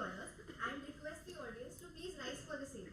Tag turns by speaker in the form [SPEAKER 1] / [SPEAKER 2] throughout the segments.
[SPEAKER 1] employers and request the audience to please rise for the same.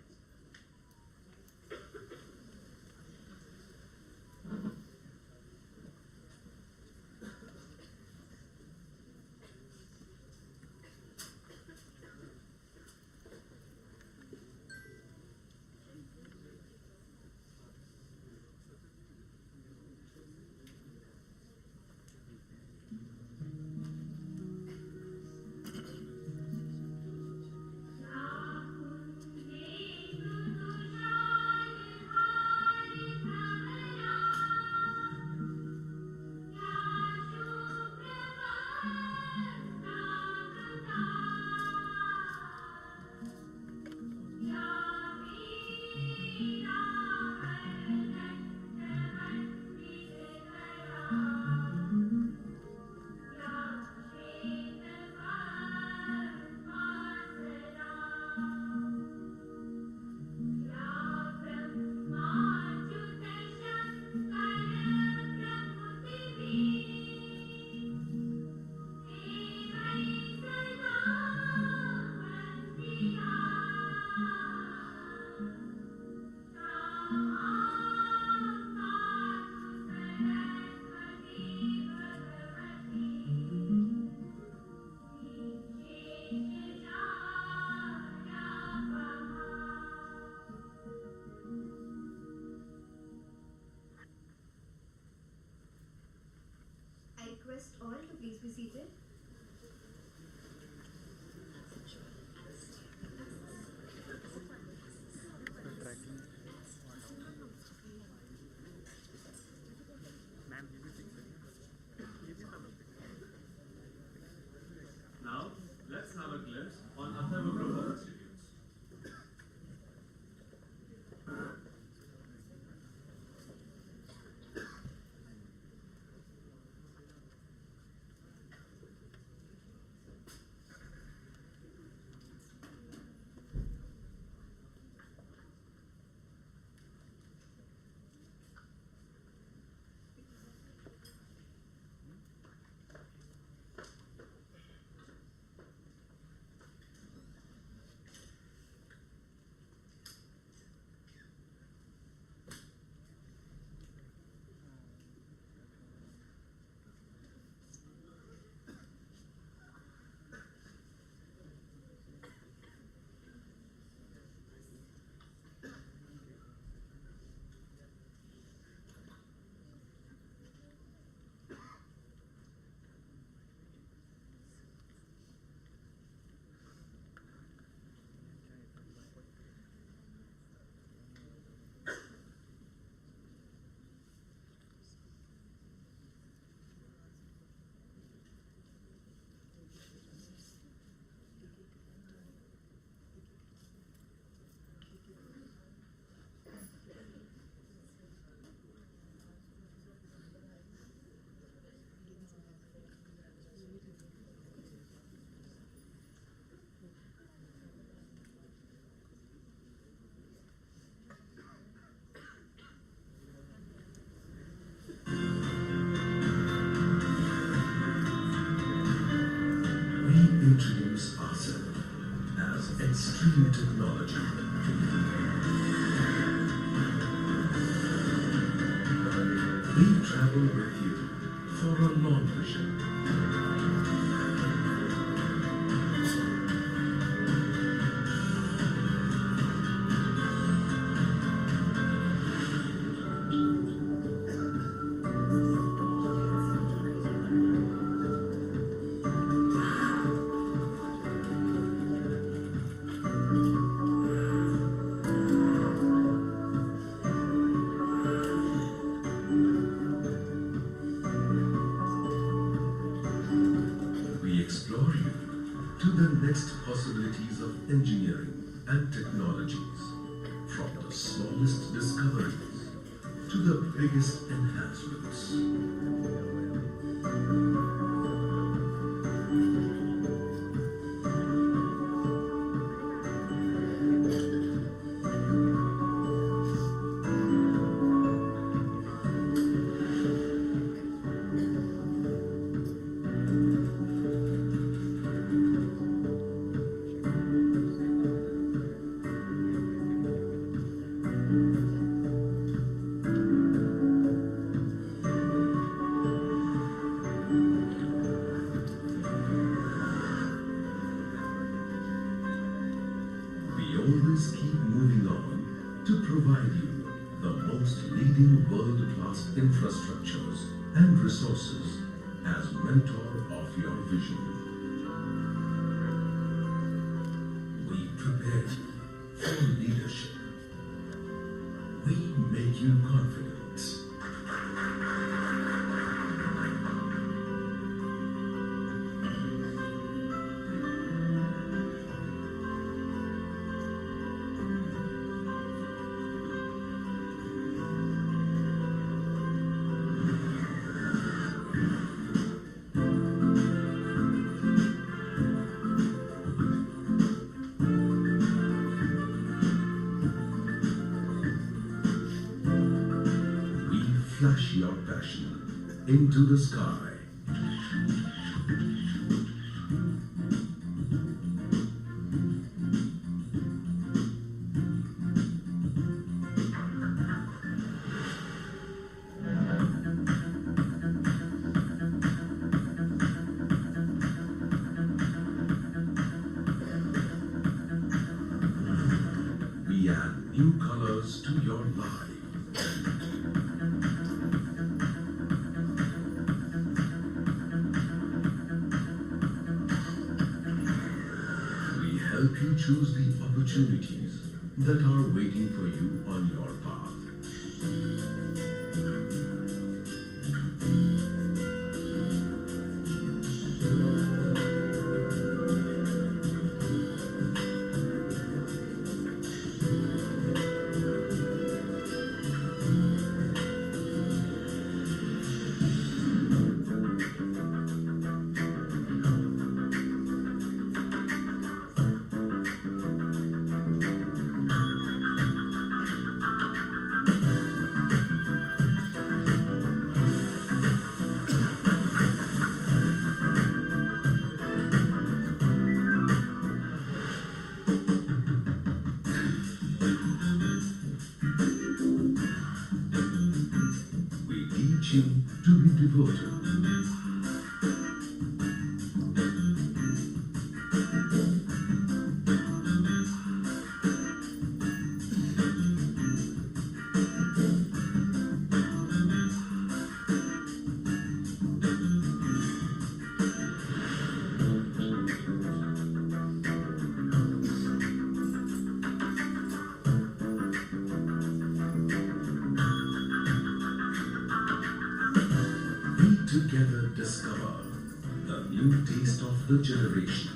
[SPEAKER 1] I request all to please be seated.
[SPEAKER 2] Now, let's have a glimpse on Atharva Group of Institutes.
[SPEAKER 3] Introduce ourselves as extreme technology. We travel with you for a long mission. Explore you to the next possibilities of engineering and technologies, from the smallest discoveries to the biggest enhancements. always keep moving on to provide you the most leading world-class infrastructures and resources as mentor of your vision. We prepare you for leadership. We make you confident. Flash your passion into the sky. We add new colors to your life. Help you choose the opportunities that are waiting for you on your path. To be devoted. Together discover the new taste of the generation.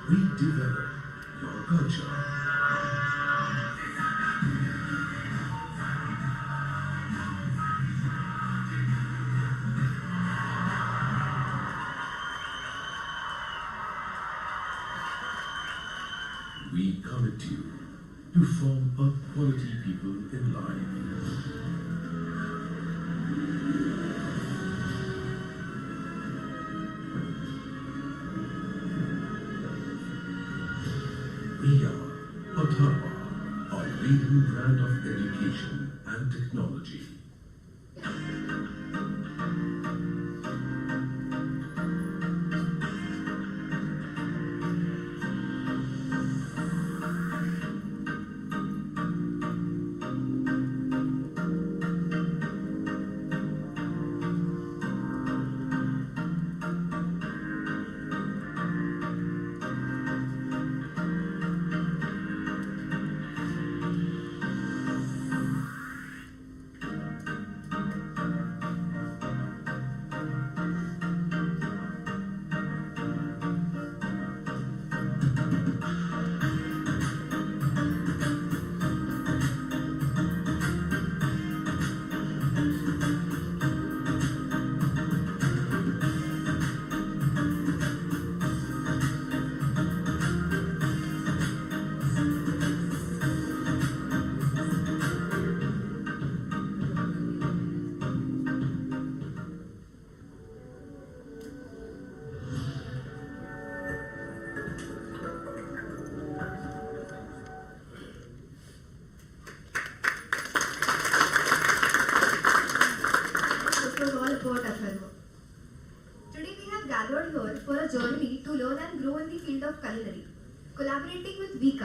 [SPEAKER 3] Redevelop your culture. We commit you to form a quality people in life. We are Atharva, a leading brand of education and technology.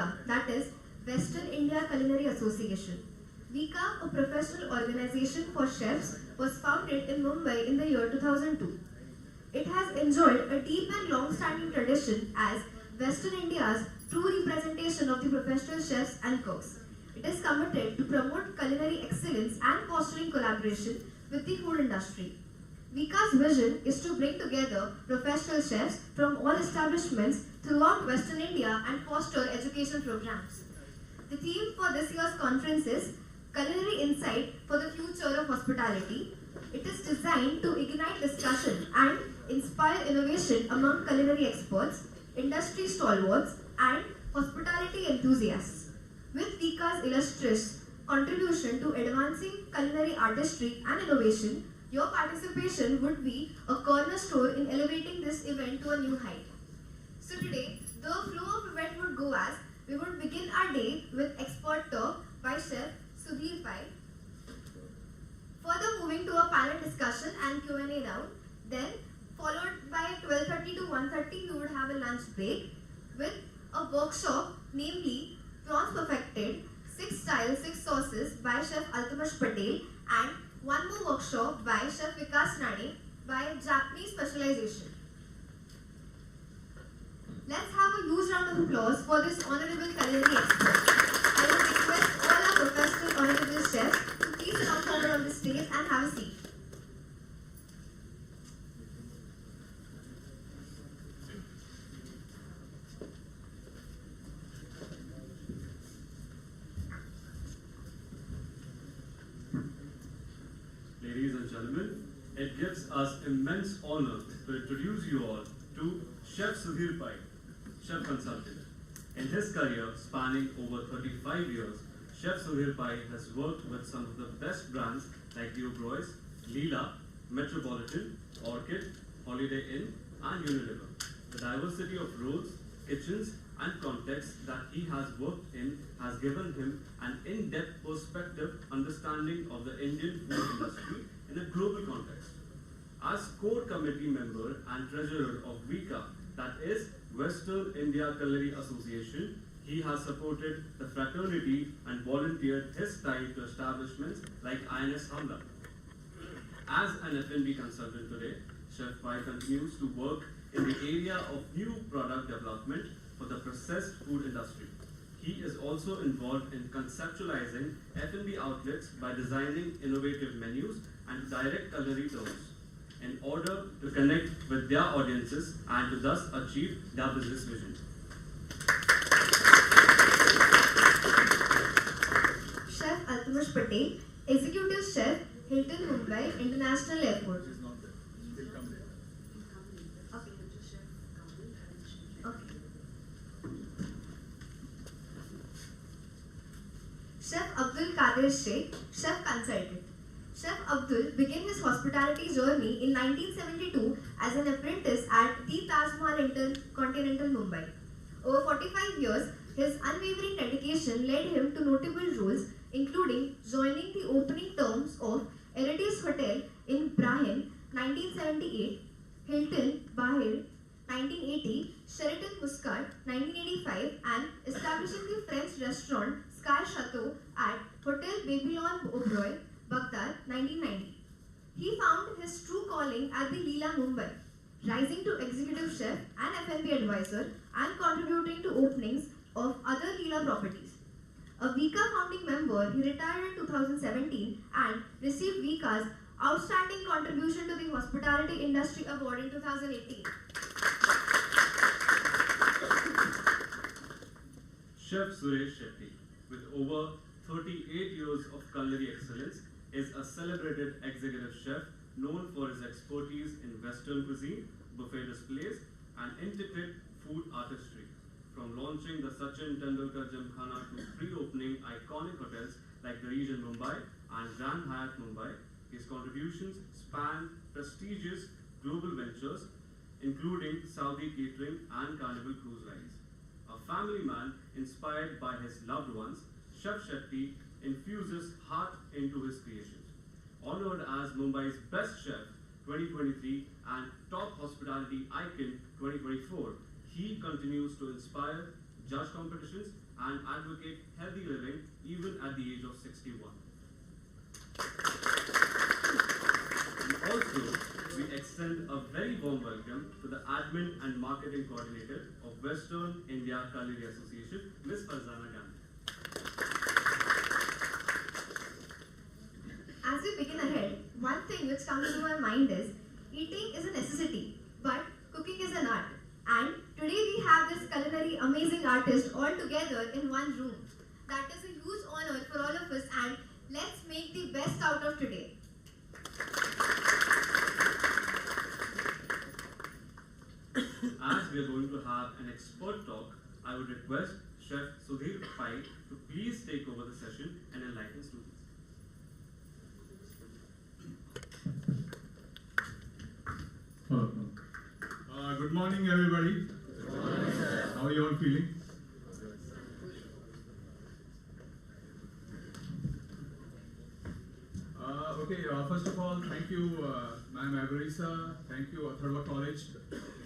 [SPEAKER 1] WICA, that is Western India Culinary Association. WICA, a professional organization for chefs, was founded in Mumbai in the year 2002. It has enjoyed a deep and long-standing tradition as Western India's true representation of the professional chefs and cooks. It is committed to promote culinary excellence and fostering collaboration with the food industry. WICA's vision is to bring together professional chefs from all establishments throughout Western India and foster education programs. The theme for this year's conference is Culinary Insight for the Future of Hospitality. It is designed to ignite discussion and inspire innovation among culinary experts, industry stalwarts, and hospitality enthusiasts. With WICA's illustrious contribution to advancing culinary artistry and innovation, your participation would be a cornerstone in elevating this event to a new height. So today, the flow of event would go as we would begin our day with expert talk by Chef Sudhir Pai. Further moving to a panel discussion and Q&A round. Then followed by 12:30 to 1:30 we would have a lunch break with a workshop, namely Prawns Perfected, 6 styles, 6 sauces by Chef Atharva Patel, and one more workshop by Chef Vikas Rane by Japanese specialization. Let's have a huge round of applause for this honorable culinary expert. I would request all our professional honorable chefs to please come forward on the stage and have a seat.
[SPEAKER 2] Ladies and gentlemen, it gives us immense honor to introduce you all to Chef Sudhir Pai, chef consultant. In his career spanning over 35 years, Chef Sudhir Pai has worked with some of the best brands like Leroy, Leela, Metropolitan, Orchid, Holiday Inn, and Unilever. The diversity of roles, kitchens, and contexts that he has worked in has given him an in-depth perspective understanding of the Indian food industry in a global context. As core committee member and treasurer of WICA, that is Western India Culinary Association, he has supported the fraternity and volunteered his time to establishments like INS Hamla. As an F&B consultant today, Chef Pai continues to work in the area of new product development for the processed food industry. He is also involved in conceptualizing F&B outlets by designing innovative menus and direct culinary tours in order to connect with their audiences and to thus achieve their business vision.
[SPEAKER 1] Chef Atharva Patel, Executive Chef, Hilton Mumbai International Airport. Okay. Okay. Chef Abdul Qadir Sheikh, Chef Consultant. Chef Abdul began his hospitality journey in 1972 as an apprentice at the Taj Mahal Intercontinental Mumbai. Over 45 years, his unwavering dedication led him to notable roles, including joining the opening terms of Eredius Hotel in Brahin, 1978, Hilton Bahir, 1980, Sheraton Muscat, 1985, and establishing the French restaurant Sky Chateau at Hotel Babylon Oberoi, Baghdad, 1990. He found his true calling at the Leela Mumbai, rising to executive chef and F&B advisor and contributing to openings of other Leela properties. A WICA founding member, he retired in 2017 and received WICA's Outstanding Contribution to the Hospitality Industry Award in 2018.
[SPEAKER 2] Chef Suresh Shetty, with over 38 years of culinary excellence, is a celebrated executive chef known for his expertise in Western cuisine, buffet displays, and intricate food artistry. From launching the Sachin Tendulkar Gymkhana to pre-opening iconic hotels like the Regent Mumbai and Grand Hyatt Mumbai, his contributions span prestigious global ventures, including Saudi Catering and Carnival Cruise Lines. A family man inspired by his loved ones, Chef Shetty infuses heart into his creations. Honored as Mumbai's Best Chef 2023 and Top Hospitality Icon 2024, he continues to inspire, judge competitions, and advocate healthy living even at the age of 61. And also, we extend a very warm welcome to the Admin and Marketing Coordinator of Western India Culinary Association, Ms. Farzana Gandhi.
[SPEAKER 1] As we begin ahead, one thing which comes to my mind is eating is a necessity, but cooking is an art. And today we have this culinary amazing artist all together in one room. That is a huge honor for all of us, and let's make the best out of today.
[SPEAKER 2] As we are going to have an expert talk, I would request Chef Sudhir Pai to please take over the session and enlighten students.
[SPEAKER 4] Good morning, everybody. Good morning, sir. How are you all feeling? First of all, thank you, Ma'am Agarisa. Thank you, Atharva College,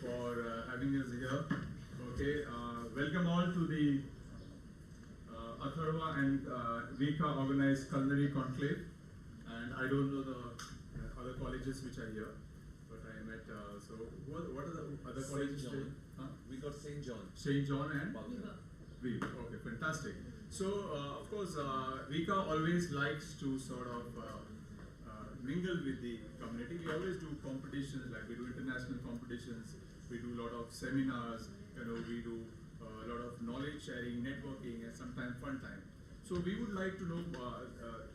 [SPEAKER 4] for having us here. Welcome all to the Atharva and Vika organized Culinary Conclave. And I don't know the other colleges which are here. But I met, so what are the other colleges?
[SPEAKER 5] St. John.
[SPEAKER 4] Huh?
[SPEAKER 5] We got St. John.
[SPEAKER 4] St. John and
[SPEAKER 5] Viva.
[SPEAKER 4] Okay, fantastic. So, of course, Vika always likes to sort of mingle with the community. We always do competitions, like we do international competitions, we do a lot of seminars, we do a lot of knowledge sharing, networking, and sometimes fun time. So we would like to know,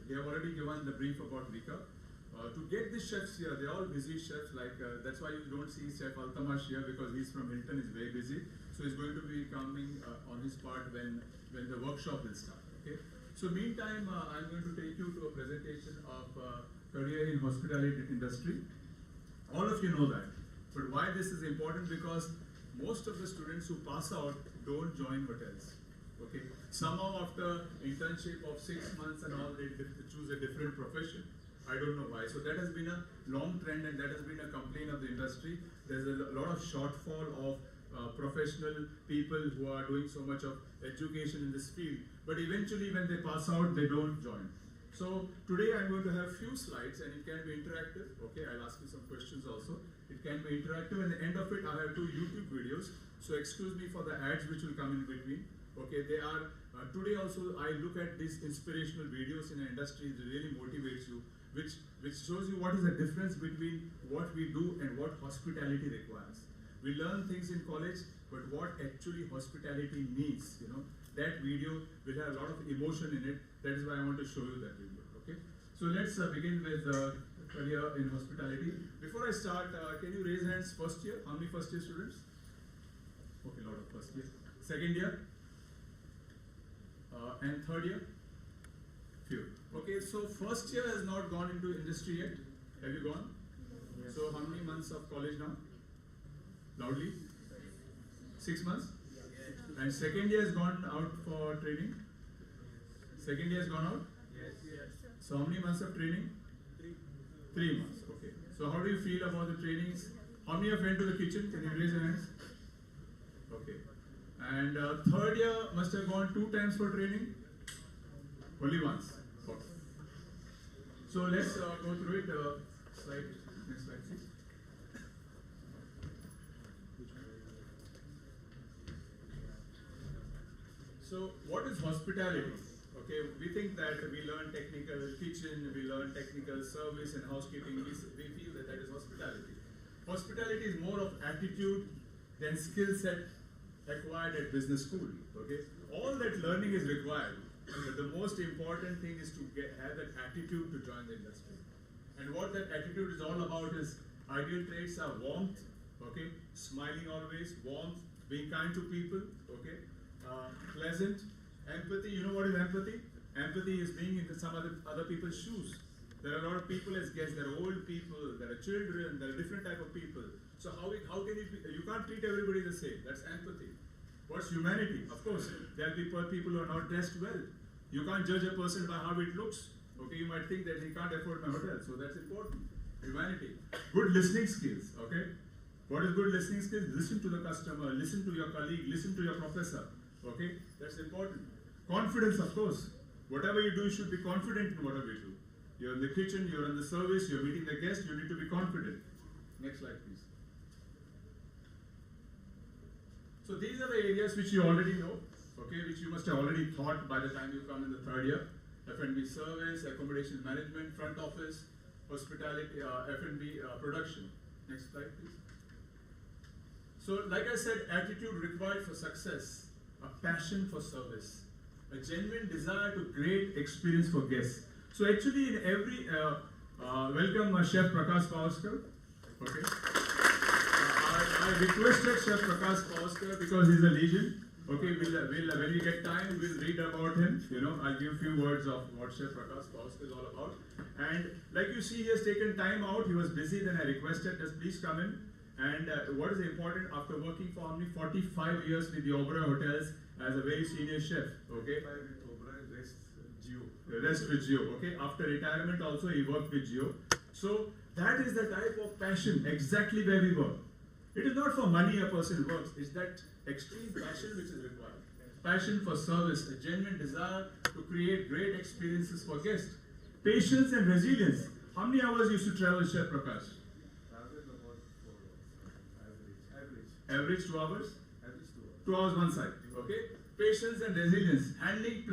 [SPEAKER 4] they have already given the brief about Vika. To get the chefs here, they're all busy chefs, that's why you don't see Chef Altamash here, because he's from Hilton, he's very busy. So he's going to be coming on his part when the workshop will start. Okay. So meantime, I'm going to take you to a presentation of career in hospitality industry. All of you know that. But why this is important? Because most of the students who pass out don't join hotels. Okay. Somehow after internship of 6 months and all, they choose a different profession. I don't know why. So that has been a long trend, and that has been a complaint of the industry. There's a lot of shortfall of professional people who are doing so much of education in this field. But eventually when they pass out, they don't join. So today I'm going to have few slides, and it can be interactive. Okay, I'll ask you some questions also. It can be interactive, and at the end of it I have 2 YouTube videos. So excuse me for the ads which will come in between. Okay, they are, today also I look at these inspirational videos in an industry that really motivates you, which shows you what is the difference between what we do and what hospitality requires. We learn things in college, but what actually hospitality needs, that video will have a lot of emotion in it. That is why I want to show you that video, okay? So let's begin with career in hospitality. Before I start, can you raise hands first year? How many first year students? Okay, a lot of first year. Second year? And third year? Few. Okay, so first year has not gone into industry yet. Have you gone? Yes. So how many months of college now? Loudly? 6 months? Yes. And second year has gone out for training? Second year has gone out?
[SPEAKER 5] Yes.
[SPEAKER 4] So how many months of training? 3 months, okay. So how do you feel about the trainings? How many have went to the kitchen? Can you raise your hands? Okay. And third year must have gone 2 times for training? Only once. Okay. So let's go through it. Next slide, please. So what is hospitality? Okay, we think that we learn technical kitchen, we learn technical service and housekeeping. We feel that is hospitality. Hospitality is more of attitude than skill set acquired at business school. Okay, all that learning is required. But the most important thing is to have that attitude to join the industry. And what that attitude is all about is ideal traits are warmth, okay, smiling always, warmth, being kind to people, okay, pleasant, empathy. You know what is empathy? Empathy is being in some other people's shoes. There are a lot of people as guests. There are old people, there are children, there are different type of people. So how can you can't treat everybody the same. That's empathy. What's humanity? Of course, there will be people who are not dressed well. You can't judge a person by how it looks. Okay, you might think that he can't afford my hotel, so that's important. Humanity. Good listening skills, okay? What is good listening skills? Listen to the customer, listen to your colleague, listen to your professor, Okay, that's important. Confidence, of course. Whatever you do, you should be confident in whatever you do. You're in the kitchen, you're in the service, you're meeting the guest, you need to be confident. Next slide, please. So these are the areas which you already know, okay, which you must have already thought by the time you come in the third year. F&B service, accommodation management, front office, hospitality, F&B production. Next slide, please. So, like I said, attitude required for success, a passion for service, a genuine desire to create experience for guests. So, actually, in every welcome Chef Prakash Pavaskar. Okay. I requested Chef Prakash Pavaskar because he's a legend. Okay, when we get time, we'll read about him. You know, I'll give a few words of what Chef Prakash Pavaskar is all about. And like you see, he has taken time out. He was busy. Then I requested, just please come in. And what is important, after working for only 45 years with the Oberoi Hotels as a very senior chef, okay? Rest with Gio, okay? After retirement also he worked with Gio. So that is the type of passion exactly where we work. It is not for money a person works, it's that extreme passion which is required. Passion for service, a genuine desire to create great experiences for guests. Patience and resilience. How many hours you used to travel, Chef Prakash? Average 2 hours?
[SPEAKER 5] Average
[SPEAKER 4] 2 hours one side, okay? Patience and resilience, handling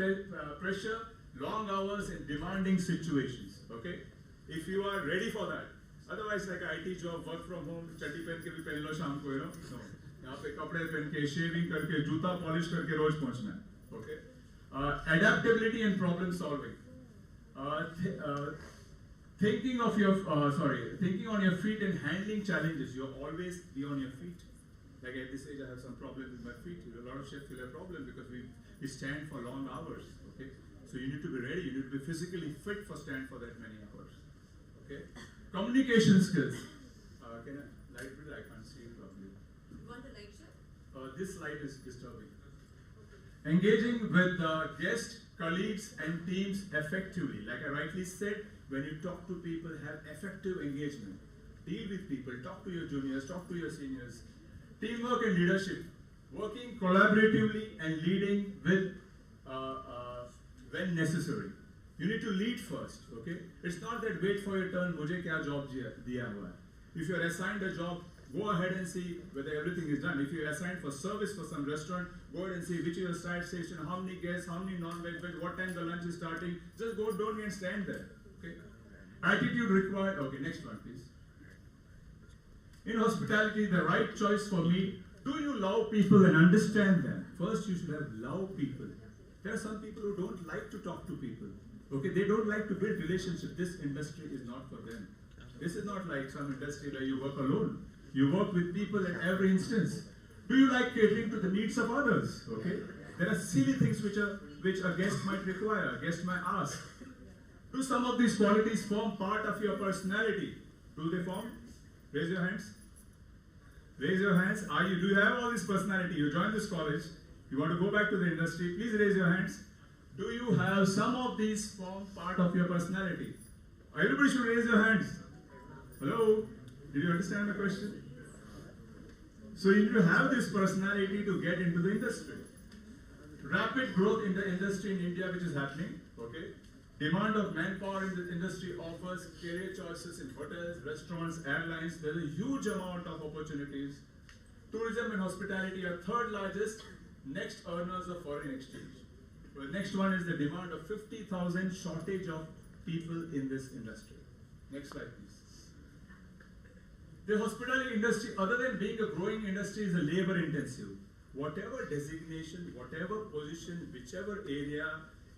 [SPEAKER 4] pressure, long hours in demanding situations, okay? If you are ready for that, otherwise like IT job, work from home, चड्डी पहन के भी पहन लो शाम को, you know? No. यहाँ पे कपड़े पहन के, shaving करके, जूता polish करके रोज पहुँचना है, okay? Adaptability and problem solving. Thinking on your feet and handling challenges. You'll always be on your feet. Like at this age, I have some problem with my feet. A lot of chefs will have problem because we stand for long hours. Okay, so you need to be ready. You need to be physically fit for stand for that many hours. Okay, communication skills. Can I light it? I can't see it properly.
[SPEAKER 6] You want the light, sir?
[SPEAKER 4] This light is disturbing. Engaging with guests, colleagues, and teams effectively. Like I rightly said, when you talk to people, have effective engagement. Deal with people. Talk to your juniors. Talk to your seniors. Teamwork and leadership, working collaboratively and leading with when necessary. You need to lead first, okay? It's not that wait for your turn, मुझे क्या job दिया हुआ है. If you are assigned a job, go ahead and see whether everything is done. If you are assigned for service for some restaurant, go ahead and see which is your side station, how many guests, how many non-veg, what time the lunch is starting. Just go, don't even stand there, okay? Attitude required. Okay, next one, please. In hospitality, the right choice for me, do you love people and understand them? First, you should have love people. There are some people who don't like to talk to people. Okay, they don't like to build relationships. This industry is not for them. This is not like some industry where you work alone. You work with people at every instance. Do you like catering to the needs of others? Okay, there are silly things which a guest might require, a guest might ask. Do some of these qualities form part of your personality? Do they form? Raise your hands. Raise your hands. Do you have all this personality? You joined this college. You want to go back to the industry. Please raise your hands. Do you have some of these form part of your personality? Everybody should raise your hands. Hello? Did you understand the question? So you need to have this personality to get into the industry. Rapid growth in the industry in India which is happening. Okay. Demand of manpower in the industry offers career choices in hotels, restaurants, airlines. There is a huge amount of opportunities. Tourism and hospitality are third largest next earners of foreign exchange. The next one is the demand of 50,000 shortage of people in this industry. Next slide, please. The hospitality industry, other than being a growing industry, is a labor intensive. Whatever designation, whatever position, whichever area,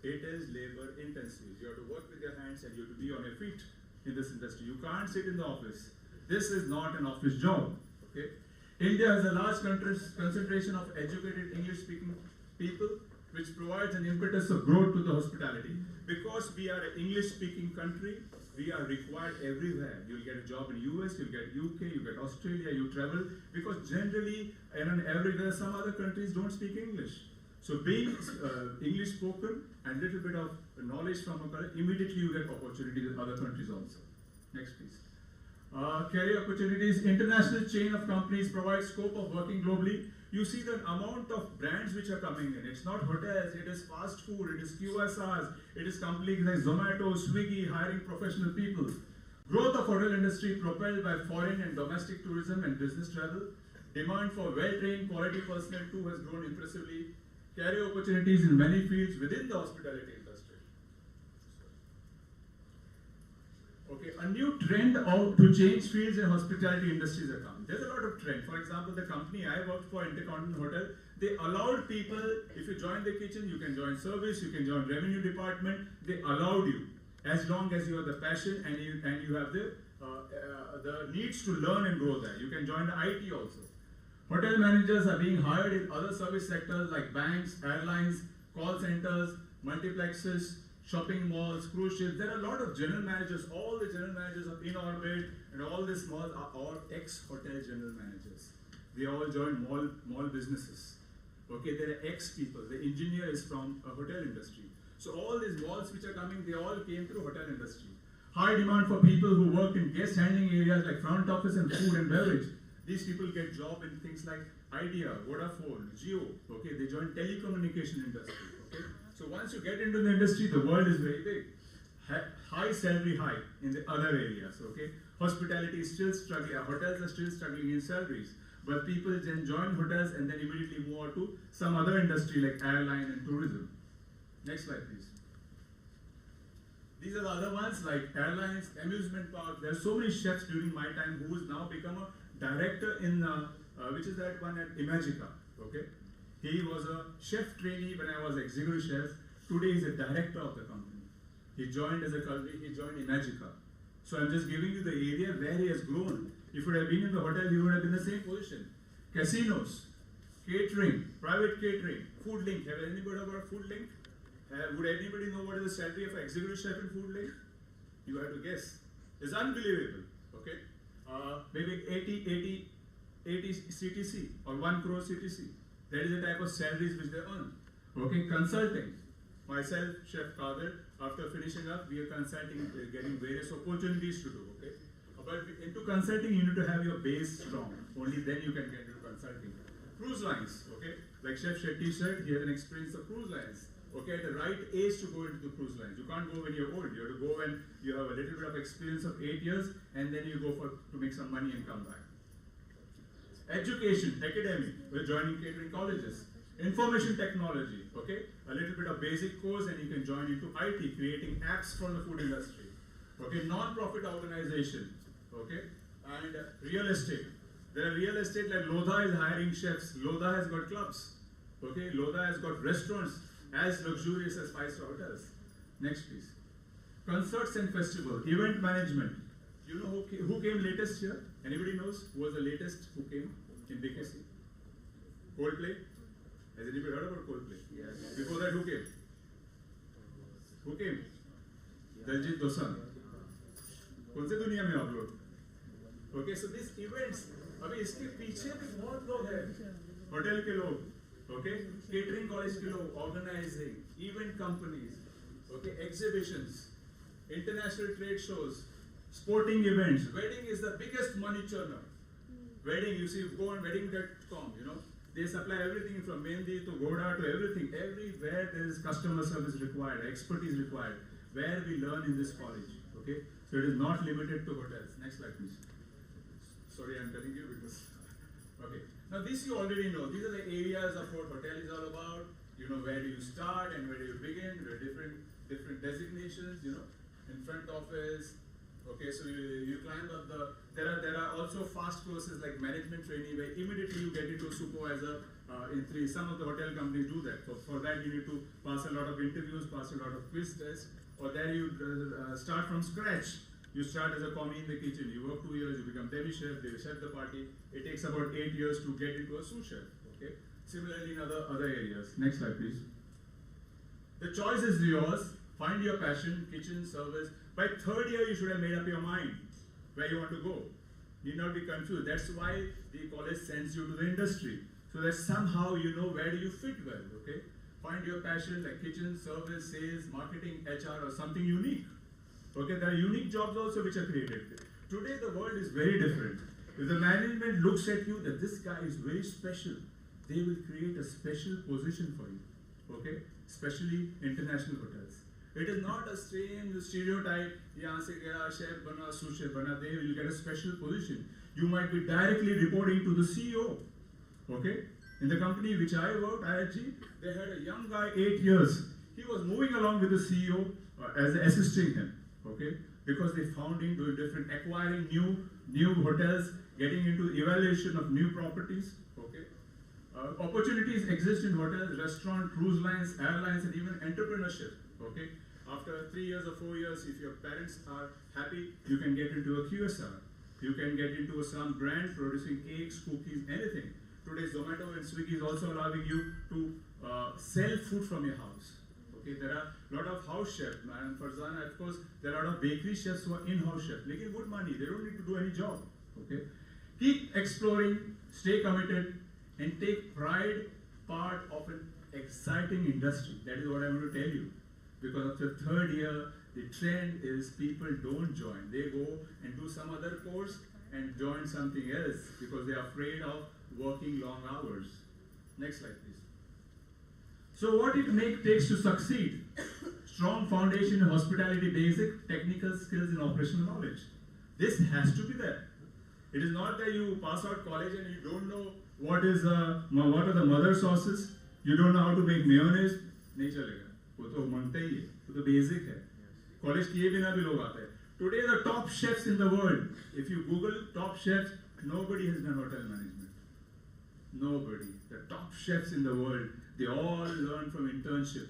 [SPEAKER 4] it is labor intensive. You have to work with your hands and you have to be on your feet in this industry. You can't sit in the office. This is not an office job. Okay? India has a large concentration of educated English-speaking people, which provides an impetus of growth to the hospitality. Because we are an English-speaking country, we are required everywhere. You'll get a job in US, you'll get UK, you get Australia, you travel. Because generally, and everywhere, some other countries don't speak English. So being English spoken and little bit of knowledge from a country, immediately you get opportunities in other countries also. Next, please. Career opportunities. International chain of companies provide scope of working globally. You see the amount of brands which are coming in. It's not hotels, it is fast food, it is QSRs, it is companies like Zomato, Swiggy hiring professional people. Growth of hotel industry propelled by foreign and domestic tourism and business travel. Demand for well-trained quality personnel too has grown impressively. Career opportunities in many fields within the hospitality industry. Okay, a new trend to change fields in hospitality industries are come. There's a lot of trend. For example, the company I worked for, Intercontinental Hotel, they allowed people, if you join the kitchen, you can join service, you can join revenue department. They allowed you, as long as you have the passion and you have the needs to learn and grow there. You can join the IT also. Hotel managers are being hired in other service sectors like banks, airlines, call centers, multiplexes, shopping malls, cruise ships. There are a lot of general managers. All the general managers of In Orbit and all these malls are all ex-hotel general managers. They all joined mall businesses. Okay, there are ex-people. The engineer is from a hotel industry. So all these malls which are coming, they all came through hotel industry. High demand for people who work in guest handling areas like front office and food and beverage. These people get job in things like Idea, Vodafone, Jio. Okay, they join telecommunication industry. Okay, so once you get into the industry, the world is very big. High salary hike in the other areas. Okay, hospitality is still struggling. Hotels are still struggling in salaries, but people then join hotels and then immediately move on to some other industry like airline and tourism. Next slide, please. These are the other ones like airlines, amusement parks. There are so many chefs during my time who has now become a director in, which is that one at Imagica. Okay, he was a chef trainee when I was executive chef. Today he's a director of the company. He joined as a company. He joined Imagica. So I'm just giving you the area where he has grown. If he would have been in the hotel, he would have been in the same position. Casinos, catering, private catering, Food Link. Have anybody heard about Food Link? Would anybody know what is the salary of an executive chef in Food Link? You have to guess. It's unbelievable. Okay, maybe 80 CTC or 1 crore CTC. That is the type of salaries which they earn. Okay, consulting. Myself, Chef Kadir, after finishing up, we are consulting, getting various opportunities to do. Okay, but into consulting, you need to have your base strong. Only then you can get into consulting. Cruise lines. Okay, like Chef Shetty said, he has an experience of cruise lines. Okay, at the right age to go into the cruise lines. You can't go when you're old. You have to go when you have a little bit of experience of 8 years, and then you go to make some money and come back. Education, academy, we're joining catering colleges. Information technology, okay, a little bit of basic course, and you can join into IT, creating apps for the food industry. Okay, non-profit organization, okay, and real estate. There are real estate like Lodha is hiring chefs. Lodha has got clubs. Okay, Lodha has got restaurants as luxurious as 5-star hotels. Next, please. Concerts and festival, event management. You know who came latest here? Anybody knows who was the latest who came in BKC? Coldplay. Has anybody heard about Coldplay? Yes. Before that, who came? Who came? Daljit Dosanjh. कौन से दुनिया में आप लोग? Okay, so these events. अभी इसके पीछे भी बहुत लोग हैं. होटल के लोग. Okay, catering college के लोग, organizing, event companies, okay, exhibitions, international trade shows, sporting events. Wedding is the biggest money churner. Wedding, you see, go on wedding.com, you know, they supply everything from Mendi to Goda to everything. Everywhere there is customer service required, expertise required, where we learn in this college, okay? So it is not limited to hotels. Next slide, please. Sorry, I'm telling you because, okay. Now this you already know. These are the areas of what hotel is all about. You know, where do you start and where do you begin? There are different designations, you know, in front office. Okay, so you climb up the, there are also fast courses like management training where immediately you get into a supervisor in 3. Some of the hotel companies do that. For that you need to pass a lot of interviews, pass a lot of quiz tests, or there you start from scratch. You start as a commie in the kitchen, you work 2 years, you become demi chef, they chef the party. It takes about 8 years to get into a sous chef. Okay. Similarly in other areas. Next slide, please. The choice is yours. Find your passion, kitchen, service. By 3rd year, you should have made up your mind where you want to go. Need not be confused. That's why the college sends you to the industry, so that somehow you know where do you fit well. Okay. Find your passion like kitchen, service, sales, marketing, HR, or something unique. Okay, there are unique jobs also which are created. Today the world is very different. If the management looks at you that this guy is very special, they will create a special position for you, okay? Especially international hotels. It is not a same stereotype, yahan se gaya, chef bana, sous chef bana, they will get a special position. You might be directly reporting to the CEO, okay? In the company which I worked, IHG, they had a young guy, 8 years. He was moving along with the CEO as assisting him, okay? Because they found him doing different, acquiring new hotels, getting into evaluation of new properties, okay? Opportunities exist in hotels, restaurant, cruise lines, airlines, and even entrepreneurship, okay? After 3 years or 4 years, if your parents are happy, you can get into a QSR. You can get into some brand producing cakes, cookies, anything. Today, Zomato and Swiggy is also allowing you to sell food from your house. Okay, there are a lot of house chefs, and Farzana, of course, there are a lot of bakery chefs who are in-house chefs, making good money. They don't need to do any job. Okay, keep exploring, stay committed, and take pride part of an exciting industry. That is what I want to tell you. Because of the third year, the trend is people don't join. They go and do some other course and join something else because they are afraid of working long hours. Next slide, please. So what it takes to succeed? Strong foundation in hospitality, basic technical skills and operational knowledge. This has to be there. It is not that you pass out college and you don't know what are the mother sauces, you don't know how to make mayonnaise, नहीं चलेगा. वो तो मानते ही है, वो तो basic है. College किए बिना भी लोग आते हैं. Today the top chefs in the world, if you Google top chefs, nobody has done hotel management. Nobody. The top chefs in the world, they all learned from internship.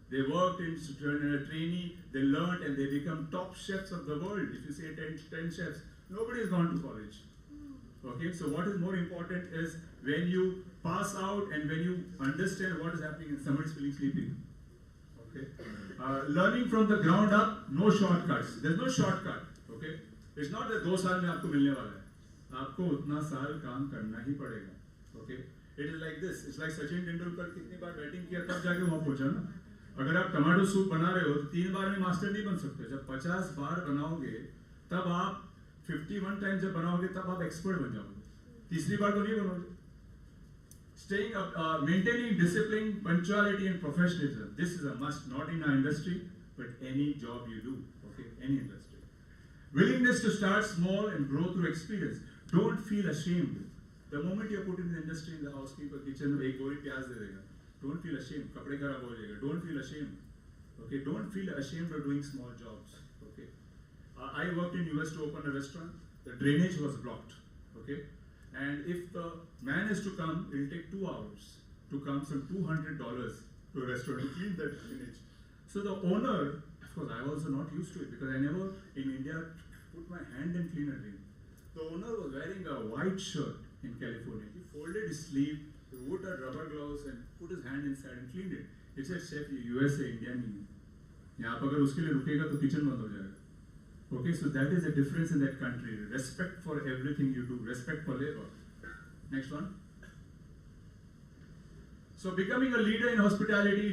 [SPEAKER 4] They worked in a trainee, they learned and they become top chefs of the world. If you say 10 chefs, nobody has gone to college. Okay, so what is more important is when you pass out and when you understand what is happening and somebody is feeling sleepy. Okay, learning from the ground up, no shortcuts. There's no shortcut. Okay, it's not that 2 साल में आपको मिलने वाला है. आपको उतना साल काम करना ही पड़ेगा. Okay, it is like this. It's like Sachin Tendulkar कितनी बार बैटिंग किया तब जाके वहाँ पहुँचा ना. अगर आप टमाटो सूप बना रहे हो तो 3 बार में मास्टर नहीं बन सकते. जब 50 बार बनाओगे तब आप 51 टाइम्स जब बनाओगे तब आप एक्सपर्ट बन जाओगे. तीसरी बार तो नहीं बनोगे. Staying up, maintaining discipline, punctuality, and professionalism. This is a must, not in our industry, but any job you do. Okay, any industry. Willingness to start small and grow through experience. Don't feel ashamed. The moment you're put in the industry, in the housekeeper kitchen, एक बोरी प्याज दे देगा. Don't feel ashamed. कपड़े खराब हो जाएगा. Don't feel ashamed. Okay, don't feel ashamed of doing small jobs. Okay. I worked in US to open a restaurant. The drainage was blocked. Okay. And if the man is to come, it will take 2 hours to come some $200 to a restaurant to clean that drainage. So the owner, of course, I was also not used to it because I never in India put my hand and clean a drain. The owner was wearing a white shirt in California. He folded his sleeve, he put a rubber gloves and put his hand inside and cleaned it. He said, "Chef, USA, India नहीं है. यहाँ पर अगर उसके लिए रुकेगा तो kitchen बंद हो जाएगा." Okay, so that is the difference in that country. Respect for everything you do. Respect for labor. Next one. So becoming a leader in hospitality,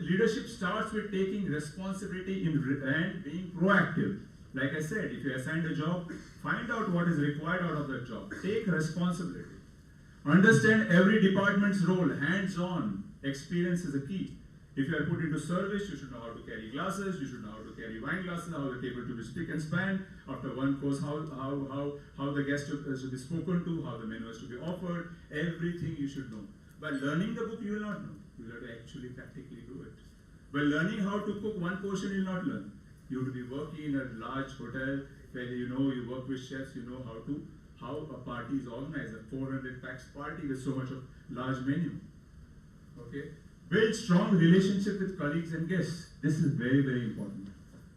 [SPEAKER 4] leadership starts with taking responsibility and being proactive. Like I said, if you assigned a job, find out what is required out of that job. Take responsibility. Understand every department's role. Hands-on experience is a key. If you are put into service, you should know how to carry glasses, you should know how to carry wine glasses, how the table to be spick and span, after one course, how the guest is to be spoken to, how the menu is to be offered, everything you should know. By learning the book, you will not know. You will have to actually practically do it. By learning how to cook one portion, you will not learn. You have to be working in a large hotel where you work with chefs, you know how a party is organized, a 400 pax party with so much of large menu. Okay? Build strong relationship with colleagues and guests. This is very, very important.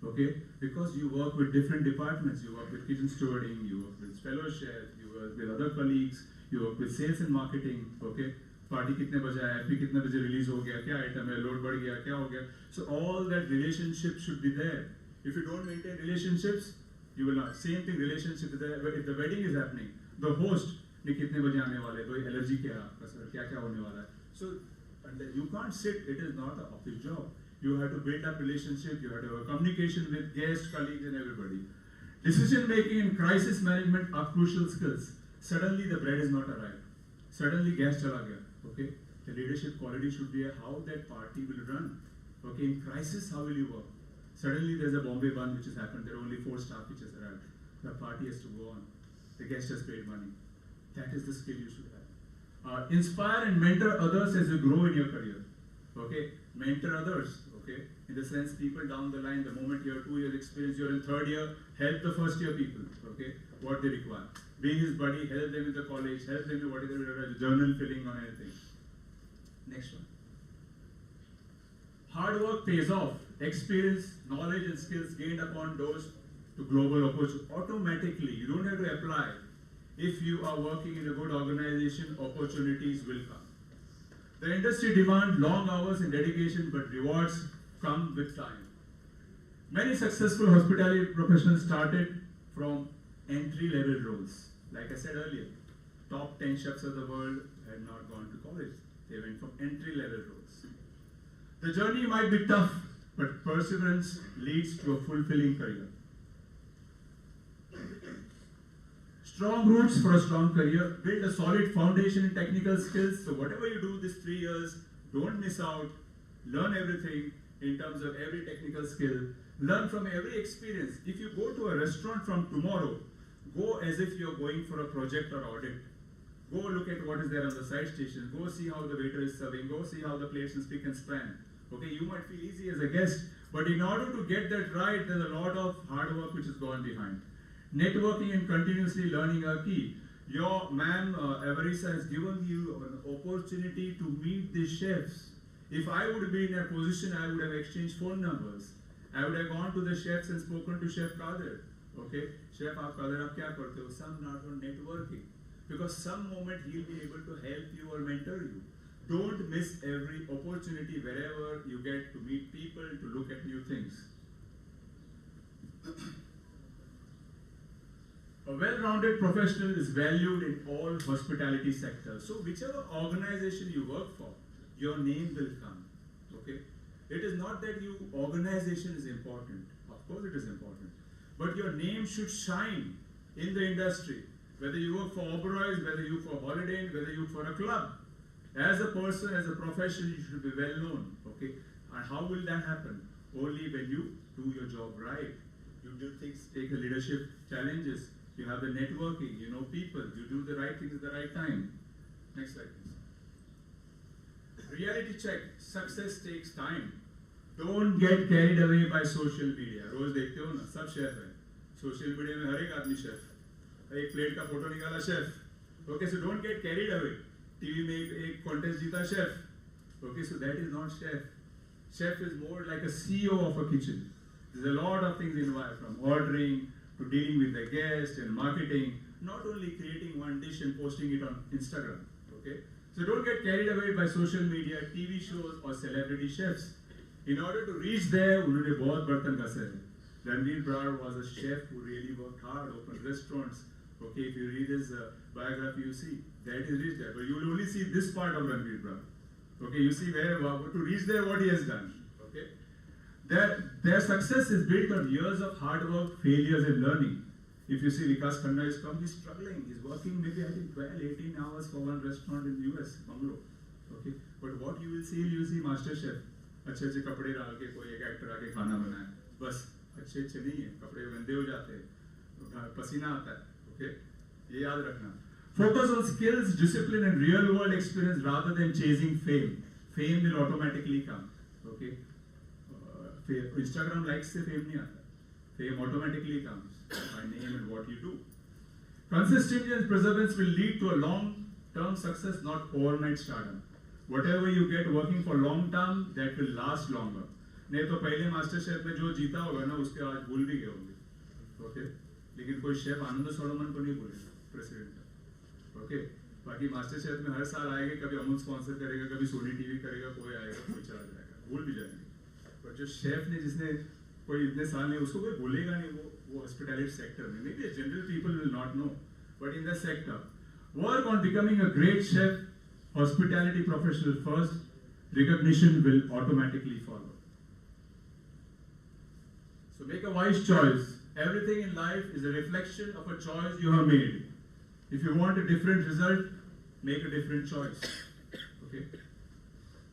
[SPEAKER 4] Okay? Because you work with different departments. You work with kitchen stewarding, you work with fellow chefs, you work with other colleagues, you work with sales and marketing. Okay? Party कितने बजे आया, फिर कितने बजे release हो गया, क्या item है, load बढ़ गया, क्या हो गया. So all that relationship should be there. If you don't maintain relationships, you will not. Same thing, relationship is there. If the wedding is happening, the host ने कितने बजे आने वाले, कोई allergy क्या आपका सर, क्या होने वाला है. So you can't sit, it is not an office job. You have to build up relationship, you have to have communication with guests, colleagues and everybody. Decision making and crisis management are crucial skills. Suddenly the bread is not arrived. Suddenly gas chala gaya. Okay, the leadership quality should be how that party will run. Okay, in crisis, how will you work? Suddenly there's a Bombay one which has happened. There are only 4 staff which has arrived. The party has to go on. The guest has paid money. That is the skill you should have. Inspire and mentor others as you grow in your career. Okay, mentor others. Okay, in the sense people down the line, the moment you have 2 years experience, you're in 3rd year, help the first year people. Okay, what they require. Being his buddy, help them in the college, help them in whatever journal filling or anything. Next one. Hard work pays off. Experience, knowledge and skills gained upon doors to global opportunity. Automatically, you don't have to apply. If you are working in a good organization, opportunities will come. The industry demands long hours and dedication, but rewards come with time. Many successful hospitality professionals started from entry-level roles. Like I said earlier, top 10 chefs of the world had not gone to college. They went from entry-level roles. The journey might be tough, but perseverance leads to a fulfilling career. Strong roots for a strong career. Build a solid foundation in technical skills. So whatever you do this 3 years, don't miss out. Learn everything in terms of every technical skill. Learn from every experience. If you go to a restaurant from tomorrow, go as if you're going for a project or audit. Go look at what is there on the side station. Go see how the waiter is serving. Go see how the plates and spick and span. Okay, you might feel easy as a guest, but in order to get that right, there's a lot of hard work which has gone behind. Networking and continuously learning are key. Your ma'am, Avarisa, has given you an opportunity to meet the chefs. If I would be in a position, I would have exchanged phone numbers. I would have gone to the chefs and spoken to Chef Kadir. Okay, Chef, Kadir, aap kya karte ho? Some not on networking. Because some moment he'll be able to help you or mentor you. Don't miss every opportunity wherever you get to meet people, to look at new things. A well-rounded professional is valued in all hospitality sectors. So whichever organization you work for, your name will come. Okay? It is not that your organization is important. Of course it is important. But your name should shine in the industry. Whether you work for Oberoi's, whether you work for Holiday Inn, whether you work for a club. As a person, as a professional, you should be well known. Okay? And how will that happen? Only when you do your job right. You do things, take the leadership challenges. You have the networking, you know people, you do the right things at the right time. Next slide, please. Reality check. Success takes time. Don't get carried away by social media. रोज देखते हो ना, सब chef है. Social media में हर एक आदमी chef. एक plate का फोटो निकाला chef. Okay, so don't get carried away. TV में एक contest जीता chef. Okay, so that is not chef. Chef is more like a CEO of a kitchen. There's a lot of things involved, from ordering to dealing with the guest and marketing, not only creating one dish and posting it on Instagram. Okay, so don't get carried away by social media, TV shows or celebrity chefs. In order to reach there, उन्होंने बहुत बर्तन घसे हैं. Ranveer Brar was a chef who really worked hard, opened restaurants. Okay, if you read his biography, you see that he reached there, but you will only see this part of Ranveer Brar. Okay, you see where to reach there, what he has done. Okay. Their success is built on years of hard work, failures and learning. If you see Vikas Khanna is come, he's struggling. He's working maybe I think 12, 18 hours for one restaurant in US, Bangalore. Okay, but what you will see Master Chef. अच्छे कपड़े डाल के कोई एक actor आके खाना बनाए. बस अच्छे नहीं है, कपड़े गंदे हो जाते हैं, पसीना आता है. Okay, ये याद रखना. Focus on skills, discipline and real world experience rather than chasing fame. Fame will automatically come. Okay. Instagram likes से fame नहीं आता. Fame automatically comes by name and what you do. Consistency and perseverance will lead to a long-term success, not overnight stardom. Whatever you get working for long term, that will last longer. नहीं तो पहले master chef में जो जीता होगा ना, उसके आज भूल भी गए होंगे. Okay? लेकिन कोई शेफ आनंद सोलोमन को नहीं भूलेगा, प्रेसिडेंट. Okay? बाकी मास्टर शेफ में हर साल आएंगे, कभी अमूल स्पॉन्सर करेगा, कभी सोनी टीवी करेगा, कोई आएगा, कोई चला जाएगा, भूल भी जाएंगे. पर जो शेफ ने जिसने कोई इतने साल में, उसको कोई भूलेगा नहीं. वो हॉस्पिटैलिटी सेक्टर में, maybe general people will not know, but in the sector, work on becoming a great chef, hospitality professional first. Recognition will automatically follow. So make a wise choice. Everything in life is a reflection of a choice you have made. If you want a different result, make a different choice. Okay.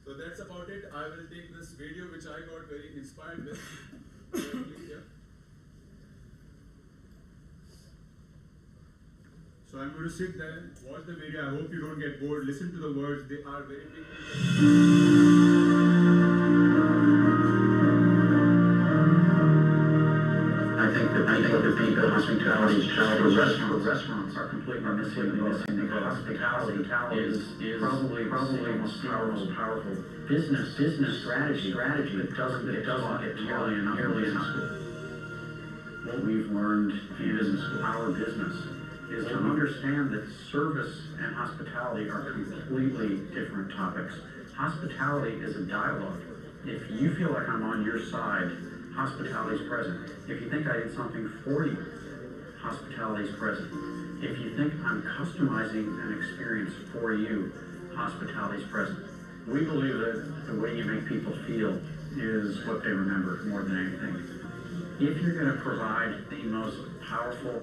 [SPEAKER 4] So that's about it. I will take this video which I got very inspired with. Please, yeah. So I'm going to sit there, watch the video. I hope you don't get bored. Listen to the words. They are very big.
[SPEAKER 6] I think the people hospitality restaurants are completely missing the hospitality is probably the most powerful business strategy that doesn't get nearly enough. What we've learned in our business is to understand that service and hospitality are completely different topics. Hospitality is a dialogue. If you feel like I'm on your side, hospitality is present. If you think I did something for you, hospitality is present. If you think I'm customizing an experience for you, hospitality is present. We believe that the way you make people feel is what they remember more than anything. If you're going to provide the most powerful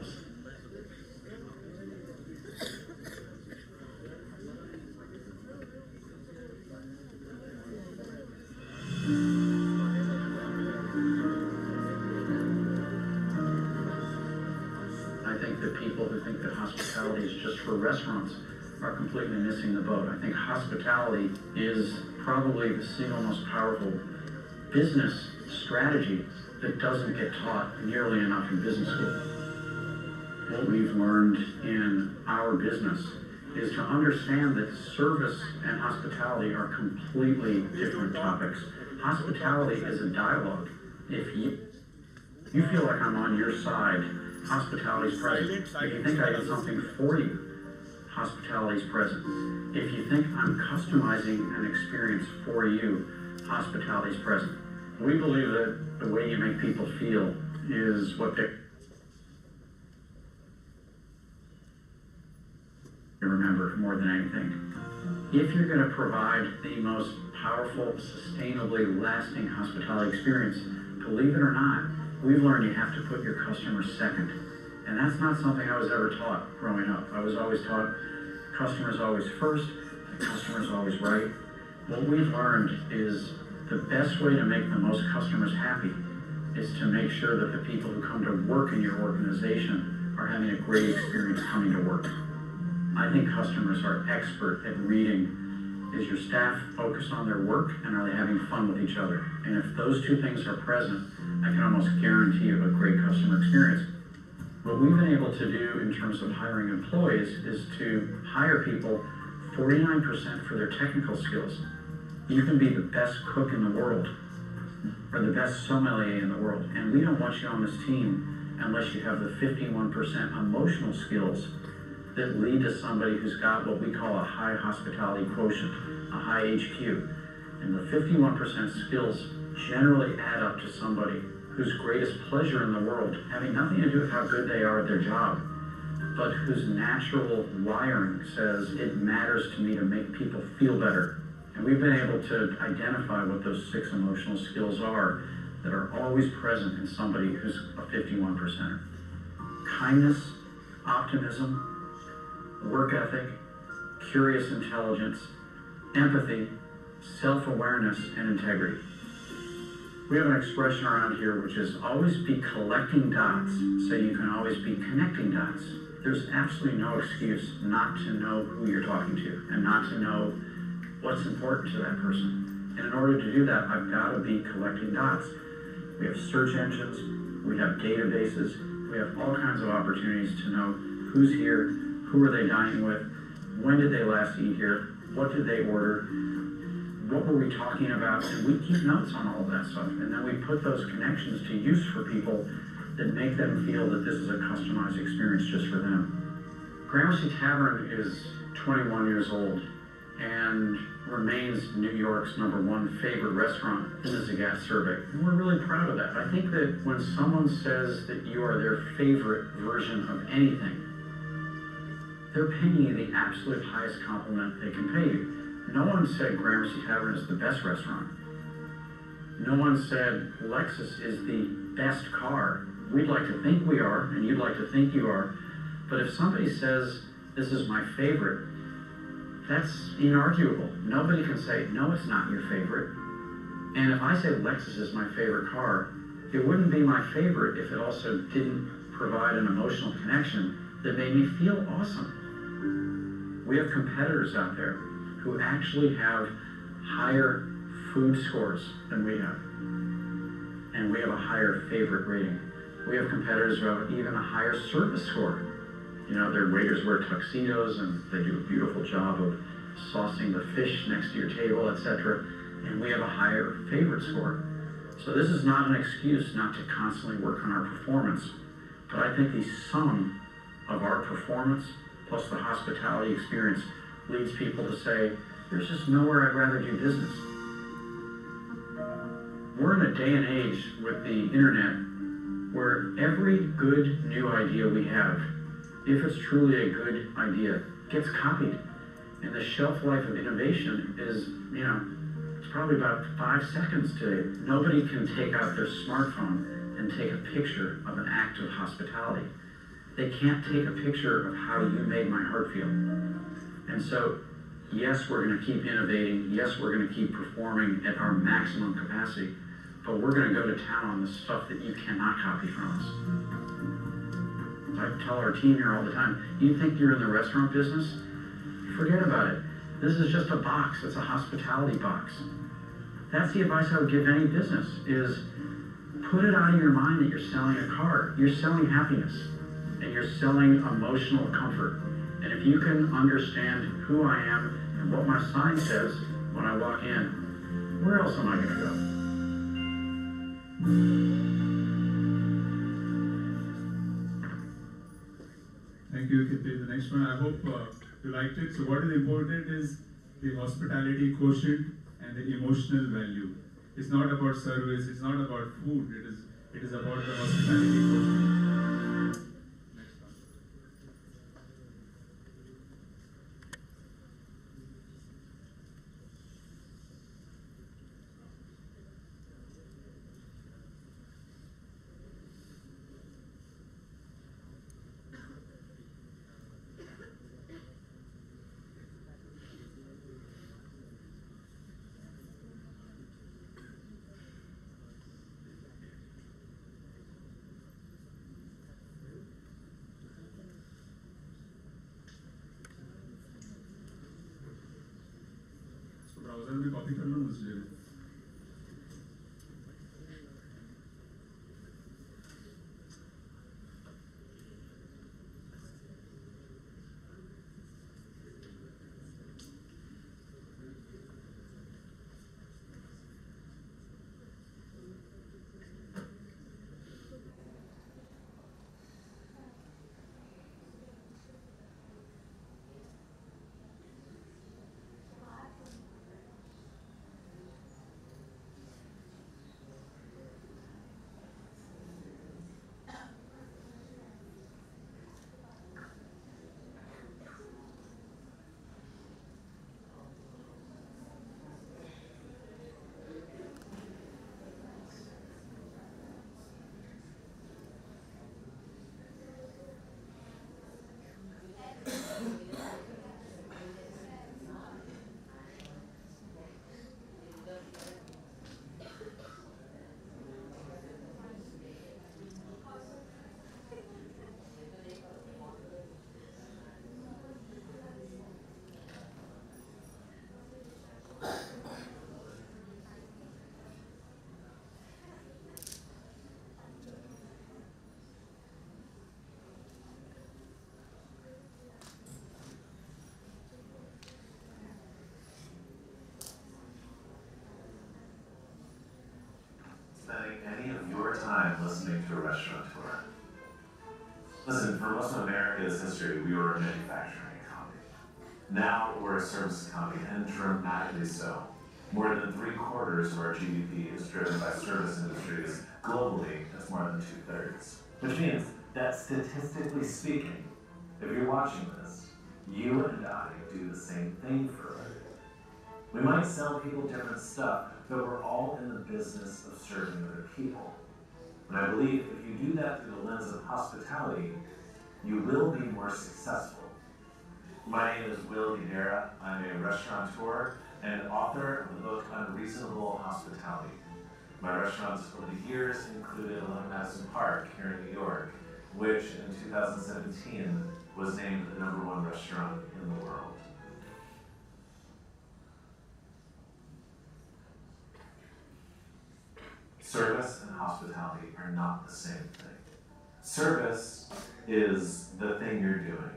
[SPEAKER 6] the people who think that hospitality is just for restaurants are completely missing the boat. I think hospitality is probably the single most powerful business strategy that doesn't get taught nearly enough in business school. What we've learned in our business is to understand that service and hospitality are completely different topics. Hospitality is a dialogue. If you feel like I'm on your side, hospitality is present. If you think I did something for you, hospitality is present. If you think I'm customizing an experience for you, hospitality is present. We believe that the way you make people feel is what they remember more than anything. If you're going to provide the most powerful, sustainably lasting hospitality experience, believe it or not, we've learned you have to put your customers second. And that's not something I was ever taught growing up. I was always taught customers always first, the customer's always right. What we've learned is the best way to make the most customers happy is to make sure that the people who come to work in your organization are having a great experience coming to work. I think customers are expert at reading, is your staff focused on their work and are they having fun with each other? And if those two things are present, I can almost guarantee you a great customer experience. What we've been able to do in terms of hiring employees is to hire people 49% for their technical skills. You can be the best cook in the world or the best sommelier in the world, and we don't want you on this team unless you have the 51% emotional skills that lead to somebody who's got what we call a high hospitality quotient, a high HQ. And the 51% skills generally add up to somebody whose greatest pleasure in the world, having nothing to do with how good they are at their job, but whose natural wiring says it matters to me to make people feel better. And we've been able to identify what those 6 emotional skills are that are always present in somebody who's a 51%er. Kindness, optimism, work ethic, curious intelligence, empathy, self-awareness, and integrity. We have an expression around here which is always be collecting dots so you can always be connecting dots. There's absolutely no excuse not to know who you're talking to and not to know what's important to that person. And in order to do that, I've got to be collecting dots. We have search engines, we have databases, we have all kinds of opportunities to know who's here, who are they dining with, when did they last eat here, what did they order, what were we talking about, and we keep notes on all of that stuff. And then we put those connections to use for people that make them feel that this is a customized experience just for them. Gramercy Tavern is 21 years old and remains New York's #1 favorite restaurant in the Zagat survey. And we're really proud of that. I think that when someone says that you are their favorite version of anything, they're paying you the absolute highest compliment they can pay you. No one said Gramercy Tavern is the best restaurant. No one said Lexus is the best car. We'd like to think we are, and you'd like to think you are. But if somebody says, this is my favorite, That's inarguable. Nobody can say, no, it's not your favorite. And if I say Lexus is my favorite car, it wouldn't be my favorite if it also didn't provide an emotional connection that made me feel awesome. We have competitors out there who actually have higher food scores than we have. And we have a higher favorite rating. We have competitors who have even a higher service score. You know, their waiters wear tuxedos and they do a beautiful job of saucing the fish next to your table, etc. And we have a higher favorite score. So this is not an excuse not to constantly work on our performance, but I think the sum of our performance plus the hospitality experience leads people to say, there's just nowhere I'd rather do business. We're in a day and age with the internet where every good new idea we have, if it's truly a good idea, gets copied. And the shelf life of innovation is, you know, it's probably about 5 seconds today. Nobody can take out their smartphone and take a picture of an act of hospitality. They can't take a picture of how you made my heart feel. And so, yes, we're going to keep innovating. Yes, we're going to keep performing at our maximum capacity. But we're going to go to town on the stuff that you cannot copy from us. I tell our team here all the time, you think you're in the restaurant business? Forget about it. This is just a box. It's a hospitality box. That's the advice I would give any business, is put it out of your mind that you're selling a car. You're selling happiness, and you're selling emotional comfort. And if you can understand who I am and what my sign says when I walk in, where else am I going to go?
[SPEAKER 4] Thank you, Kitty. The next one, I hope you liked it. So what is important is the hospitality quotient and the emotional value. It's not about service, it's not about food, it is about the hospitality quotient. Next one. Browser में copy कर लो मुझे
[SPEAKER 7] spending any of your time listening to a restaurateur. Listen, for most of America's history, we were a manufacturing economy. Now we're a service economy, and dramatically so. More than 3/4 of our GDP is driven by service industries. Globally, that's more than 2/3. Which means that statistically speaking, if you're watching this, you and I do the same thing for a living. We might sell people different stuff, but we're all in the business of serving other people. And I believe if you do that through the lens of hospitality, you will be more successful. My name is Will Guidera. I'm a restaurateur and author of the book Unreasonable Hospitality. My restaurants over the years included 11 Madison Park here in New York, which in 2017 was named the #1 restaurant in the world. Service and hospitality are not the same thing. Service is the thing you're doing.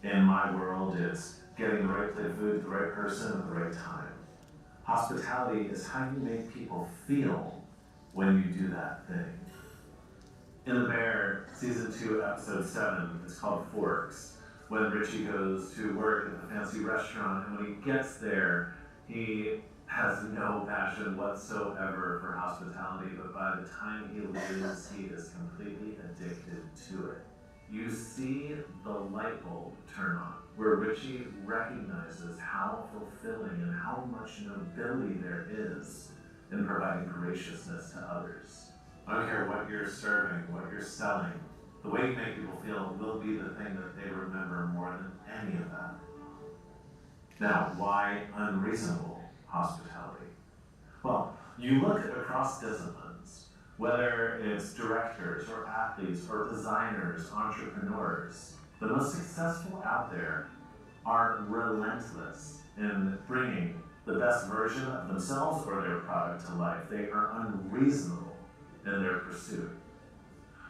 [SPEAKER 7] In my world, it's getting the right plate of food to the right person at the right time. Hospitality is how you make people feel when you do that thing. In The Bear, season 2, episode 7, it's called Forks. When Richie goes to work at the fancy restaurant, and when he gets there, he has no passion whatsoever for hospitality, but by the time he leaves, he is completely addicted to it. You see the light bulb turn on, where Richie recognizes how fulfilling and how much nobility there is in providing graciousness to others. I don't care what you're serving, what you're selling, the way you make people feel will be the thing that they remember more than any of that. Now, why unreasonable hospitality? Well, you look across disciplines, whether it's directors or athletes or designers, entrepreneurs, the most successful out there are relentless in bringing the best version of themselves or their product to life. They are unreasonable in their pursuit.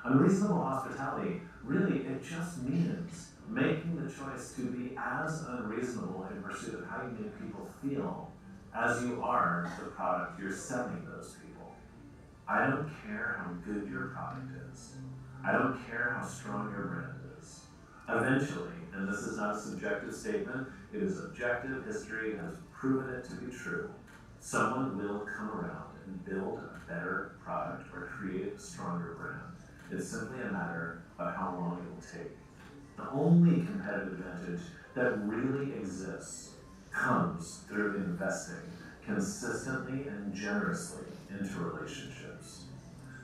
[SPEAKER 7] Unreasonable hospitality, really, it just means making the choice to be as unreasonable in pursuit of how you make people feel as you are the product you're selling those people. I don't care how good your product is. I don't care how strong your brand is. Eventually, and this is not a subjective statement, it is objective, history has proven it to be true, someone will come around and build a better product or create a stronger brand. It's simply a matter of how long it will take. The only competitive advantage that really exists comes through investing consistently and generously into relationships.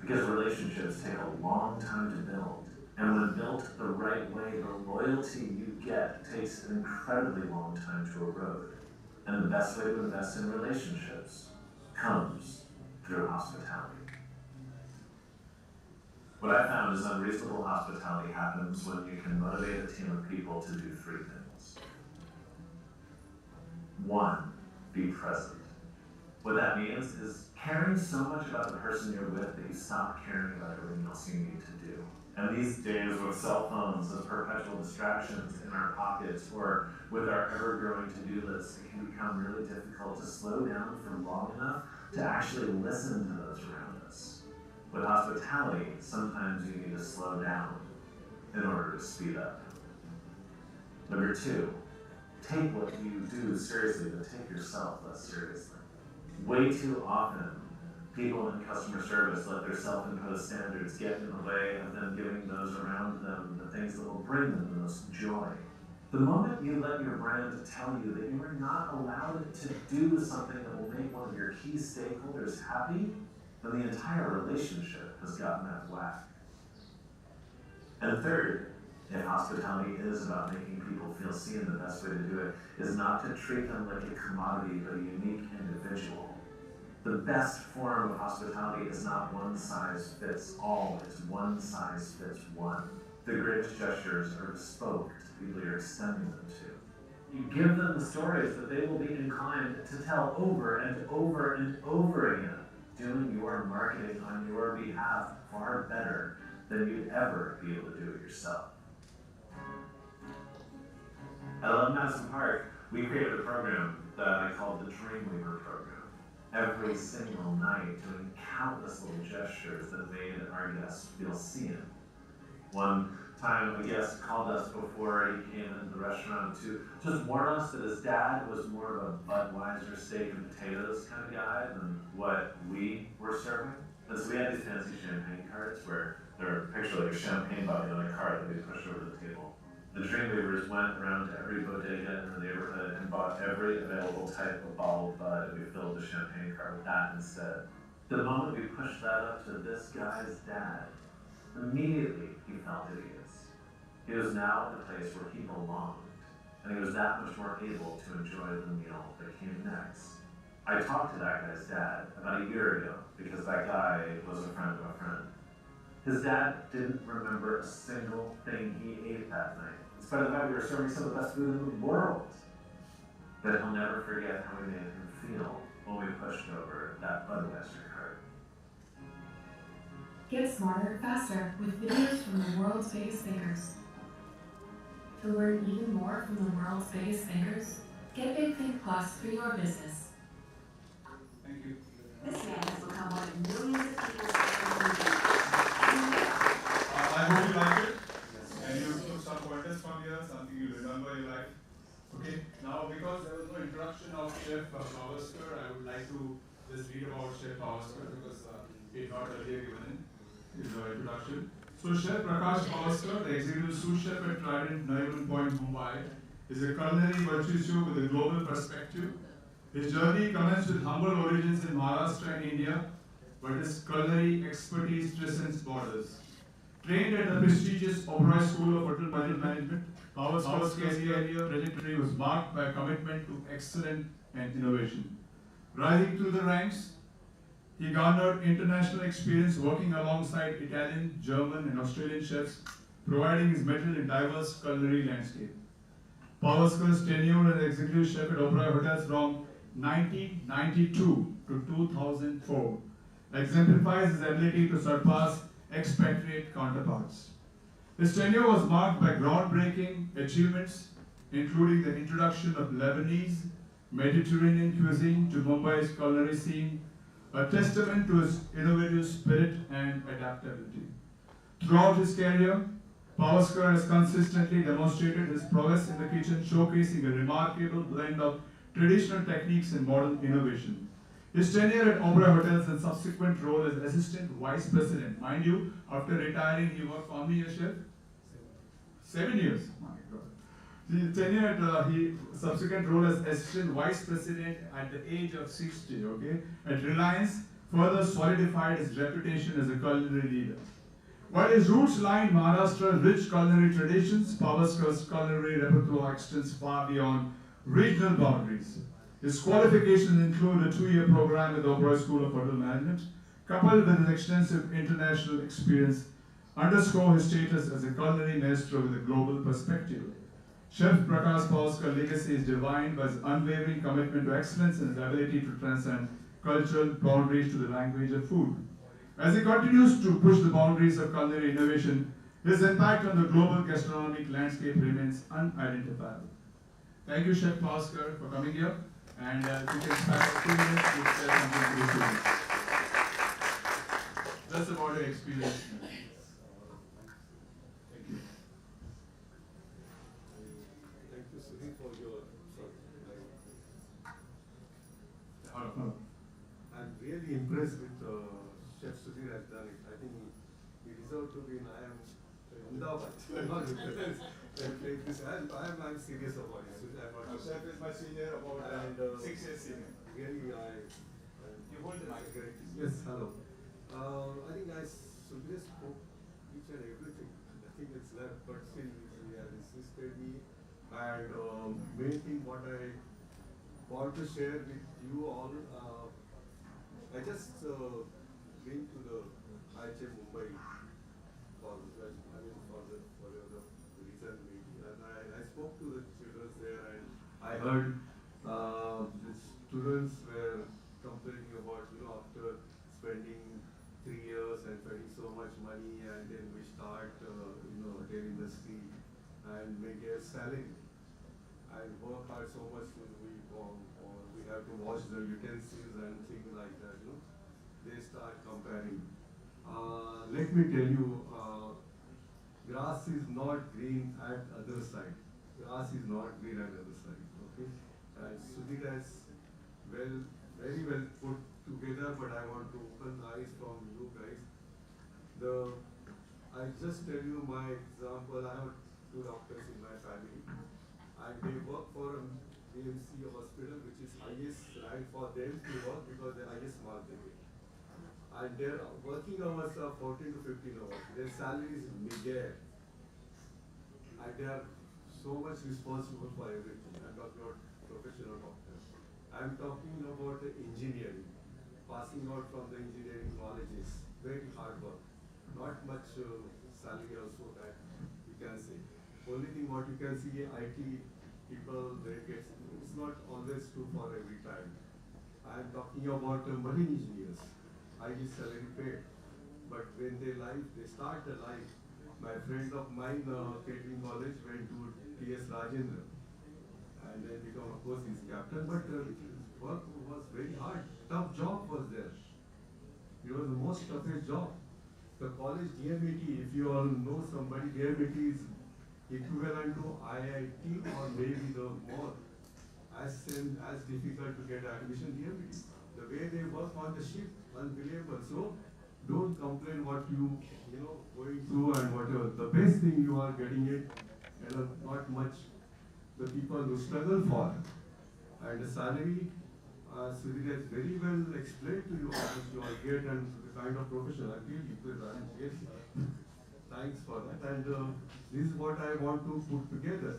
[SPEAKER 7] Because relationships take a long time to build. And when built the right way, the loyalty you get takes an incredibly long time to erode. And the best way to invest in relationships comes through hospitality. What I found is unreasonable hospitality happens when you can motivate a team of people to do 3 things. 1, be present. What that means is caring so much about the person you're with that you stop caring about everything else you need to do. And these days with cell phones and perpetual distractions in our pockets or with our ever-growing to-do list, it can become really difficult to slow down for long enough to actually listen to those around us. With hospitality, sometimes you need to slow down in order to speed up. Number 2, take what you do seriously, but take yourself less seriously. Way too often, people in customer service let their self-imposed standards get in the way of them giving those around them the things that will bring them the most joy. The moment you let your brand tell you that you are not allowed to do something that will make one of your key stakeholders happy, then the entire relationship has gotten out of whack. And third, if hospitality is about making people feel seen, the best way to do it is not to treat them like a commodity, but a unique individual. The best form of hospitality is not one size fits all, it's one size fits one. The greatest gestures are bespoke to the people you're extending them to. You give them the stories that they will be inclined to tell over and over and over again, doing your marketing on your behalf far better than you'd ever be able to do it yourself. At 11 Madison Park, we created a program that I called the Dreamweaver program. Every single night, doing countless little gestures that made our guests feel seen. One time, a guest called us before he came into the restaurant to just warn us that his dad was more of a Budweiser steak and potatoes kind of guy than what we were serving. And so we had these fancy champagne carts where there were a picture like a champagne bottle on a cart that we pushed over the table. The Dreamweavers went around to every bodega in the neighborhood and bought every available type of bottled Bud, and we filled the champagne cart with that instead. The moment we pushed that up to this guy's dad, immediately he felt at ease. He was now at the place where he belonged, and he was that much more able to enjoy the meal that came next. I talked to that guy's dad about a year ago because that guy was a friend of a friend. His dad didn't remember a single thing he ate that night. In spite of the fact we were serving some of the best food in the world. But he'll never forget how we made him feel when we pushed over that Budweiser cart.
[SPEAKER 8] Get smarter, faster with videos from the world's biggest thinkers. To learn even more from the world's biggest thinkers, get Big Think Plus for your business.
[SPEAKER 4] Thank you.
[SPEAKER 9] This man has become one of millions of people's
[SPEAKER 4] I hope you like it. And you put some pointers from here, something you remember you like. Okay, now because there was no introduction of Chef Pavaskar, I would like to just read about Chef Pavaskar because he had not earlier given in his introduction. So Chef Prakash Pavaskar, the executive sous chef at Trident, Nariman Point, Mumbai, is a culinary virtuoso with a global perspective. His journey commenced with humble origins in Maharashtra and India, but his culinary expertise transcends borders. Trained at the prestigious Oberoi School of Hotel Management, Pavaskar's career trajectory was marked by a commitment to excellence and innovation. Rising through the ranks, he garnered international experience working alongside Italian, German, and Australian chefs, providing his mettle in diverse culinary landscape. Pavaskar's tenure as executive chef at Oberoi Hotels from 1992 to 2004 exemplifies his ability to surpass expatriate counterparts. His tenure was marked by groundbreaking achievements, including the introduction of Lebanese, Mediterranean cuisine to Mumbai's culinary scene, a testament to his innovative spirit and adaptability. Throughout his career, Pavaskar has consistently demonstrated his prowess in the kitchen, showcasing a remarkable blend of traditional techniques and modern innovation. His tenure at Oberoi Hotels and subsequent role as assistant vice president. Mind you, after retiring, he worked for how many years, chef? 7 years. My God. His tenure at subsequent role as assistant vice president at the age of 60. Okay, at Reliance, further solidified his reputation as a culinary leader. While his roots lie in Maharashtra's rich culinary traditions, Pavaskar's culinary repertoire extends far beyond regional boundaries. His qualifications include a 2-year program at the Oberoi School of Hotel Management, coupled with his extensive international experience, underscore his status as a culinary maestro with a global perspective. Chef Prakash Pavaskar legacy is defined by his unwavering commitment to excellence and his ability to transcend cultural boundaries to the language of food. As he continues to push the boundaries of culinary innovation, his impact on the global gastronomic landscape remains unidentifiable. Thank you, Chef Pavaskar, for coming here. And if you can spare 2 minutes to share something to the students. Just about your experience. Thank you.
[SPEAKER 5] Thank you, Sudhi, for your I'm really impressed with Chef Sudhir has done it. I think he deserves to be in Ahmedabad. I'm serious about it.
[SPEAKER 4] Chef is my senior, about 6 years senior.
[SPEAKER 5] Really,
[SPEAKER 4] You hold the mic.
[SPEAKER 5] Yes, hello. I think Sudhir spoke each and everything. Nothing is left, but still he has insisted me. And main thing what I want to share with you all, I just been to the IHM Mumbai for the reason maybe, and I spoke to the children there, and I heard the students were complaining about, after spending 3 years and spending so much money, and then we start hotel industry and make a salary and work hard so much till we have to wash the utensils and things like that, they start comparing. Let me tell you, grass is not green at other side. Grass is not green at other side, okay? And Sudhir has very well put together, but I want to open eyes from you guys. I just tell you my example. I have 2 doctors in my family, and they work for a BMC hospital, which is highest rank for them to work because the highest mark they get. And their working hours are 14 to 15 hours. Their salary is meager. And they are so much responsible for everything. I'm talking about professional doctors. I'm talking about the engineering. Passing out from the engineering colleges, very hard work. Not much salary also that you can say. Only thing what you can see, IT people, they get, it's not always true for every time. I'm talking about marine engineers. Highly salary paid. But when they start the life, my friend of mine, catering college, went to T.S. Rajendra. And then become, of course, his captain. But work was very hard. Tough job was there. It was the most toughest job. The college DMAT, if you all know somebody, DMAT is equivalent to IIT or maybe the more. As difficult to get admission DMAT. The way they work on the ship, unbelievable. So don't complain what you going through and whatever. The best thing you are getting it, and not much the people who struggle for. And the salary, Sudhir has very well explained to you how much you all get and the kind of profession. I feel yes. Thanks for that. And this is what I want to put together.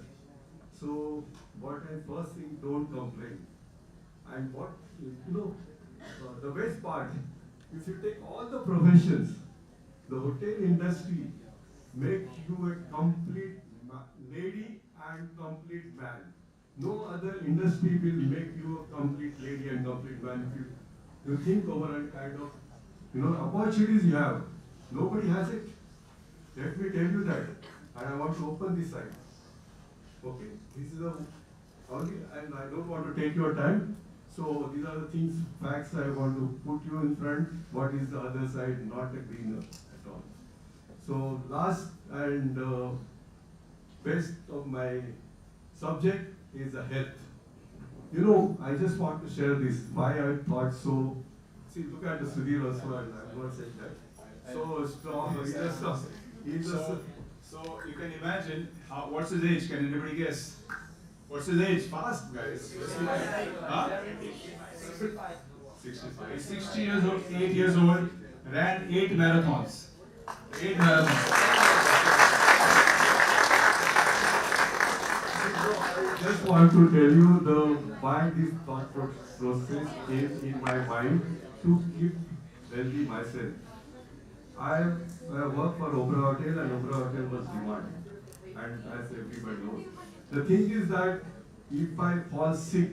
[SPEAKER 5] So what I first thing, don't complain. And what, the best part, if you take all the professions, the hotel industry make you a complete lady and complete man. No other industry will make you a complete lady and complete man. If you think over a kind of, opportunities you have. Nobody has it. Let me tell you that. And I want to open this side. Okay, this is the only, and I don't want to take your time. So these are the things, facts I want to put you in front. What is the other side? Not a greener at all. So last and best of my subject is the health. I just want to share this. Why I thought so. See, look at the Sudhir also, and I'm not saying that. So strong.
[SPEAKER 4] So you can imagine what's his age? Can anybody guess? What's his age? Fast, guys. Huh? 65. He's 60 years old, 8 years old, ran 8 marathons. 8 marathons.
[SPEAKER 5] I just want to tell you why this thought process came in my mind to keep healthy myself. I work for Opera Hotel, and Opera Hotel was demanding, and as everybody knows. The thing is that if I fall sick,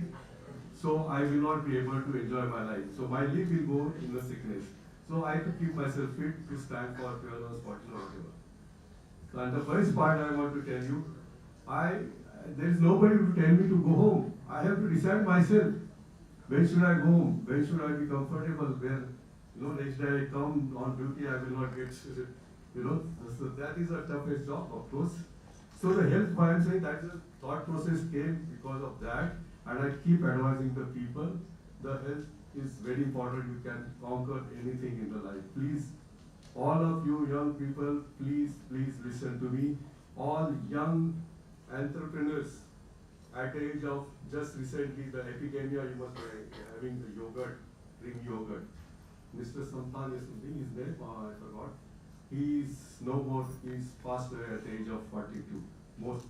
[SPEAKER 5] so I will not be able to enjoy my life. So my leave will go in the sickness. So I have to keep myself fit to stand for 12 hours, 14 or whatever. So, and the first part I want to tell you, there is nobody to tell me to go home. I have to decide myself. When should I go home? When should I be comfortable? Where, next day I come on duty, I will not get, so that is the toughest job, of course. So the health, why I'm saying that the thought process came because of that, and I keep advising the people, the health is very important. You can conquer anything in the life. Please, all of you young people, please listen to me. All young entrepreneurs at the age of just recently the epidemia, you must be having the yogurt, drink yogurt. Mr. Sampan is something, his name, I forgot. He's no more, he's passed away at the age of 42. Most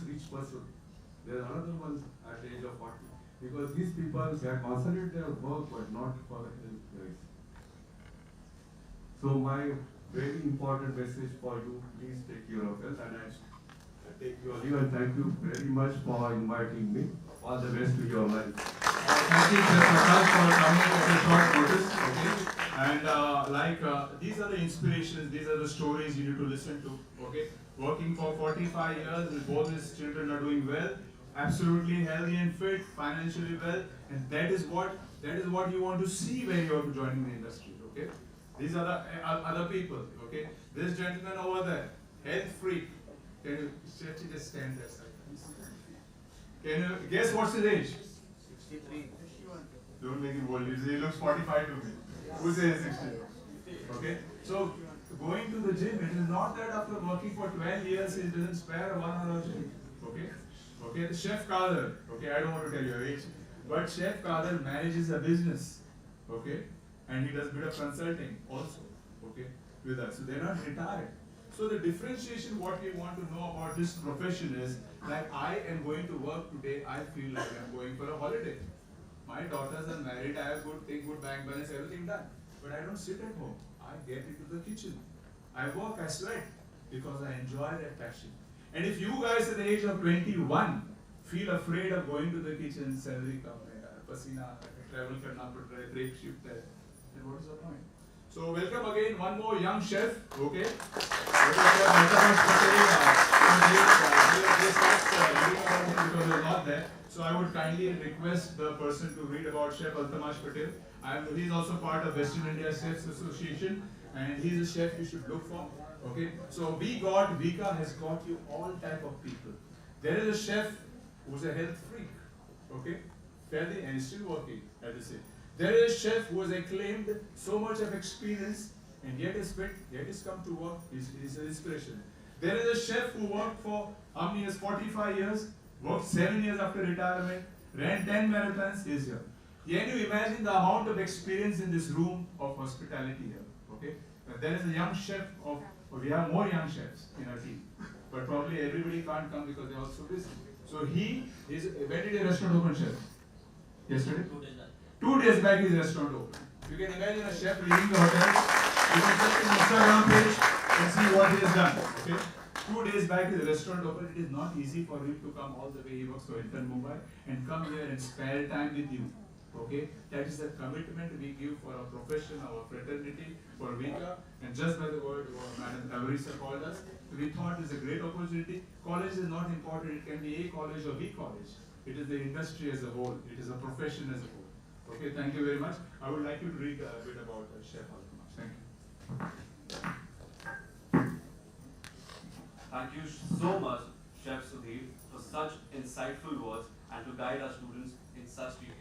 [SPEAKER 5] rich person. There's another one at the age of 40. Because these people, they are concentrated their work, but not for the health guys. So my very important message for you, please take care of health, and I take your leave, and thank you very much for inviting me. All the best to your life.
[SPEAKER 4] Thank you, Chef Prakash, for coming at a short notice. Okay? And these are the inspirations, these are the stories you need to listen to. Okay? Working for 45 years, both his children are doing well, absolutely healthy and fit, financially well, and that is what you want to see when you are joining the industry. Okay? These are the other people. Okay? This gentleman over there, health freak. Can you just stand there? Can you guess what's his age?
[SPEAKER 10] 63.
[SPEAKER 4] Don't make him bold. He looks 45 to me. Who says 60? Okay? So, going to the gym, it is not that after working for 12 years, he doesn't spare 1 hour of gym. Okay? Okay, the Chef Kader. Okay, I don't want to tell your age. But Chef Kader manages a business. Okay? And he does a bit of consulting also. Okay? With us. So, they're not retired. So the differentiation, what we want to know about this profession is, like I am going to work today, I feel like I'm going for a holiday. My daughters are married, I have good thing, good bank balance, everything done. But I don't sit at home. I get into the kitchen. I work, I sweat, because I enjoy that passion. And if you guys at the age of 21 feel afraid of going to the kitchen, salary come, pasina, travel karna pad raha hai, break shift hai, then what is the point? So welcome again, one more young chef, okay? Because you're not there. So I would kindly request the person to read about Chef Altamash Patel. He's also part of Western India Chefs Association, and he's a chef you should look for. Okay, so Vika has got you all type of people. There is a chef who's a health freak, okay, fairly, and is still working, I have to say. There is a chef who has acclaimed so much of experience, and yet is fit, yet is come to work, is an inspiration. There is a chef who worked for how many years? 45 years, worked 7 years after retirement, ran 10 marathons, is here. Can you imagine the amount of experience in this room of hospitality here? Okay, there is a young chef we have more young chefs in our team, but probably everybody can't come because they're also busy. So when did a restaurant open, chef? Yesterday? 2 days back his restaurant opened. You can imagine a chef leaving the hotel. You can check his Instagram page and see what he has done. Okay? 2 days back his restaurant opened. It is not easy for him to come all the way. He works for Hilton Mumbai and come here and spare time with you. Okay, that is the commitment we give for our profession, our fraternity, for Vika, and just by the word Madam Avarisa called us, we thought it's a great opportunity. College is not important, it can be a college or B college. It is the industry as a whole, it is a profession as a whole. Okay, thank you very much. I would like you to read a bit about Chef Altamash. Thank you.
[SPEAKER 2] Thank you so much, Chef Sudhir, for such insightful words and to guide our students in such detail.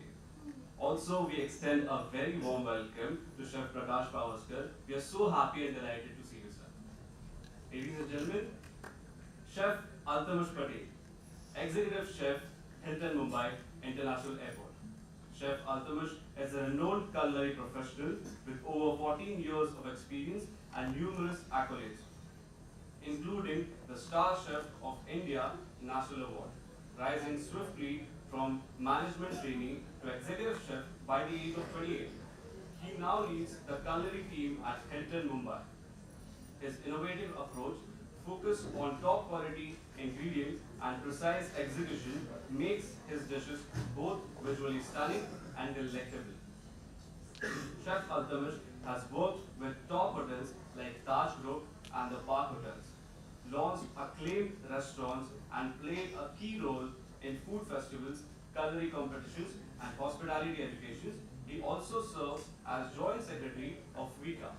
[SPEAKER 2] Also, we extend a very warm welcome to Chef Prakash Pavaskar. We are so happy and delighted to see you, sir. Ladies and gentlemen, Chef Altamash Patel, Executive Chef, Hilton Mumbai International Airport. Chef Altamash is a renowned culinary professional with over 14 years of experience and numerous accolades, including the Star Chef of India National Award, rising swiftly from management trainee to executive chef by the age of 28. He now leads the culinary team at Hilton Mumbai. His innovative approach, focus on top quality ingredients and precise execution, makes his dishes both visually stunning and delectable. Chef Altamash has worked with top hotels like Taj Group and the Park Hotels, launched acclaimed restaurants and played a key role in food festivals, culinary competitions, and hospitality educations. He also serves as Joint Secretary of Vika.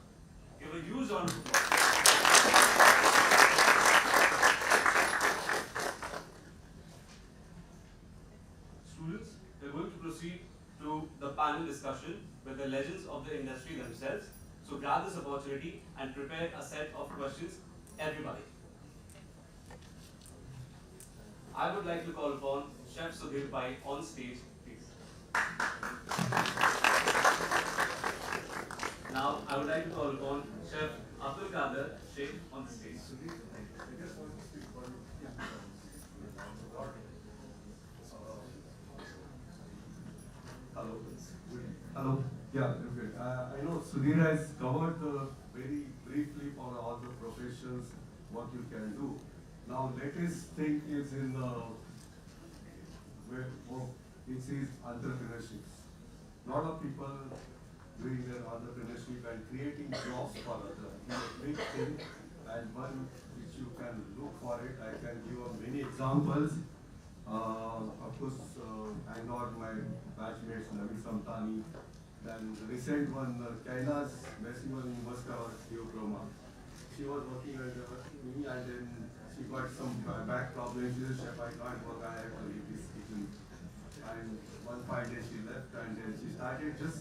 [SPEAKER 2] Give a huge round of applause. Students, we're going to proceed to the panel discussion with the legends of the industry themselves. So grab this opportunity and prepare a set of questions, everybody. I would like to call upon Chef Sudhir Pai on stage, please. Now, I would like to call upon Chef Abdul Qadir Sheikh on the stage.
[SPEAKER 5] Hello. Hello. Yeah, okay. I know Sudhir has covered very briefly on all the professions, what you can do. Now, latest thing is in it says entrepreneurship. Lot of people doing their entrepreneurship and creating jobs for others. It's a big thing, and one which you can look for it. I can give you many examples. Of course, I know my batchmates, Navi Samtani. Then the recent one, Kaila's Festival in Moscow, Theobroma. She was working under me, and then she got some back problems. She said, "Chef, I can't work. I have to leave this kitchen." And one fine day she left, and then she started just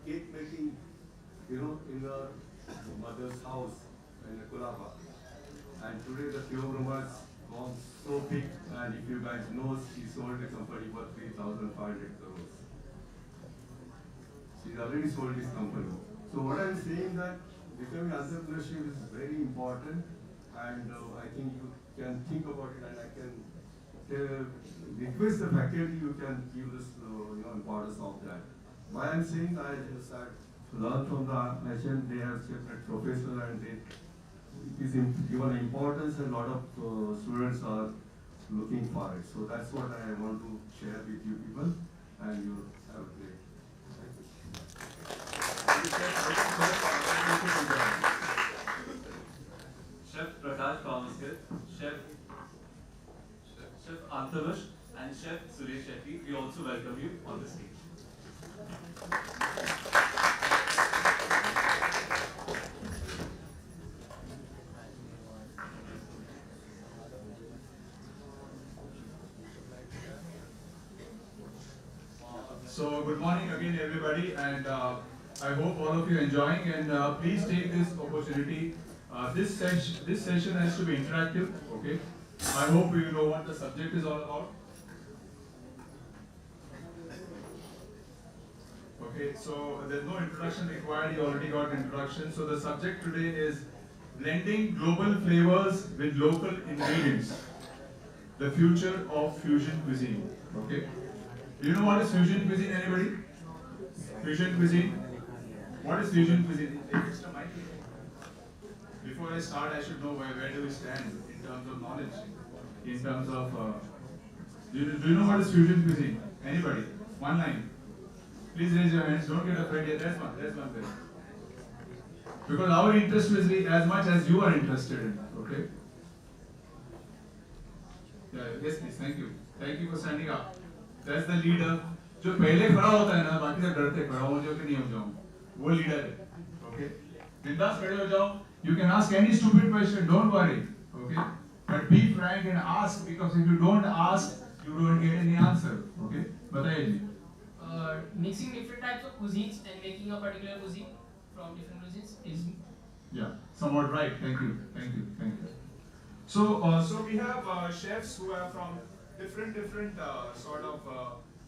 [SPEAKER 5] cake making, in her mother's house in Kulava. And today the Theobroma's gone so big, and if you guys know, she sold the company for 3,500 crores. She's already sold this company. So what I'm saying that becoming entrepreneurship is very important, and I think you can think about it, and I can request the faculty you can give this importance of that. Why I'm saying that is that learn from the nation, they have separate professor and it is given importance and a lot of students are looking for it. So that's what I want to share with you people, and you have a great.
[SPEAKER 2] Chef Prakash Pamaskar, Chef Atharva, and Chef Suresh Shetty, we also welcome you on the stage.
[SPEAKER 4] So good morning again everybody, and I hope all of you are enjoying, and please take this opportunity. This session has to be interactive, okay? I hope you know what the subject is all about. Okay, so there's no introduction required, you already got introduction. So the subject today is blending global flavors with local ingredients. The future of fusion cuisine, okay? Do you know what is fusion cuisine, anybody? Fusion cuisine? What is fusion cuisine? Before I start, I should know where do we stand in terms of knowledge, in terms of, do you know what is fusion cuisine? Anybody? One line. Please raise your hands, don't get afraid yet. There's one there. Because our interest will be as much as you are interested in, okay? Yeah, yes please, thank you. Thank you for standing up. That's the leader. जो पहले खड़ा होता है ना, बाकी सब डरते खड़ा हो जाओ कि नहीं हो जाऊँ, वो leader है, okay? बिंदास खड़े हो जाओ. You can ask any stupid question, don't worry, okay? But be frank and ask, because if you don't ask, you don't get any answer, okay? बताइए जी.
[SPEAKER 10] Mixing different types of cuisines and making a particular cuisine from different cuisines is.
[SPEAKER 4] Yeah, somewhat right. Thank you. So we have chefs who are from different sort of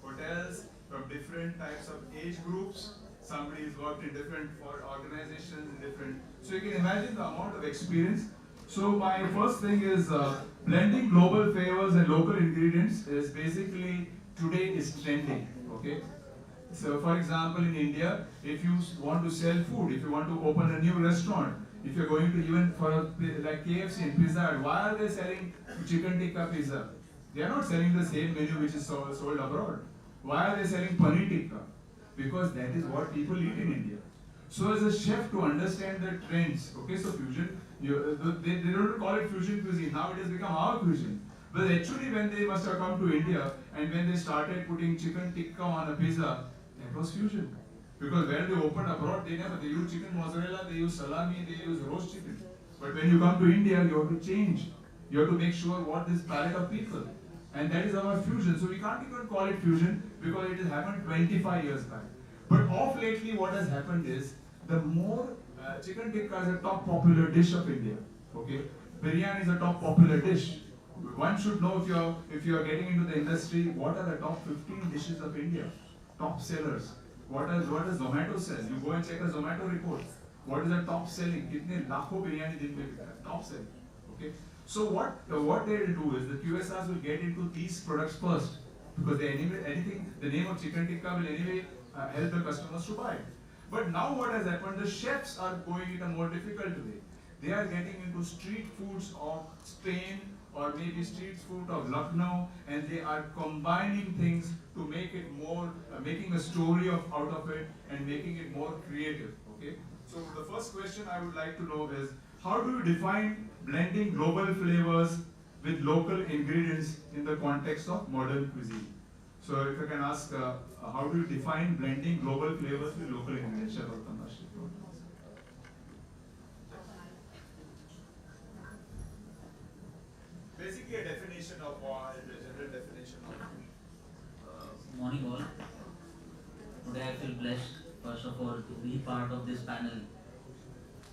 [SPEAKER 4] hotels, from different types of age groups. Somebody's worked in different organizations, different. So you can imagine the amount of experience. So my first thing is blending global flavors and local ingredients is basically today is trending. Okay. So for example, in India, if you want to sell food, if you want to open a new restaurant, if you're going to even for like KFC and Pizza Hut, why are they selling chicken tikka pizza? They are not selling the same menu which is sold abroad. Why are they selling paneer tikka? Because that is what people eat in India. So as a chef, to understand the trends, okay, so fusion, they don't call it fusion cuisine, now it has become our cuisine. But actually when they must have come to India and when they started putting chicken tikka on a pizza, that was fusion. Because where they opened abroad, they use chicken mozzarella, they use salami, they use roast chicken. But when you come to India, you have to change. You have to make sure what is palate of people. And that is our fusion. So we can't even call it fusion because it has happened 25 years back. But of lately what has happened is, the more chicken tikka is a top popular dish of India. Okay, biryani is a top popular dish. One should know if you are getting into the industry, what are the top 15 dishes of India, top sellers. What does Zomato sell? You go and check a Zomato report. What is the top selling? कितने लाखों बिरयानी दिन में बिकता है? Top selling. Okay. So what they will do is the QSRs will get into these products first because the name of chicken tikka will anyway help the customers to buy. But now what has happened? The chefs are going in a more difficult way. They are getting into street foods of Spain or maybe street food of Lucknow, and they are combining things to make it more, making a story out of it and making it more creative. Okay. So the first question I would like to know is, how do you define blending global flavors with local ingredients in the context of modern cuisine? So if I can ask, how do you define blending global flavors with local ingredients? Basically a definition of what, a general definition of.
[SPEAKER 11] Morning all. Today I feel blessed, first of all, to be part of this panel.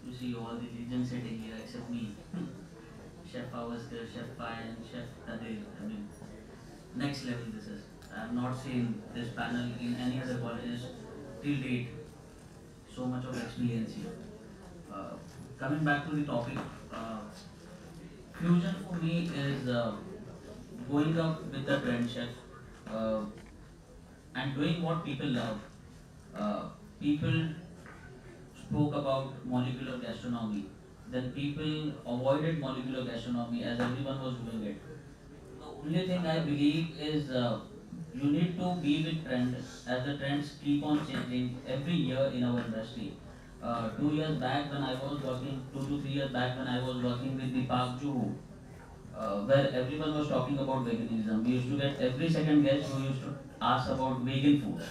[SPEAKER 11] You see all the legends sitting here except me. Chef Avaskar, Chef Pai and Chef Kadir. I mean, next level this is. I have not seen this panel in any other colleges till date. So much of experience here. Coming back to the topic, Fusion for me is going up with the trend chef uh, and doing what people love. People spoke about molecular gastronomy. Then people avoided molecular gastronomy as everyone was doing it. The only thing I believe is you need to be with trend as the trends keep on changing every year in our industry. 2 years back when I was working, 2 to 3 years back when I was working with the Park Juhu, where everyone was talking about veganism. We used to get every second guest who used to ask about vegan food.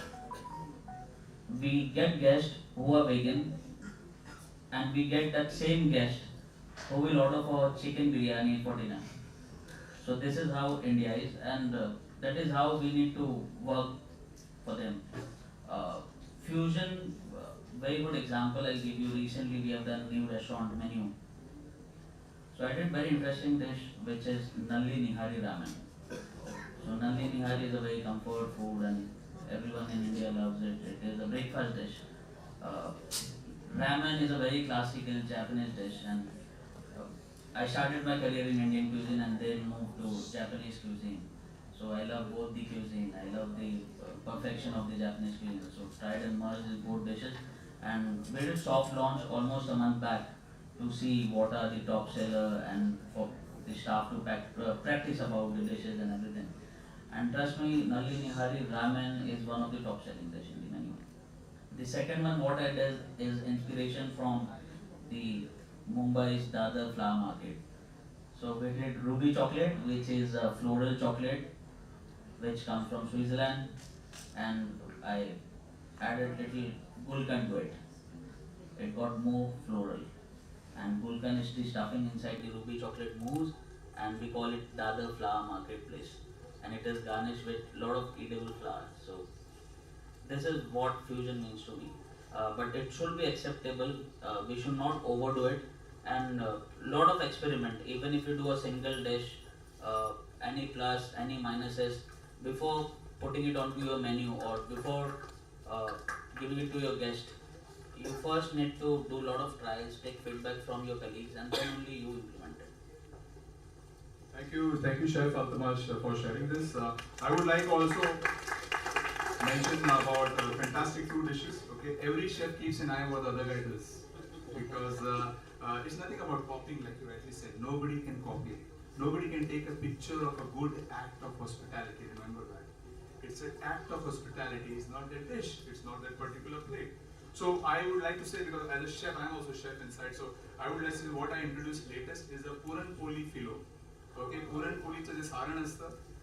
[SPEAKER 11] We get guests who are vegan, and we get that same guest who will order for chicken biryani for dinner. So this is how India is, and that is how we need to work for them. Fusion, very good example I'll give you. Recently we have done new restaurant menu. So I did very interesting dish which is Nalli Nihari Ramen. So Nalli Nihari is a very comfort food and everyone in India loves it. It is a breakfast dish. Uh, Ramen is a very classical Japanese dish, and I started my career in Indian cuisine and then moved to Japanese cuisine. So I love both the cuisine. I love the perfection of the Japanese cuisine. So tried and merged in both dishes, and we did soft launch almost a month back to see what are the top seller and for the staff to practice about the dishes and everything. And trust me, Nalli Nihari Ramen is one of the top selling dishes in the menu. The second one, what I did is inspiration from the Mumbai's Dadar flower market. So we did ruby chocolate, which is a floral chocolate, which comes from Switzerland, and I added little gulkan to it. It got more floral, and gulkan is the stuffing inside the ruby chocolate mousse, and we call it Dadar flower marketplace, and it is garnished with lot of edible flowers. So this is what fusion means to me. But it should be acceptable. We should not overdo it, and lot of experiment. Even if you do a single dish, any plus, any minuses, before putting it onto your menu or before giving it to your guest, you first need to do a lot of trials, take feedback from your colleagues, and then only you implement it.
[SPEAKER 4] Thank you, Chef Altamash, for sharing this. I would like also mention about fantastic food dishes. Okay, every chef keeps an eye on what the other guy does, because it's nothing about copying, like you rightly said. Nobody can copy. Nobody can take a picture of a good act of hospitality. Remember that. It's an act of hospitality. It's not that dish. It's not that particular plate. So I would like to say, because as a chef, I'm also a chef inside. So I would like to say what I introduced latest is the Puran Poli filo. Okay, Puran Poli is a saran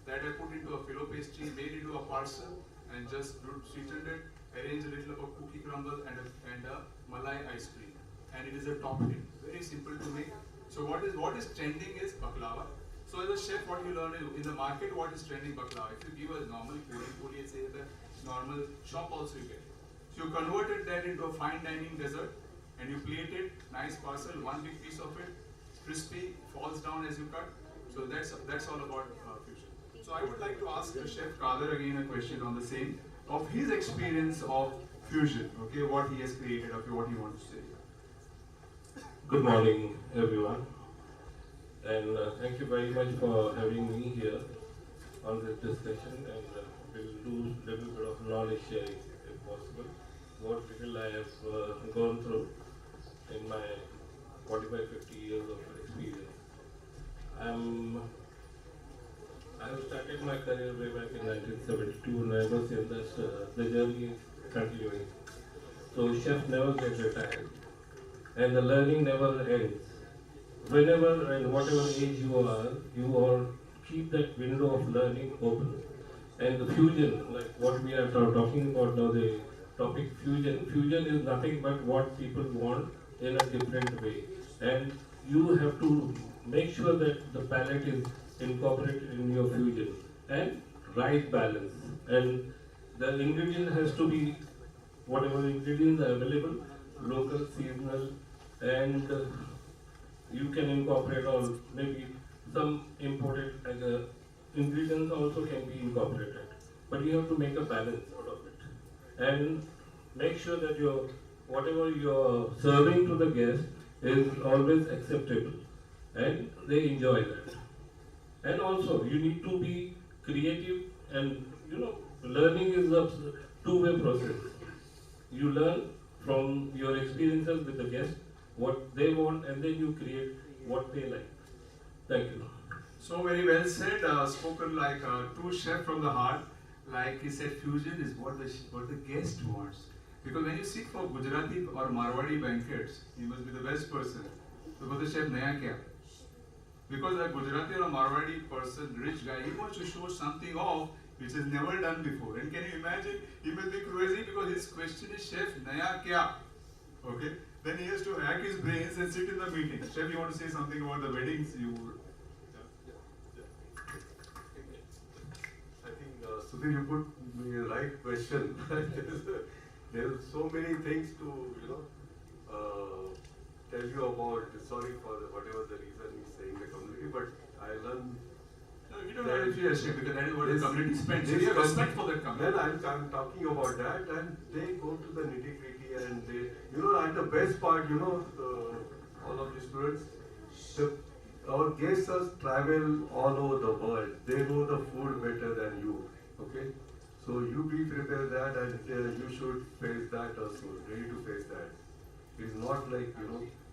[SPEAKER 4] that I put into a filo pastry, made into a parcel, and just sweetened it, arranged a little of cookie crumble and a malai ice cream, and it is a top tip. Very simple to make. So what is trending is baklava. So as a chef, what you learn is in the market, what is trending baklava. If you give a normal poli, say the normal shop also you get. So you converted that into a fine dining dessert, and you plate it, nice parcel, one big piece of it, crispy, falls down as you cut. So that's all about fusion. So I would like to ask Chef Kader again a question on the same, of his experience of fusion, okay, what he has created, okay, what he wants to say.
[SPEAKER 12] Good morning, everyone, and thank you very much for having me here on this discussion, and we'll do a little bit of knowledge sharing, if possible, what little I have gone through in my 45-50 years of experience. I have started my career way back in 1972, and I was in this, the journey is continuing. So chefs never get retired, and the learning never ends. Whenever and whatever age you all keep that window of learning open. And the fusion, like what we are talking about now, the topic fusion is nothing but what people want in a different way. And you have to make sure that the palate is incorporated in your fusion and right balance. And the ingredient has to be whatever ingredients are available, local, seasonal, and you can incorporate all, maybe some imported ingredients also can be incorporated. But you have to make a balance out of it. And make sure that whatever you're serving to the guest is always acceptable. and they enjoy that. And also, you need to be creative, and learning is a two-way process. You learn from your experiences with the guests, what they want, and then you create what they like. Thank you.
[SPEAKER 4] So very well said, spoken like a true chef from the heart. Like he said, fusion is what the guest wants. Because when you sit for Gujarati or Marwadi banquets, you must be the best person. Because the chef Naya Kya? Because a Gujarati or a Marwadi person, rich guy, he wants to show something off which is never done before. And can you imagine? He must be crazy because his question is, Chef, Naya Kya? Okay? Then he has to hack his brains and sit in the meeting. Chef, you want to say something about the weddings?
[SPEAKER 5] I think, Sudhir, you put me a right question. There are so many things to, tell you about. Sorry for whatever the reason he's saying the community, but I learned.
[SPEAKER 4] No, you don't have to feel ashamed because that is what the community spends. So you have respect for that community.
[SPEAKER 5] Then I'm talking about that, and they go to the nitty gritty, and they, and the best part, all of the students, our guests travel all over the world. They know the food better than you. Okay, so you be prepared that, and you should face that also. Ready to face that. It's not like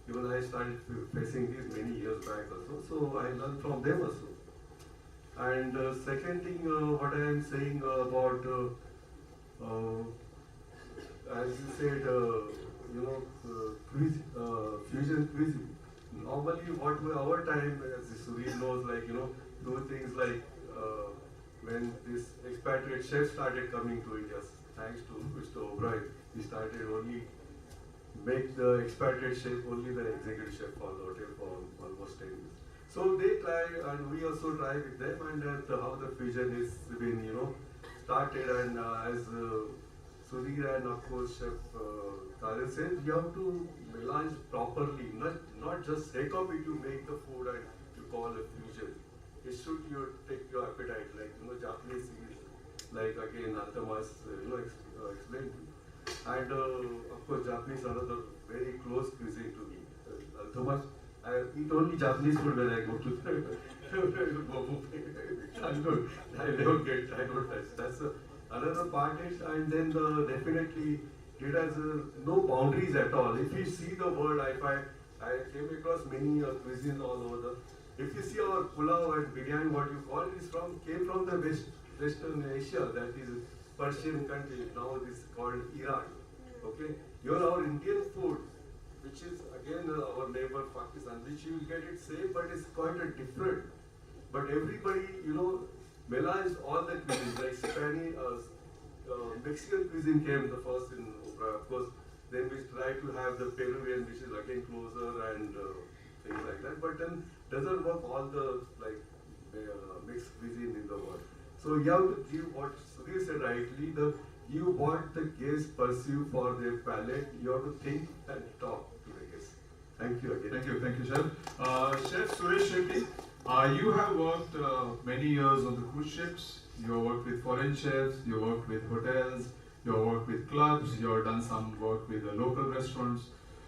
[SPEAKER 5] even I started facing this many years back also. So I learned from them also. And second thing, what I am saying about, as you said, fusion cuisine. Normally, what our time, as Sudhir knows, do things like when this expatriate chef started coming to India, thanks to Mr. O'Brien, he started only make the expatriate chef only the executive chef for the hotel for almost 10 years. So they try, and we also try with them, and how the fusion is been, started. And as Sudhir and of course Chef Karen said, you have to melange properly, not just take of it, you make the food and you call a fusion. It should take your appetite, like Japanese is like again Atharva's explained to you. And of course Japanese are another very close cuisine to me. Atharva, I eat only Japanese food when I go to the I don't touch. That's another part is, and then definitely it has no boundaries at all. If you see the world, I came across many cuisines all over the. If you see our pulao and biryani, what you call it, came from the Western Asia, that is Persian country. Now this is called Iran. Okay, even our Indian food, which is again our neighbor Pakistan, which you will get it same, but it's quite a different. But everybody, melanged all the cuisines, like Spanish, Mexican cuisine came the first in Opera, of course. Then we try to have the Peruvian, which is again closer, and things like that. But then doesn't work all the mixed cuisine in the world. So you have to give what Sudhir said rightly, you what the guests pursue for their palate, you have to think and talk to the guests. Thank you again.
[SPEAKER 4] Thank you, Chef. Chef Suresh Shetty, you have worked many years on the cruise ships, you have worked with foreign chefs, you have worked with hotels, you have worked with clubs, you have done some work with the local restaurants.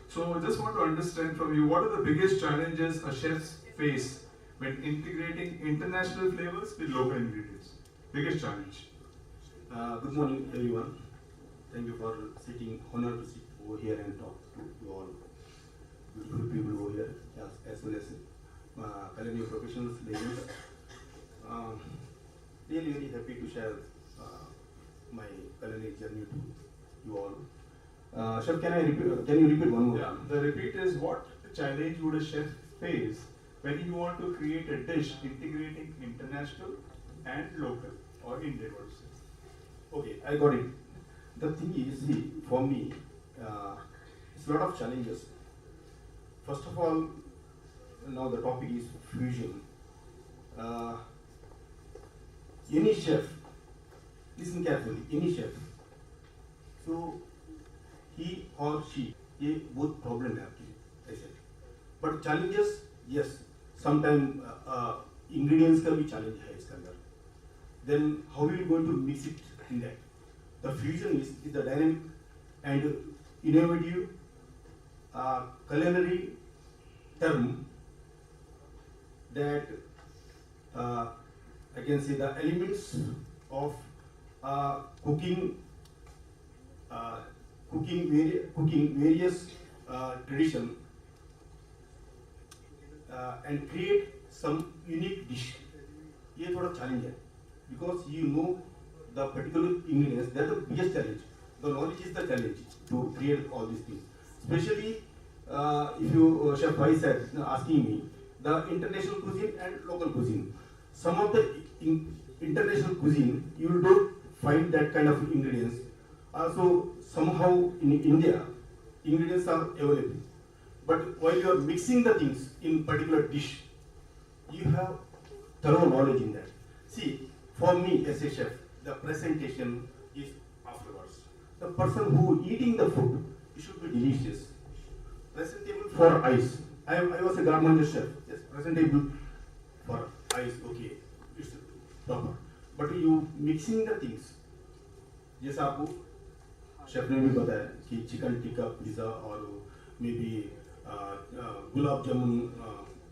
[SPEAKER 4] So I just want to understand from you, what are the biggest challenges a chefs face when integrating international flavors with local ingredients? Biggest challenge.
[SPEAKER 13] Good morning, everyone. Thank you for sitting, honor to sit over here and talk to you all beautiful people over here, as well as culinary professionals, ladies. Really very happy to share my culinary journey to you all. Chef, can you repeat one more?
[SPEAKER 4] Yeah, the repeat is, what challenge would a chef face when you want to create a dish integrating international and local or Indian words?
[SPEAKER 13] Okay, I got it. The thing is, see, for me, it's a lot of challenges. First of all, now the topic is fusion. Any chef, listen carefully, any chef, so he or she, ये both problem है आपकी, I said. But challenges, yes, sometimes ingredients का भी challenge है इसके अंदर. Then how are you going to mix it in that? The fusion is the dynamic and innovative culinary term that I can say the elements of cooking various tradition and create some unique dish. ये थोड़ा challenge है, because you know the particular ingredients. That's the biggest challenge. The knowledge is the challenge to create all these things. Especially if you Chef Bhai said asking me the international cuisine and local cuisine. Some of the international cuisine you don't find that kind of ingredients. So somehow in India ingredients are available. But while you are mixing the things in particular dish, you have thorough knowledge in that. See, for me as a chef, the presentation is afterwards. The person who eating the food, it should be delicious. Presentable for eyes. I was a gourmet chef. Yes, presentable for eyes. Okay, it's proper. But you mixing the things. जैसा आपको chef ने भी बताया कि chicken tikka pizza और may be gulab jamun,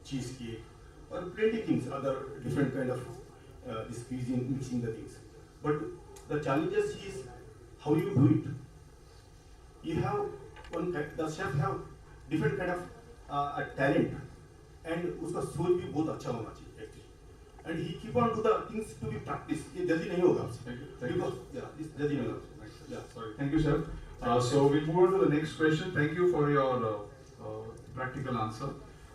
[SPEAKER 13] cheesecake, or plenty things, other different kind of this cuisine, mixing the things. But the challenges is how you do it. You have the chef have different kind of talent, and उसका सोच भी बहुत अच्छा होना चाहिए actually. And he keep on do the things to be practiced. ये जल्दी नहीं होगा आपसे. Because this जल्दी नहीं होगा. Yeah, sorry.
[SPEAKER 14] Thank you, chef. So we move on to the next question. Thank you for your practical answer.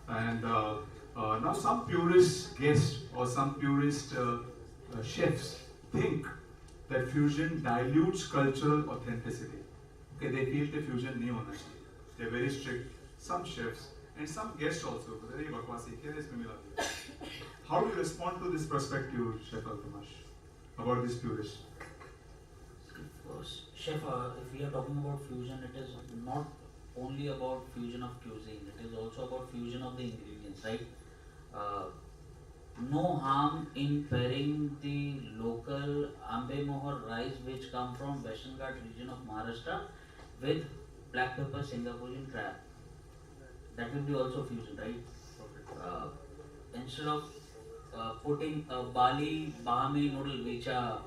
[SPEAKER 14] And now some purist guests or some purist chefs think that fusion dilutes cultural authenticity. Okay, they feel that fusion नहीं होना चाहिए. They're very strict. Some chefs and some guests also. Very बकवासी क्या है इसमें मिला दिया. How do you respond to this perspective, Chef Altamash, about this purist?
[SPEAKER 11] Chef, if we are talking about fusion, it is not only about fusion of cuisine, it is also about fusion of the ingredients, right? No harm in pairing the local ambe mohor rice which come from Western Ghat region of Maharashtra with black pepper Singaporean crab. That will be also fusion, right? Instead of putting a Bali Bahami noodle, which are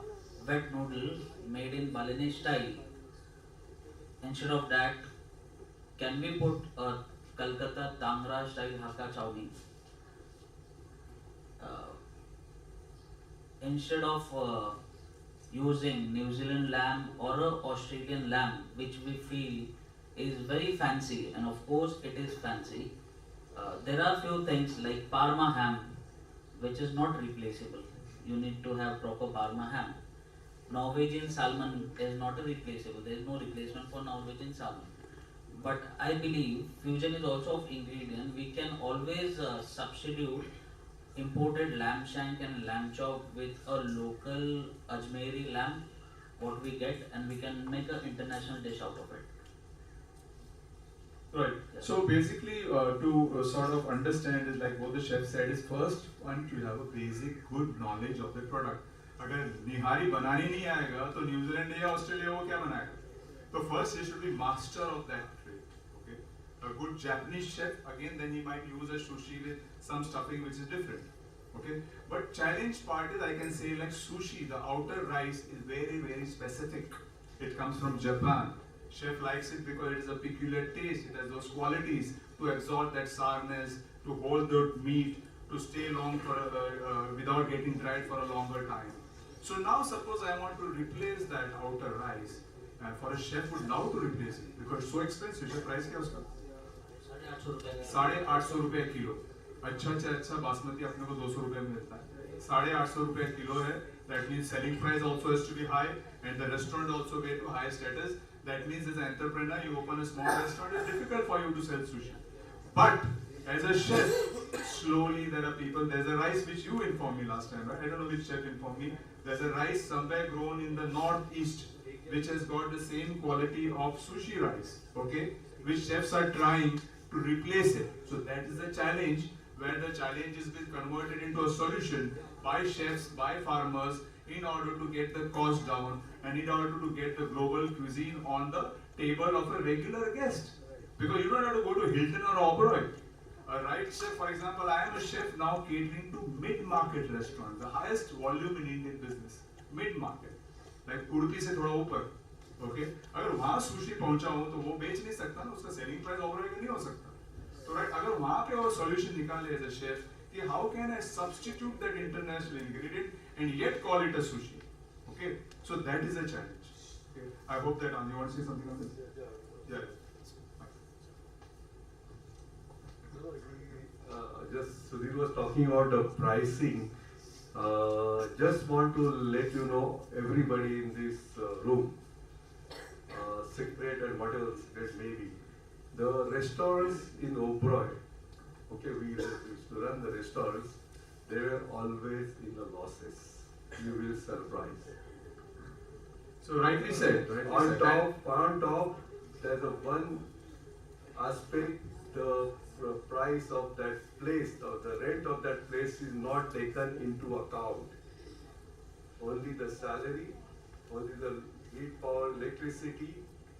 [SPEAKER 11] wet noodle made in Balinese style, instead of that, can we put a Calcutta Tangra style Hakka chowmein? Instead of using New Zealand lamb or a Australian lamb, which we feel is very fancy, and of course it is fancy, there are few things like Parma ham, which is not replaceable. You need to have proper Parma ham. Norwegian salmon is not a replaceable. There is no replacement for Norwegian salmon. But I believe fusion is also of ingredient. We can always substitute imported lamb shank and lamb chop with a local Ajmeri lamb, what we get, and we can make an international dish out of it.
[SPEAKER 14] Right. So basically, to sort of understand is like what the chef said is first one to have a basic good knowledge of the product. अगर निहारी बनानी नहीं आएगा तो New Zealand या Australia वो क्या बनाएगा? तो first he should be master of that trade. Okay. A good Japanese chef again then he might use a sushi with some stuffing which is different. Okay. But challenge part is I can say like sushi, the outer rice is very very specific. It comes from Japan. Chef likes it because it is a peculiar taste. It has those qualities to absorb that sourness, to hold the meat, to stay long for without getting dried for a longer time. So now suppose I want to replace that outer rice, and for a chef would love to replace it because it's so expensive. Chef, price क्या उसका? 850 रुपए kilo. अच्छा से अच्छा बासमती अपने को 200 रुपए में मिलता है. 850 रुपए किलो है. That means selling price also has to be high, and the restaurant also get to high status. That means as an entrepreneur, you open a small restaurant, it's difficult for you to sell sushi. But as a chef, slowly there are people, there's a rice which you informed me last time, right? I don't know which chef informed me. There's a rice somewhere grown in the northeast, which has got the same quality of sushi rice, okay? Which chefs are trying to replace it. So that is a challenge, where the challenge is being converted into a solution by chefs, by farmers, in order to get the cost down and in order to get the global cuisine on the table of a regular guest. Because you don't have to go to Hilton or Oberoi. A right chef, for example, I am a chef now catering to mid-market restaurants, the highest volume in Indian business, mid-market, like Udupi से थोड़ा ऊपर, okay? अगर वहाँ sushi पहुँचा हो तो वो बेच नहीं सकता ना, उसका selling price overall नहीं हो सकता. तो right, अगर वहाँ पे वो solution निकाले as a chef, कि how can I substitute that international ingredient and yet call it a sushi, okay? So that is a challenge. Okay? I hope that you want to say something on this? Yeah.
[SPEAKER 5] Just Sudhir was talking about the pricing. Just want to let you know, everybody in this room, secret and whatever secret may be, the restaurants in Oberoi, okay, we used to run the restaurants, they were always in the losses. You will surprise.
[SPEAKER 14] So rightly said.
[SPEAKER 5] On top, there's a one aspect, the price of that place, or the rent of that place is not taken into account. Only the salary, only the heat, power, electricity,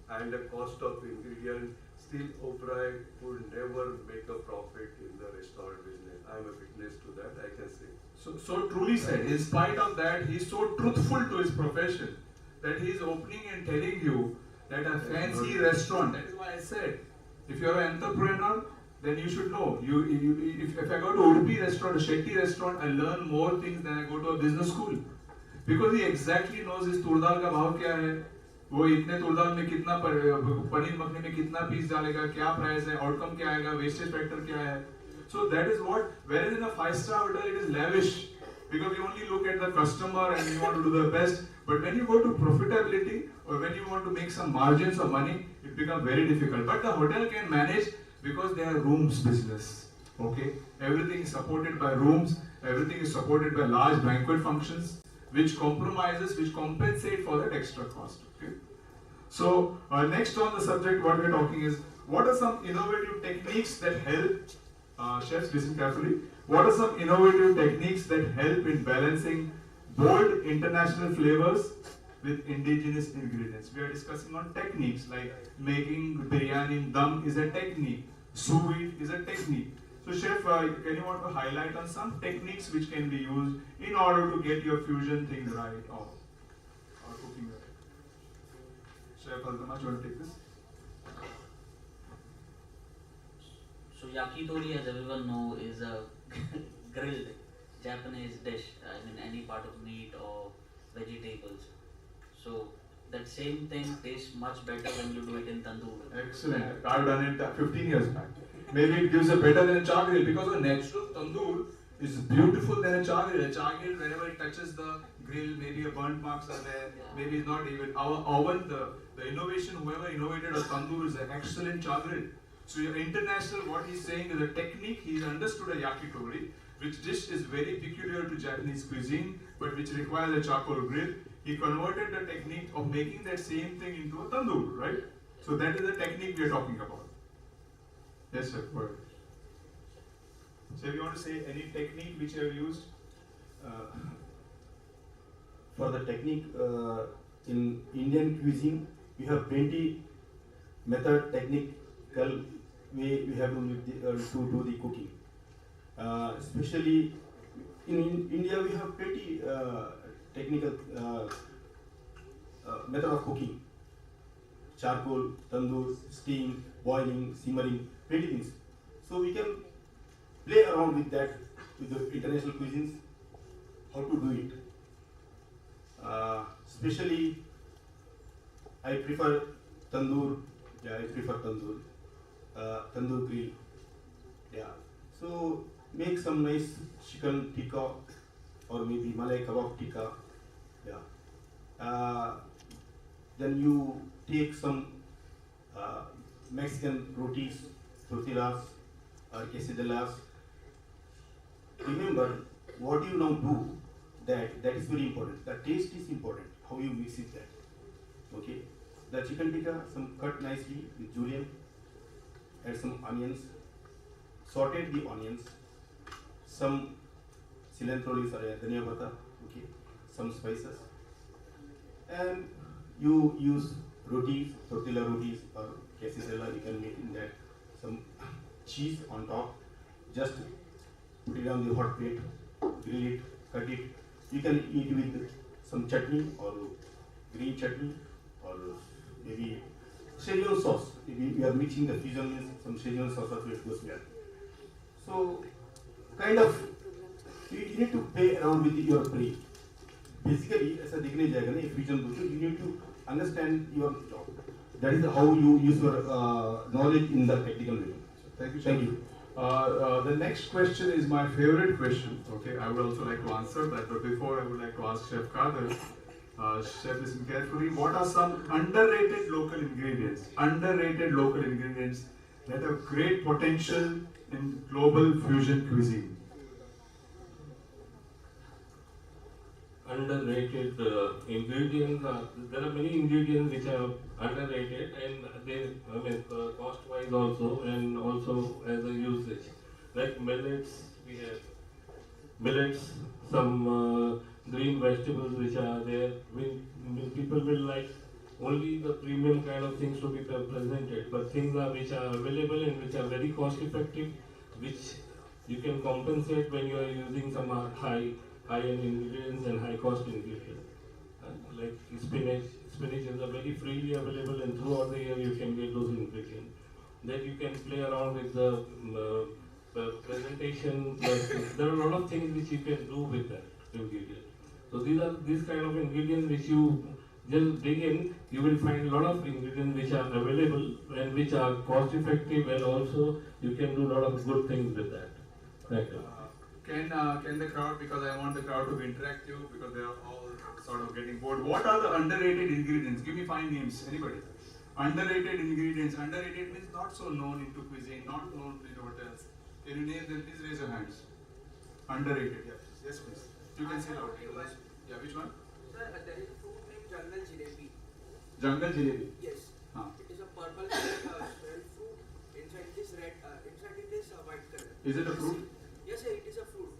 [SPEAKER 5] and the cost of ingredient. Still, Oberoi would never make a profit in the restaurant business. I am a witness to that, I can say.
[SPEAKER 14] So truly said, in spite of that, he is so truthful to his profession that he is opening and telling you that a fancy restaurant, that is why I said, if you are an entrepreneur, then you should know. If I go to Udupi restaurant, a Shetty restaurant, I learn more things than I go to a business school. Because he exactly knows his tur dal का भाव क्या है, वो इतने tur dal में कितना पनीर मखनी में कितना पीस डालेगा, क्या प्राइस है, आउटकम क्या आएगा, वेस्टेज फैक्टर क्या है. So that is what, whereas in a 5-star hotel it is lavish, because you only look at the customer and you want to do the best. But when you go to profitability or when you want to make some margins of money, it becomes very difficult. But the hotel can manage because they are rooms business. Okay, everything is supported by rooms, everything is supported by large banquet functions, which compensate for that extra cost. Okay, so next on the subject, what we are talking is, what are some innovative techniques that help chefs, listen carefully. What are some innovative techniques that help in balancing bold international flavors with indigenous ingredients? We are discussing on techniques like making biryani dum is a technique, sous vide is a technique. So chef, can you want to highlight on some techniques which can be used in order to get your fusion things right or cooking right? Chef Altamash, you want to take this?
[SPEAKER 11] So yakitori, as everyone knows, is a grilled Japanese dish. I mean, any part of meat or vegetables. So that same thing tastes much better when you do it in tandoor.
[SPEAKER 14] Excellent. I've done it 15 years back. Maybe it gives a better than a char grill, because a natural tandoor is beautiful than a char grill. A char grill, whenever it touches the grill, maybe a burnt marks are there, maybe it's not even. Our oven, the innovation, whoever innovated a tandoor is an excellent char grill. So your international, what he's saying is a technique, he's understood a yakitori, which dish is very peculiar to Japanese cuisine, but which requires a charcoal grill. He converted the technique of making that same thing into a tandoor, right? So that is the technique we are talking about. Yes, sir. Go ahead. So if you want to say any technique which you have used?
[SPEAKER 13] For the technique in Indian cuisine, we have plenty method, technical way we have to do the cooking. Especially in India, we have pretty technical method of cooking. Charcoal, tandoor, steam, boiling, simmering, pretty things. So we can play around with that, with the international cuisines, how to do it. Especially, I prefer tandoor. Yeah, I prefer tandoor. Tandoor grill. Yeah. So make some nice chicken tikka or maybe Malay kebab tikka. Yeah. Then you take some Mexican rotis, tortillas or quesadillas. Remember, what you now do, that is very important. The taste is important. How you mix it that. Okay. The chicken tikka, some cut nicely with julienne. Add some onions. Sauteed the onions. Some cilantro leaves or dhania pata. Okay. Some spices. And you use rotis, tortilla rotis or quesadilla. You can make in that some cheese on top, just put it on the hot plate, grill it, cut it. You can eat with some chutney or green chutney or maybe Szechuan sauce. We are mixing the fusion means some Szechuan sauce also it goes well. So kind of you need to play around with your plate. Basically, ऐसा दिखने जाएगा ना fusion दोस्तों, you need to understand your job. That is how you use your knowledge in the practical way.
[SPEAKER 14] Thank you.
[SPEAKER 13] Thank you.
[SPEAKER 14] The next question is my favorite question. Okay, I would also like to answer that, but before I would like to ask Chef Kader. Chef, listen carefully. What are some underrated local ingredients? Underrated local ingredients that have great potential in global fusion cuisine.
[SPEAKER 12] Underrated ingredients. There are many ingredients which are underrated, and they, cost-wise also, and also as a usage. Like millets, we have millets, some green vegetables which are there. When people will like only the premium kind of things to be presented, but things are which are available and which are very cost-effective, which you can compensate when you are using some high-end ingredients and high-cost ingredients. Like spinach is a very freely available, and throughout the year you can get those ingredients. Then you can play around with the presentation. There are a lot of things which you can do with that ingredient. So these kind of ingredients which you just dig in, you will find a lot of ingredients which are available and which are cost-effective, and also you can do a lot of good things with that. Thank you.
[SPEAKER 14] Can the crowd, because I want the crowd to be interactive, because they are all sort of getting bored. What are the underrated ingredients? Give me 5 names. Anybody? Underrated ingredients. Underrated means not so known into cuisine, not known in hotels. Can you name them? Please raise your hands. Underrated. Yes. Yes, please. You can say loud. Yeah. Which one?
[SPEAKER 15] Sir, there is a fruit named Jungle Jalebi.
[SPEAKER 14] Jungle Jalebi.
[SPEAKER 15] Yes.
[SPEAKER 14] Huh.
[SPEAKER 15] It is a purple color fruit. Inside it is red. Inside it is white color.
[SPEAKER 14] Is it a fruit?
[SPEAKER 15] Yes, sir, it is a fruit.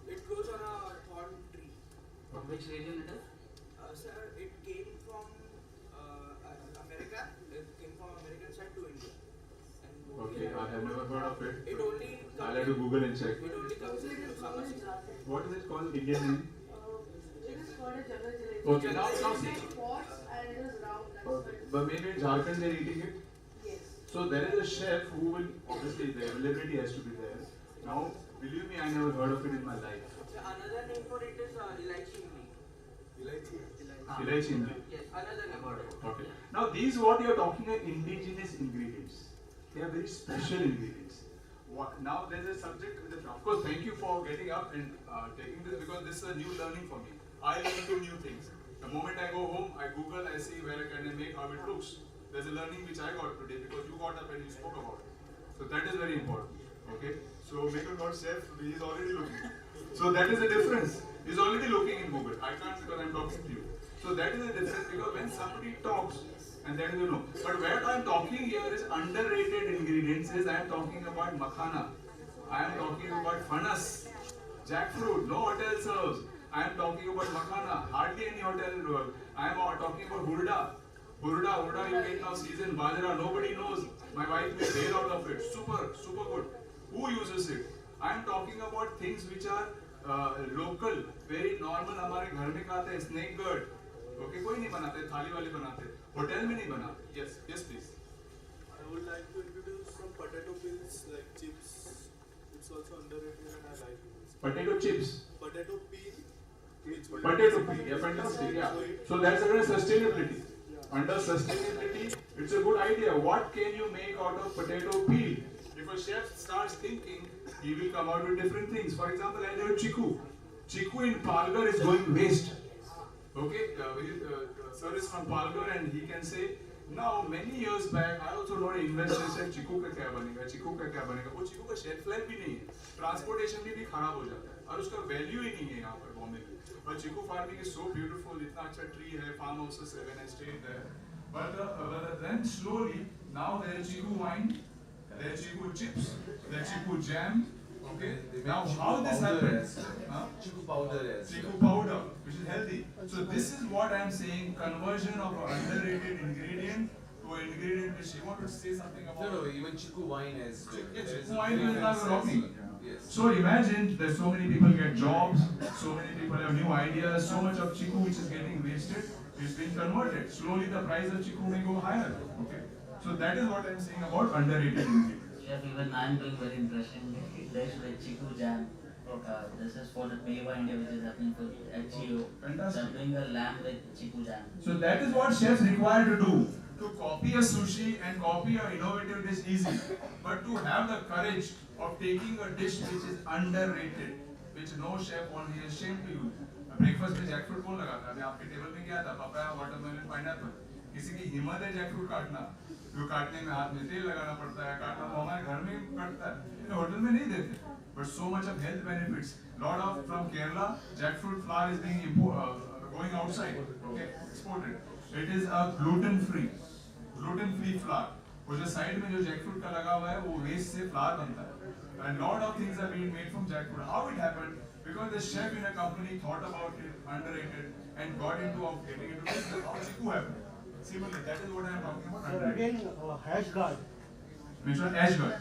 [SPEAKER 15] It grows on a thorn tree.
[SPEAKER 11] From which region it is?
[SPEAKER 15] Sir, it came from America. It came from American side to India.
[SPEAKER 14] Okay, I have never heard of it.
[SPEAKER 15] It only
[SPEAKER 14] I'll have to Google and check.
[SPEAKER 15] It only comes in summer season.
[SPEAKER 14] What is it called? Indian name?
[SPEAKER 16] It is called a jungle jalebi.
[SPEAKER 14] Okay, now see.
[SPEAKER 16] Pots and it is round.
[SPEAKER 14] Okay. But maybe in Jharkhand they're eating it?
[SPEAKER 16] Yes.
[SPEAKER 14] So there is a chef who will, obviously the availability has to be there. Now, believe me, I never heard of it in my life.
[SPEAKER 15] So another name for it is elaichi imli.
[SPEAKER 14] Elaichi imli.
[SPEAKER 15] Yes, another name for it.
[SPEAKER 14] Okay. Now these what you are talking are indigenous ingredients. They are very special ingredients. Now there is a subject, of course, thank you for getting up and taking this, because this is a new learning for me. I learn 2 new things. The moment I go home, I Google, I see where I can make, how it looks. There's a learning which I got today because you got up and you spoke about it. So that is very important. Okay? So Michael got chef, he is already looking. So that is the difference. He's already looking in Google. I can't because I'm talking to you. So that is the difference, because when somebody talks, and then you know. But what I'm talking here is underrated ingredients. Is I am talking about makhana. I am talking about fanas, jackfruit. No hotel serves. I am talking about makhana. Hardly any hotel work. I am talking about hulda. Hulda you get now season. Bajra. Nobody knows. My wife made bail out of it. Super good. Who uses it? I am talking about things which are local, very normal. हमारे घर में खाते हैं snake bird. Okay, कोई नहीं बनाते, थाली वाले बनाते, होटल में नहीं बनाते. Yes, please.
[SPEAKER 17] I would like to introduce some potato peels like chips. It's also underrated and I like it.
[SPEAKER 14] Potato chips.
[SPEAKER 17] Potato peel.
[SPEAKER 14] Potato peel, yeah, fantastic, yeah. So that's under sustainability. Under sustainability, it's a good idea. What can you make out of potato peel? If a chef starts thinking, he will come out with different things. For example, I know chiku. Chiku in Palghar is going waste. Okay, sir is from Palghar and he can say, now many years back, I also know an investor said chiku का क्या बनेगा, वो chiku का shelf life भी नहीं है, transportation भी खराब हो जाता है, और उसका value ही नहीं है यहाँ पर बॉम्बे में. और chiku farming is so beautiful, इतना अच्छा tree है, farm houses है, when I stayed there. But then slowly, now there is chiku wine, there is chiku chips, there is chiku jam. Okay. Now how this happens?
[SPEAKER 5] Chiku powder.
[SPEAKER 14] Chiku powder, which is healthy. So this is what I am saying: conversion of an underrated ingredient to वो ingredient which you want to say something about.
[SPEAKER 18] No, even chiku wine as well.
[SPEAKER 14] Yeah,
[SPEAKER 18] There is
[SPEAKER 14] chiku
[SPEAKER 18] a
[SPEAKER 14] wine
[SPEAKER 18] very
[SPEAKER 14] is not
[SPEAKER 18] fancy
[SPEAKER 14] rocking.
[SPEAKER 18] Yes.
[SPEAKER 14] So imagine that so many people get jobs, so many people have new ideas, so much of chiku which is getting wasted is being converted. Slowly the price of chiku may go higher. Okay. So that is what I am saying about underrated ingredients.
[SPEAKER 11] Chef, even I am doing very interesting dish with chiku jam. This is for the Beva India, which is happening for HEO.
[SPEAKER 14] Fantastic.
[SPEAKER 11] I'm doing a lamb with chiku jam.
[SPEAKER 14] So that is what chefs require to do. To copy a sushi and copy an innovative dish easy, but to have the courage of taking a dish which is underrated, which no chef won't be ashamed to use. Breakfast में jackfruit कौन लगाता है? अभी आपके table में क्या था? Papaya, watermelon, pineapple. किसी की हिम्मत है जैकफ्रूट काटना? जो काटने में हाथ में तेल लगाना पड़ता है, काटना तो हमारे घर में ही कटता है, होटल में नहीं देते. But so much of health benefits. Lot of from Kerala, jackfruit flour is being going outside, okay, exported. It is a gluten-free flour. वो जो साइड में जो जैकफ्रूट का लगा हुआ है, वो वेस्ट से फ्लावर बनता है. And lot of things are being made from jackfruit. How it happened? Because the chef in a company thought about it, underrated, and got into getting into business. How chiku happened? Similarly, that is what I am talking about.
[SPEAKER 19] So again, hash guard.
[SPEAKER 14] Which one? Ash guard.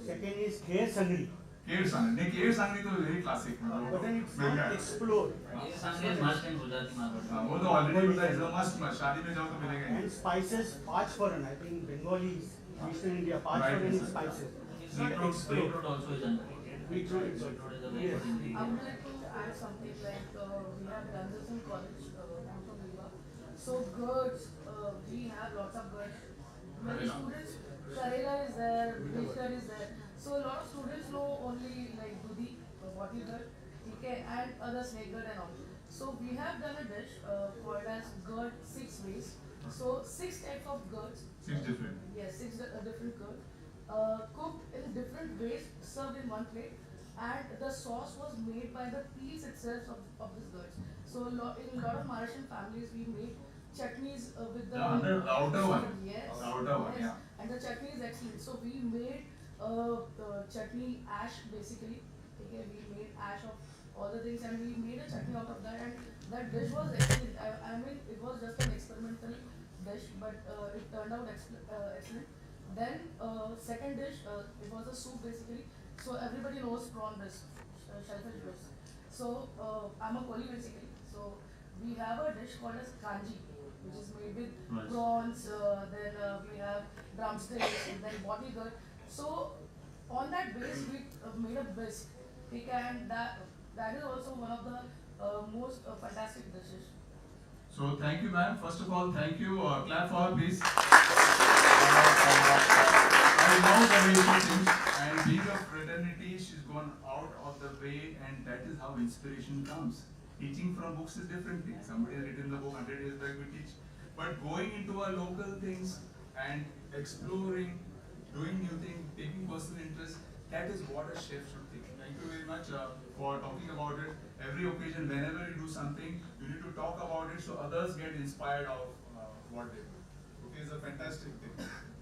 [SPEAKER 19] Second is kher sangri.
[SPEAKER 14] Kher sangri. नहीं, kher sangri तो very classic.
[SPEAKER 19] But then it's not explored.
[SPEAKER 11] Kher sangri is must in Gujarati market.
[SPEAKER 14] वो तो already पता है, it's a must. शादी में जाओ तो मिलेगा.
[SPEAKER 19] And spices, pachforan. I think Bengalis, Eastern India, pachforan is spices. It's not explored.
[SPEAKER 11] Beetroot also is underrated.
[SPEAKER 19] Beetroot is
[SPEAKER 16] Yes. I would like to add something like we have done this in college. I'm from Viva. So gourds, we have lots of gourds. Many students, Karela is there, Vishkar is there. So a lot of students know only like dudi, bottle gourd, okay, and other snake gourd and all. So we have done a dish called as gourd 6 ways. So 6 types of gourds.
[SPEAKER 14] 6 different.
[SPEAKER 16] Yes, 6 different gourds. Cooked in different ways, served in one plate, and the sauce was made by the peels itself of this gourds. So in a lot of Maharashtrian families, we make chutneys with the
[SPEAKER 14] outer one.
[SPEAKER 16] Yes,
[SPEAKER 14] outer one,
[SPEAKER 16] yes.
[SPEAKER 14] yeah.
[SPEAKER 16] And the chutney is excellent. So we made chutney ash basically. Okay, we made ash of all the things, and we made a chutney out of that, and that dish was excellent. I mean, it was just an experimental dish, but it turned out excellent. Then second dish, it was a soup basically. So everybody knows prawn dish, shellfish dish. So I'm a Koli basically. So we have a dish called as kanji, which is made with prawns. Then we have drumsticks, and then bottle gourd. So on that base we made a bisque, okay, and that is also one of the most fantastic dishes.
[SPEAKER 14] So thank you, ma'am. First of all, thank you. Clap for her, please. I love the way she thinks, and being a fraternity, she's gone out of the way, and that is how inspiration comes. Teaching from books is different thing. Somebody has written the book 100 years back, we teach. But going into our local things and exploring, doing new things, taking personal interest, that is what a chef should think. Thank you very much for talking about it. Every occasion, whenever you do something, you need to talk about it so others get inspired of what they do. Okay, it's a fantastic thing.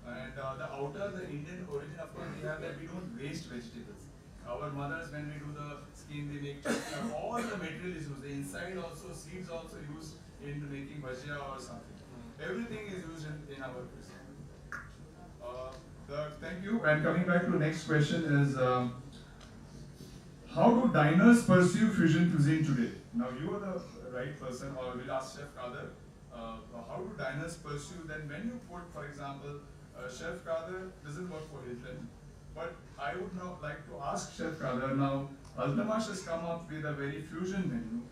[SPEAKER 14] And the outer, the Indian origin, of course, we have that we don't waste vegetables. Our mothers, when we do the skin, they make chutney. All the material is used. The inside also, seeds also used in making bhajia or something. Everything is used in our cuisine. Thank you. And coming back to the next question is, how do diners pursue fusion cuisine today? Now you are the right person, or we'll ask Chef Kader. How do diners pursue then when you put, for example, Chef Kader doesn't work for Hilton, but I would now like to ask Chef Kader, now Altamash has come up with a very fusion menu.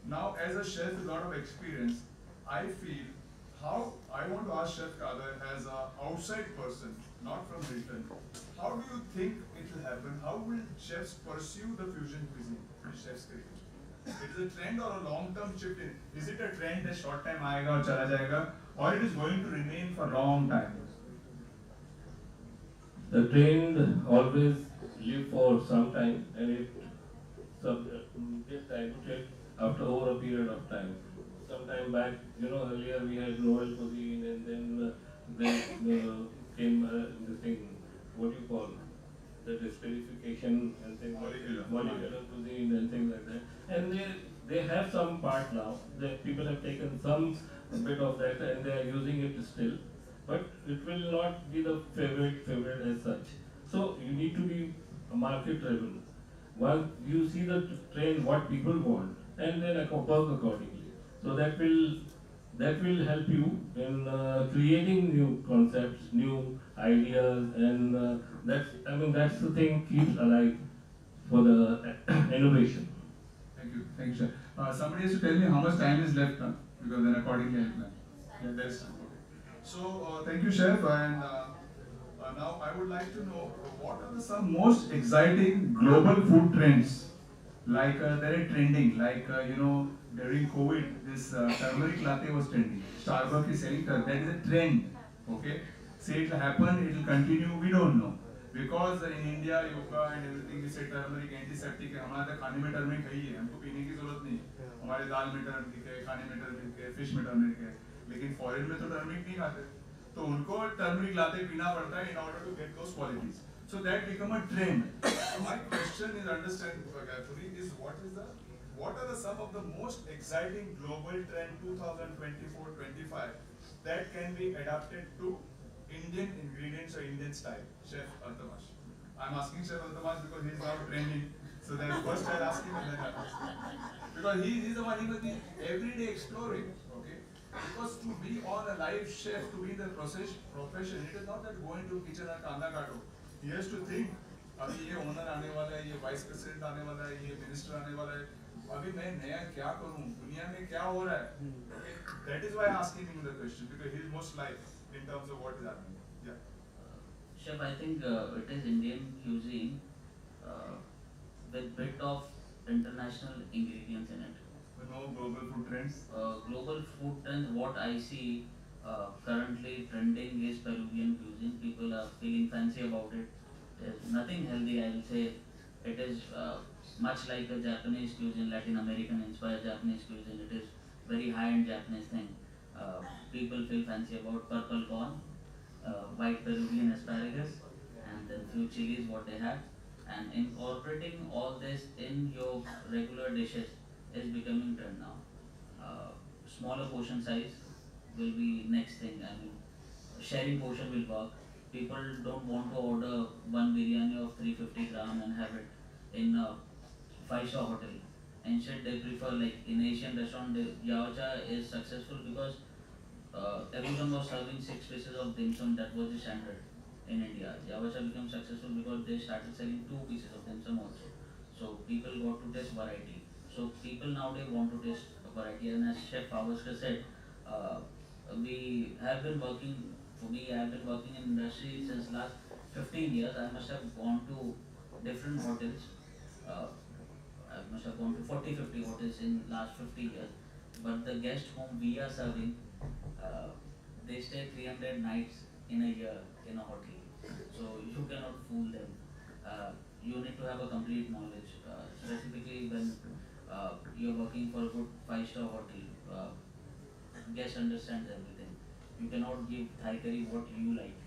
[SPEAKER 14] Now as a chef with a lot of experience, I feel I want to ask Chef Kader as an outside person, not from Hilton, how do you think it will happen? How will chefs pursue the fusion cuisine in chef's career? It is a trend or a long-term shift in? Is it a trend that short time aayega aur chala jayega, or it is going to remain for long time?
[SPEAKER 12] The trend always live for some time, and it gets diluted after over a period of time. Some time back, earlier we had Royal cuisine, and then came this thing, what do you call, the esterification and things like that, molecular cuisine and things like that. And they have some part now. The people have taken some bit of that and they are using it still. but it will not be the favorite as such. So you need to be market driven. Once you see the trend, what people want, and then work accordingly. So that will help you in creating new concepts, new ideas, and that's the thing keeps alive for the innovation.
[SPEAKER 14] Thank you, sir. Somebody has to tell me how much time is left, because then accordingly I'll plan. Yeah, there is time. Okay. So thank you, chef, and now I would like to know what are some most exciting global food trends, like they're trending, like during COVID, this turmeric latte was trending. Starbucks is selling turmeric. That is a trend. Okay, say it will happen, it will continue. We don't know. Because in India, yoga and everything, we say turmeric antiseptic है. हमारे खाने में turmeric है ही है. हमको पीने की जरूरत नहीं. हमारे दाल में turmeric है, खाने में turmeric है, fish में turmeric है. लेकिन foreign में तो turmeric नहीं खाते. तो उनको turmeric लाते पीना पड़ता है in order to get those qualities. So that become a trend. So my question is, understand carefully, is what are some of the most exciting global trend 2024-25 that can be adapted to Indian ingredients or Indian style? Chef Altamash. I'm asking Chef Altamash because he's now trending. So then first I'll ask him and then I'll ask him. Because he's the one, he must be every day exploring. Okay? Because to be on a live chef, to be in the profession, it is not that go into kitchen and kanda kato. He has to think, अभी ये owner आने वाला है, ये vice president आने वाला है, ये minister आने वाला है. अभी मैं नया क्या करूँ? दुनिया में क्या हो रहा है? Okay? That is why I'm asking him the question, because he is most live in terms of what is happening. Yeah.
[SPEAKER 11] Chef, I think it is Indian cuisine with bit of international ingredients in it.
[SPEAKER 14] No global food trends?
[SPEAKER 11] Global food trends, what I see currently trending is Peruvian cuisine. People are feeling fancy about it. There's nothing healthy, I will say. It is much like a Japanese cuisine, Latin American inspired Japanese cuisine. It is very high-end Japanese thing. People feel fancy about purple corn, white Peruvian asparagus, and then few chilies what they have. And incorporating all this in your regular dishes is becoming trend now. Smaller portion size will be next thing. I mean, sharing portion will work. People don't want to order one biryani of 350 gram and have it in a 5-star hotel. Instead, they prefer, like in Asian restaurant, Yaocha is successful because everyone was serving 6 pieces of dim sum. That was the standard in India. Yaocha became successful because they started selling 2 pieces of dim sum also. So people got to taste variety. So people nowadays want to taste variety. And as Chef Pavaskar said, we have been working. I have been working in industry since last 15 years. I must have gone to different hotels. I must have gone to 40-50 hotels in last 50 years. But the guests whom we are serving, they stay 300 nights in a year in a hotel. So you cannot fool them. You need to have a complete knowledge. Specifically when you're working for a good 5-star hotel, guest understands everything. You cannot give Thai curry what you like.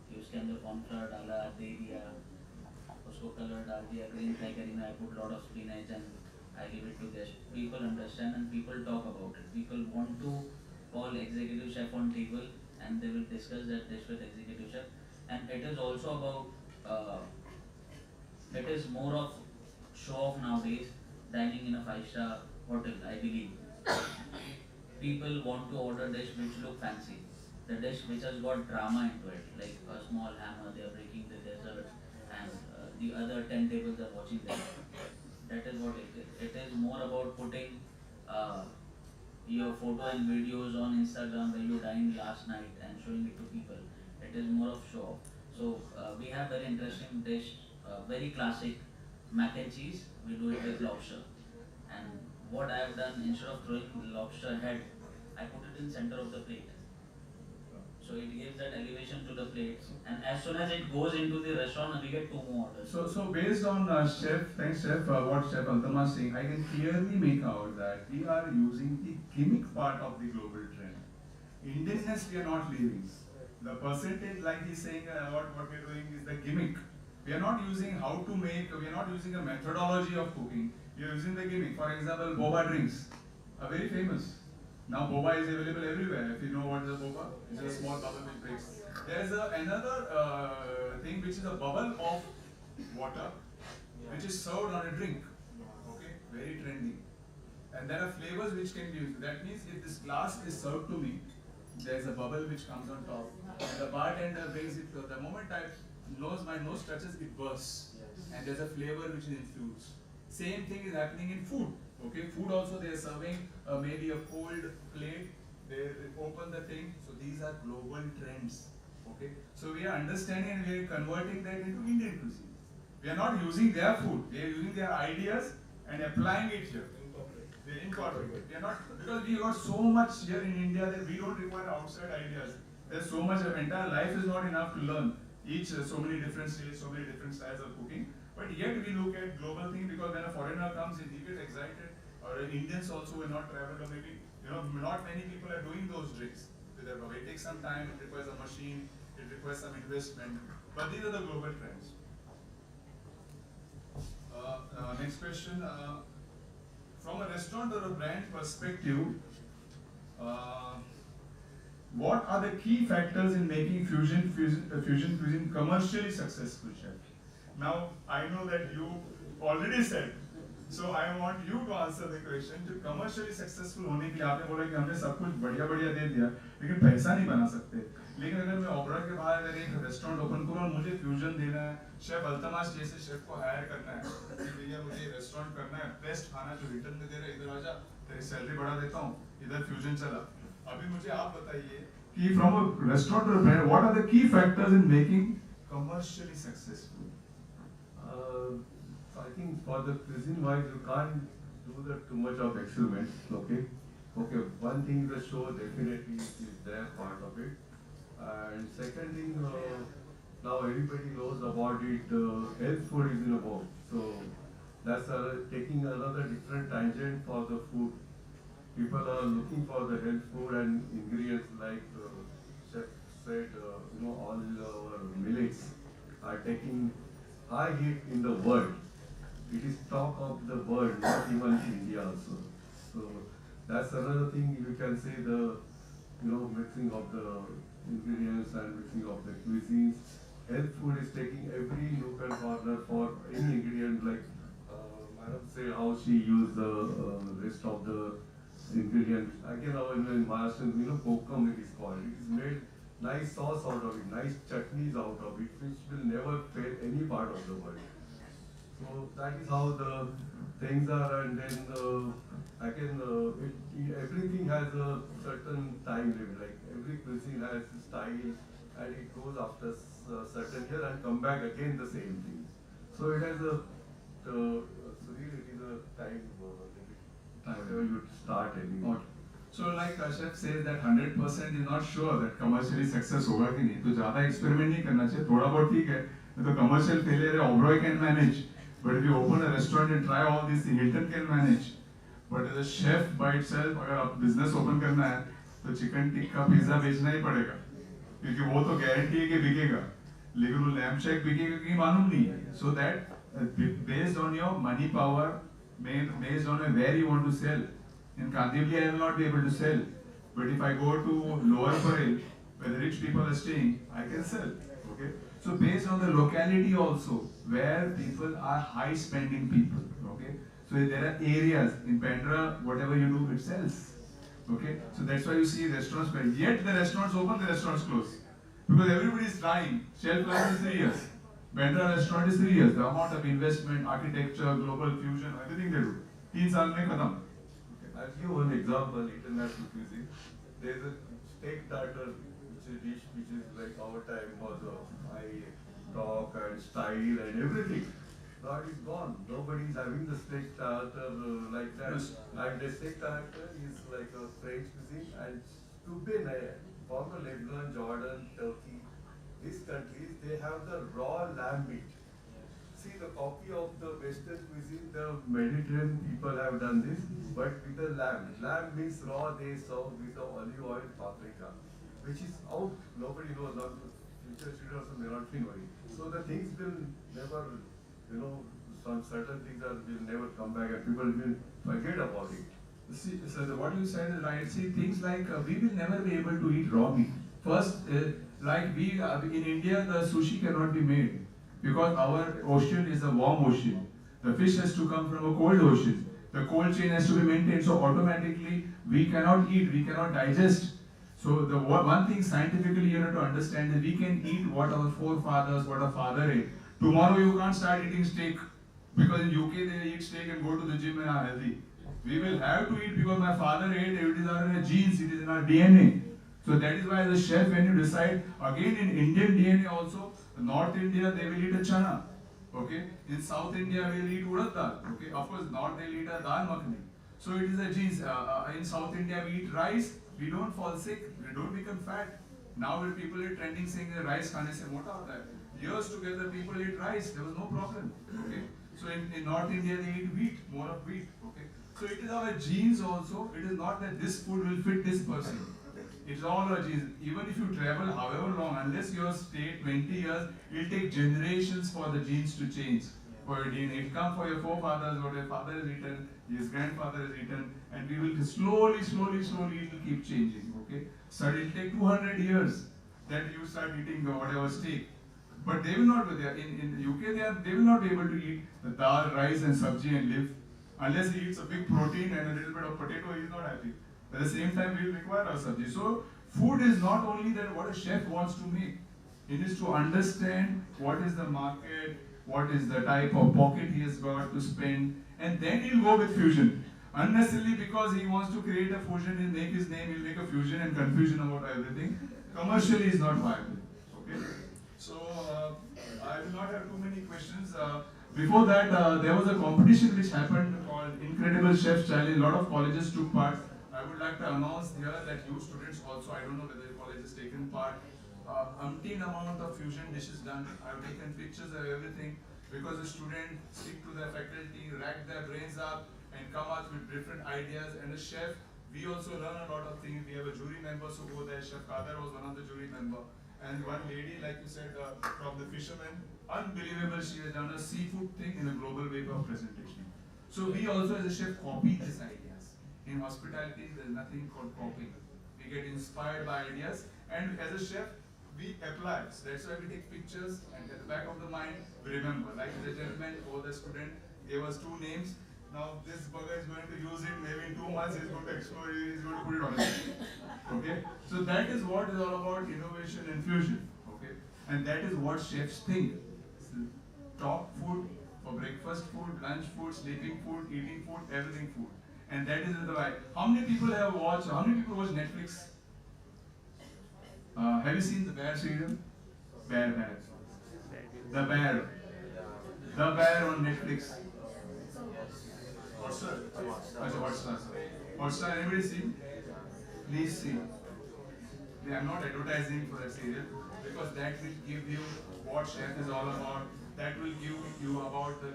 [SPEAKER 11] You उसके अंदर cornflour डाला, दे दिया, उसको colour डाल दिया. Green Thai curry में I put lot of spinach and I give it to guests. People understand and people talk about it. People want to call executive chef on table and they will discuss that dish with executive chef. And it is also about, it is more of show off nowadays, dining in a 5-star hotel, I believe. People want to order dish which look fancy. The dish which has got drama into it, like a small hammer, they are breaking the dessert and the other 10 tables are watching them. That is what it is. It is more about putting your photo and videos on Instagram where you dined last night and showing it to people. It is more of show off. So we have very interesting dish, very classic mac and cheese. We do it with lobster. And what I have done, instead of throwing lobster head, I put it in center of the plate. So it gives that elevation to the plates. And as soon as it goes into the restaurant, we get 2 more orders.
[SPEAKER 14] So based on thanks Chef, what Chef Altama is saying, I can clearly make out that we are using the gimmick part of the global trend. Indianness we are not leaving. The percentage, like he's saying, what we are doing is the gimmick. We are not using how to make, we are not using a methodology of cooking. We are using the gimmick. For example, boba drinks are very famous. Now boba is available everywhere. If you know what is a boba, it's a small bubble which breaks. There's another thing which is a bubble of water, which is served on a drink. Okay, very trendy. And there are flavors which can be used. That means if this glass is served to me, there's a bubble which comes on top. And the bartender brings it. The moment my nose touches, it bursts, and there's a flavor which is infused. Same thing is happening in food. Okay, food also they are serving maybe a cold plate. They open the thing. So these are global trends. Okay, so we are understanding and we are converting that into Indian cuisine. We are not using their food. We are using their ideas and applying it here. They incorporate it. We are not, because we got so much here in India that we don't require outside ideas. There's so much of entire life is not enough to learn. So many different states, so many different styles of cooking. But yet we look at global thing because when a foreigner comes in, he gets excited. Or Indians also will not travel, or maybe not many people are doing those drinks. It takes some time. It requires a machine. It requires some investment. But these are the global trends. Next question. From a restaurant or a brand perspective, what are the key factors in making fusion cuisine commercially successful, chef? Now, I know that you already said, so I want you to answer the question. To commercially successful होने के लिए आपने बोला कि हमने सब कुछ बढ़िया दे दिया, लेकिन पैसा नहीं बना सकते. लेकिन अगर मैं ओबरा के बाहर अगर एक रेस्टोरेंट ओपन करूँ और मुझे फ्यूजन देना है, शेफ अल्तमाश जैसे शेफ को हायर करना है, कि भैया मुझे रेस्टोरेंट करना है, बेस्ट खाना जो रिटर्न में दे रहा है, इधर आजा, तेरी सैलरी बढ़ा देता हूँ, इधर फ्यूजन चला. अभी मुझे आप बताइए कि from a restaurant or a brand, what are the key factors in making commercially successful?
[SPEAKER 5] So I think for the cuisine wise, you can't do that too much of experiments. Okay. One thing the show definitely is their part of it, and second thing, now everybody knows about it. Health food is involved, so that's taking another different tangent for the food. People are looking for the health food and ingredients like chef said. All our millets are taking high hit in the world. It is talk of the world, not even India also. So that's another thing you can say, the mixing of the ingredients and mixing of the cuisines. Health food is taking every nook and corner for any ingredient, like Madam say how she used the rest of the ingredients. Again, in Maharashtra, kokum it is called. It is made nice sauce out of it, nice chutneys out of it, which will never fail any part of the world. So that is how the things are, and then everything has a certain time limit. Like every cuisine has a style, and it goes after a certain year and come back again the same thing. So it has a it is a time limit. Whenever you start anything.
[SPEAKER 14] Okay. So like chef says that 100% is not sure that commercially success होगा कि नहीं, तो ज़्यादा experiment नहीं करना चाहिए. थोड़ा बहुत ठीक है. तो commercial failure है, Oberoi can manage. But if you open a restaurant and try all these things, Hilton can manage. But as a chef by itself, अगर आप business open करना है, तो chicken tikka pizza बेचना ही पड़ेगा. क्योंकि वो तो guarantee है कि बिकेगा. लेकिन वो lamb shack बिकेगा कि मालूम नहीं है. So that based on your money power, based on where you want to sell. In Kandivli, I will not be able to sell. But if I go to Lower Parel, where the rich people are staying, I can sell. Okay. So based on the locality also, where people are high spending people. Okay. So there are areas in Bandra, whatever you do, it sells. Okay. So that's why you see restaurants, but yet the restaurants open, the restaurants close. Because everybody is trying. Shelf life is 3 years. Bandra restaurant is 3 years. The amount of investment, architecture, global fusion, everything they do. 3 साल में खत्म.
[SPEAKER 5] I'll give one example, international cuisine. There is a steak tartar, which is a dish which is like our time was high talk and style and everything. Now it is gone. Nobody is having the steak tartar like that. And the steak tartar is like a French cuisine, and Stupin, former Lebanon, Jordan, Turkey, these countries, they have the raw lamb meat. See, the copy of the Western cuisine, the Mediterranean people have done this, but with the lamb. Lamb means raw, they serve with the olive oil paprika, which is out. Nobody knows, not future children also may not be knowing. So the things will never, some certain things will never come back and people will forget about it.
[SPEAKER 14] See, so what you said is right. See, things like we will never be able to eat raw meat. First, like we in India, the sushi cannot be made because our ocean is a warm ocean. The fish has to come from a cold ocean. The cold chain has to be maintained. So automatically, we cannot eat. We cannot digest. So the one thing scientifically you have to understand is we can eat what our forefathers, what our father ate. Tomorrow you can't start eating steak because in UK they eat steak and go to the gym and are healthy. We will have to eat because my father ate, it is in our genes, it is in our DNA. So that is why as a chef, when you decide, again in Indian DNA also, North India they will eat a chana. Okay? In South India we will eat urad dal. Okay? Of course, North they will eat a dal makhani. So it is a genes. In South India we eat rice, we don't fall sick, we don't become fat. Now when people are trending saying that rice khane se mota hota hai. Years together people eat rice, there was no problem. Okay? So in North India they eat wheat, more of wheat. Okay? So it is our genes also. It is not that this food will fit this person. It's all our genes. Even if you travel however long, unless you have stayed 20 years, it will take generations for the genes to change. For your DNA, it comes for your forefathers, what your father has eaten, his grandfather has eaten, and we will slowly, it will keep changing. Okay, so it will take 200 years that you start eating whatever steak. But they will not be there. In UK, they will not be able to eat the dal, rice, and sabji and live. Unless he eats a big protein and a little bit of potato, he is not happy. At the same time, we will require our sabji. So, food is not only that what a chef wants to make. It is to understand what is the market, what is the type of pocket he has got to spend, and then he'll go with fusion. Unnecessarily because he wants to create a fusion, he'll make his name, he'll make a fusion and confusion about everything. Commercially is not viable. Okay? So, I will not have too many questions. Before that, there was a competition which happened called Incredible Chefs Challenge. A lot of colleges took part. I would like to announce here that you students also, I don't know whether your college has taken part, umpteen amount of fusion dishes done. I've taken pictures of everything because the students stick to their faculty, rack their brains up and come out with different ideas. And the chef, we also learn a lot of things. We have a jury member who go there. Chef Kader was one of the jury member. And one lady, like you said, from the fishermen, unbelievable, she has done a seafood thing in a global way of presentation. So we also as a chef copy these ideas. In hospitality, there is nothing called copying. We get inspired by ideas and as a chef, we apply. So that's why we take pictures and at the back of the mind, we remember. Like the gentleman or the student gave us 2 names. Now this burger is going to use it, maybe in 2 months he's going to explore it, he's going to put it on it. Okay? So that is what is all about innovation and fusion. Okay? And that is what chefs think. Top food, for breakfast food, lunch food, sleeping food, eating food, everything food. And that is the why. How many people have watched, how many people watch Netflix? Have you seen the Bear serial? Bear. The Bear. The Bear on Netflix. Hotstar, anybody see? Please see. I am not advertising for that serial because that will give you what chef is all about. That will give you about the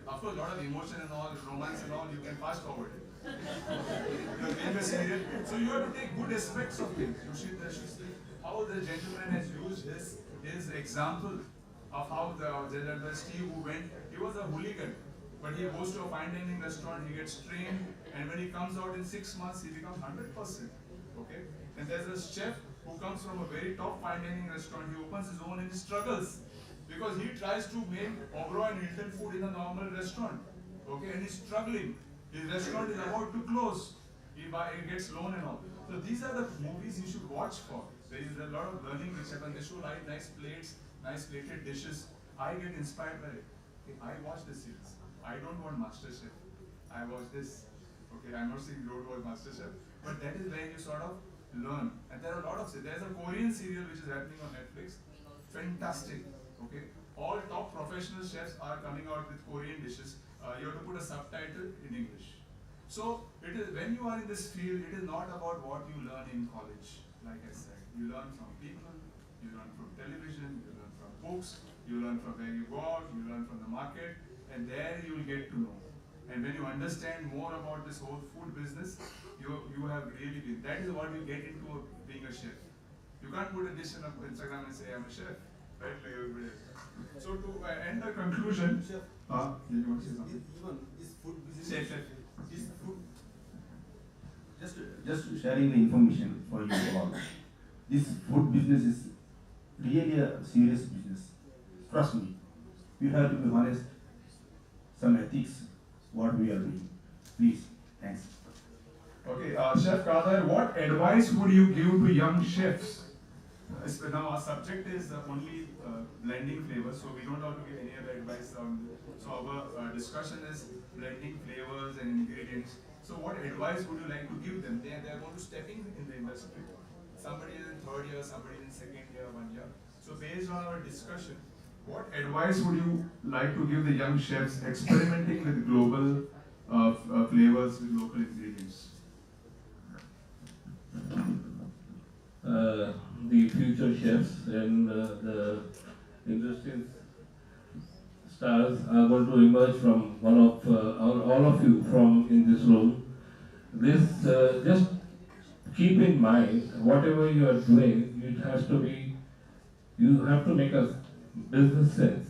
[SPEAKER 14] of course, a lot of emotion and all, romance and all, you can fast forward it. So you have to take good aspects of things. You should see how the gentleman has used his example of how the Steve who went, he was a hooligan, but he goes to a fine dining restaurant, he gets trained, and when he comes out in 6 months, he becomes 100%. Okay? And there's a chef who comes from a very top fine dining restaurant, he opens his own and he struggles. Because he tries to make Oberoi and Hilton food in a normal restaurant. Okay, and he's struggling. His restaurant is about to close. He gets loan and all. So these are the movies you should watch for. There is a lot of learning which happens. They show like nice plates, nice plated dishes. I get inspired by it. Okay, I watch this series. I don't want MasterChef. I watch this. Okay, I'm not saying you don't watch MasterChef, but that is where you sort of learn. And there are a lot of there's a Korean serial which is happening on Netflix. Fantastic. Okay, all top professional chefs are coming out with Korean dishes. You have to put a subtitle in English. So it is when you are in this field, it is not about what you learn in college. Like I said, you learn from people, you learn from television, you learn from books, you learn from where you go out, you learn from the market, and there you will get to know. And when you understand more about this whole food business, you have really been. That is what you get into being a chef. You can't put a dish on Instagram and say I'm a chef. Right? So to end the conclusion, you want to say something?
[SPEAKER 13] Even this food business,
[SPEAKER 14] Chef.
[SPEAKER 13] this food just sharing the information for you all. This food business is really a serious business. Trust me. We have to be honest, some ethics, what we are doing. Please, thanks.
[SPEAKER 14] Okay, Chef Kadar, what advice would you give to young chefs? Now our subject is only blending flavors, so we don't have to give any other advice. So our discussion is blending flavors and ingredients. So what advice would you like to give them? They are going to step in the industry. Somebody is in third year, somebody is in second year, 1 year. So based on our discussion, what advice would you like to give the young chefs experimenting with global flavors with local ingredients?
[SPEAKER 12] The future chefs and the industry stars are going to emerge from one of all of you from in this room. This just keep in mind whatever you are doing, it has to be, you have to make a business sense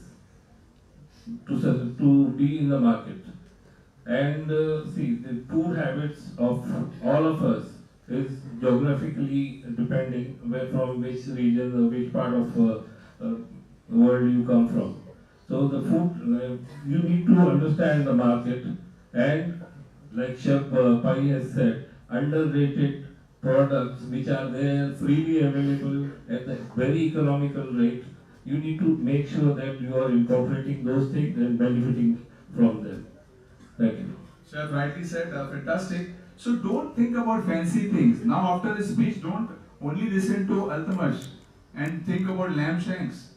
[SPEAKER 12] to be in the market. And see, the food habits of all of us is geographically depending from which region or which part of world you come from. So the food, you need to understand the market, and like Chef Pai has said, underrated products which are there freely available at a very economical rate. You need to make sure that you are incorporating those things and benefiting from them. Thank you.
[SPEAKER 14] Chef rightly said, fantastic. So don't think about fancy things. Now after this speech, don't only listen to Altamash and think about lamb shanks.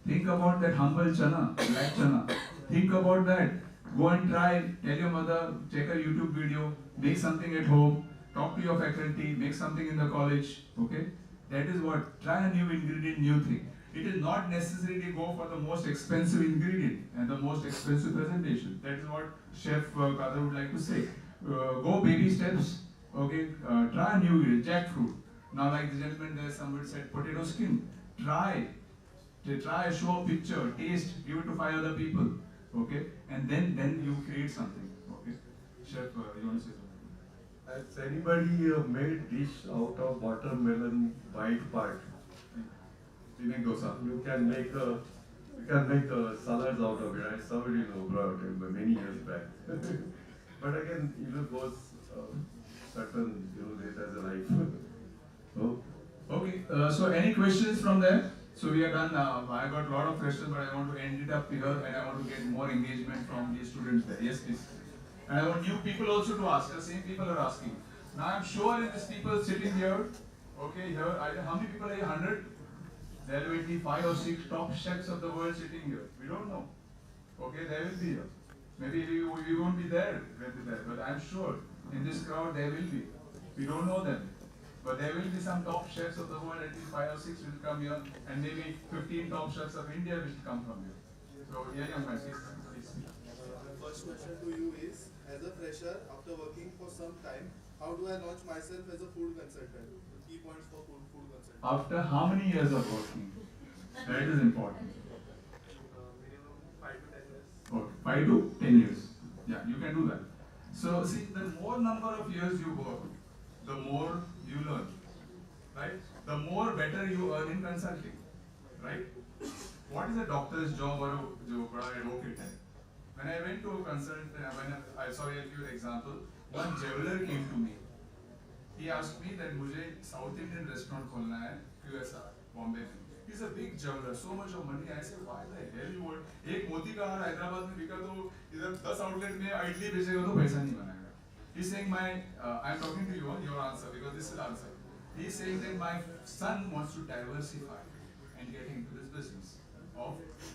[SPEAKER 14] Think about that humble chana, black chana. Think about that. Go and try, tell your mother, check a YouTube video, make something at home, talk to your faculty, make something in the college, okay? That is what, try a new ingredient, new thing. It is not necessarily go for the most expensive ingredient and the most expensive presentation. That is what Chef Kadar would like to say. Go baby steps, okay? Try a new ingredient, jackfruit. Now like the gentleman there, somebody said potato skin. Try, show a picture, taste, give it to 5 other people, okay? And then you create something, okay? Chef, you want to say something?
[SPEAKER 5] Has anybody made dish out of watermelon white part?
[SPEAKER 14] You
[SPEAKER 5] can make salads out of it. I saw it in Oberoi many years back. But again, goes certain, it has a life. Oh.
[SPEAKER 14] Okay, so any questions from there? So we are done now. I got a lot of questions, but I want to end it up here and I want to get more engagement from the students there. Yes, please. And I want new people also to ask. The same people are asking. Now I'm sure if these people sitting here, okay, here, how many people are here? 100? There will be 5 or 6 top chefs of the world sitting here. We don't know. Okay, they will be here. Maybe we won't be there, but I'm sure in this crowd there will be. We don't know them. But there will be some top chefs of the world, at least 5 or 6 will come here, and maybe 15 top chefs of India will come from here. So, yeah, young man, please.
[SPEAKER 17] First question to you is, as a fresher, after working for some time, how do I launch myself as a food consultant? Key points for food consultant.
[SPEAKER 14] After how many years of working? That is important.
[SPEAKER 17] Minimum 5 to 10 years.
[SPEAKER 14] Okay, 5 to 10 years. Yeah, you can do that. So, see, the more number of years you work, the more you learn, right? The more better you earn in consulting, right? What is a doctor's job or a advocate? When I went to a consult, I saw a few example. One jeweler came to me. He asked me that मुझे South Indian restaurant खोलना है QSR Bombay में. He's a big jeweler, so much of money. I said, why the hell you want? एक मोती का हार हैदराबाद में बिका तो इधर 10 आउटलेट में इडली बेचेगा तो पैसा नहीं बनाएगा. He's saying I'm talking to you on your answer because this is answer. He's saying that my son wants to diversify and get into this business of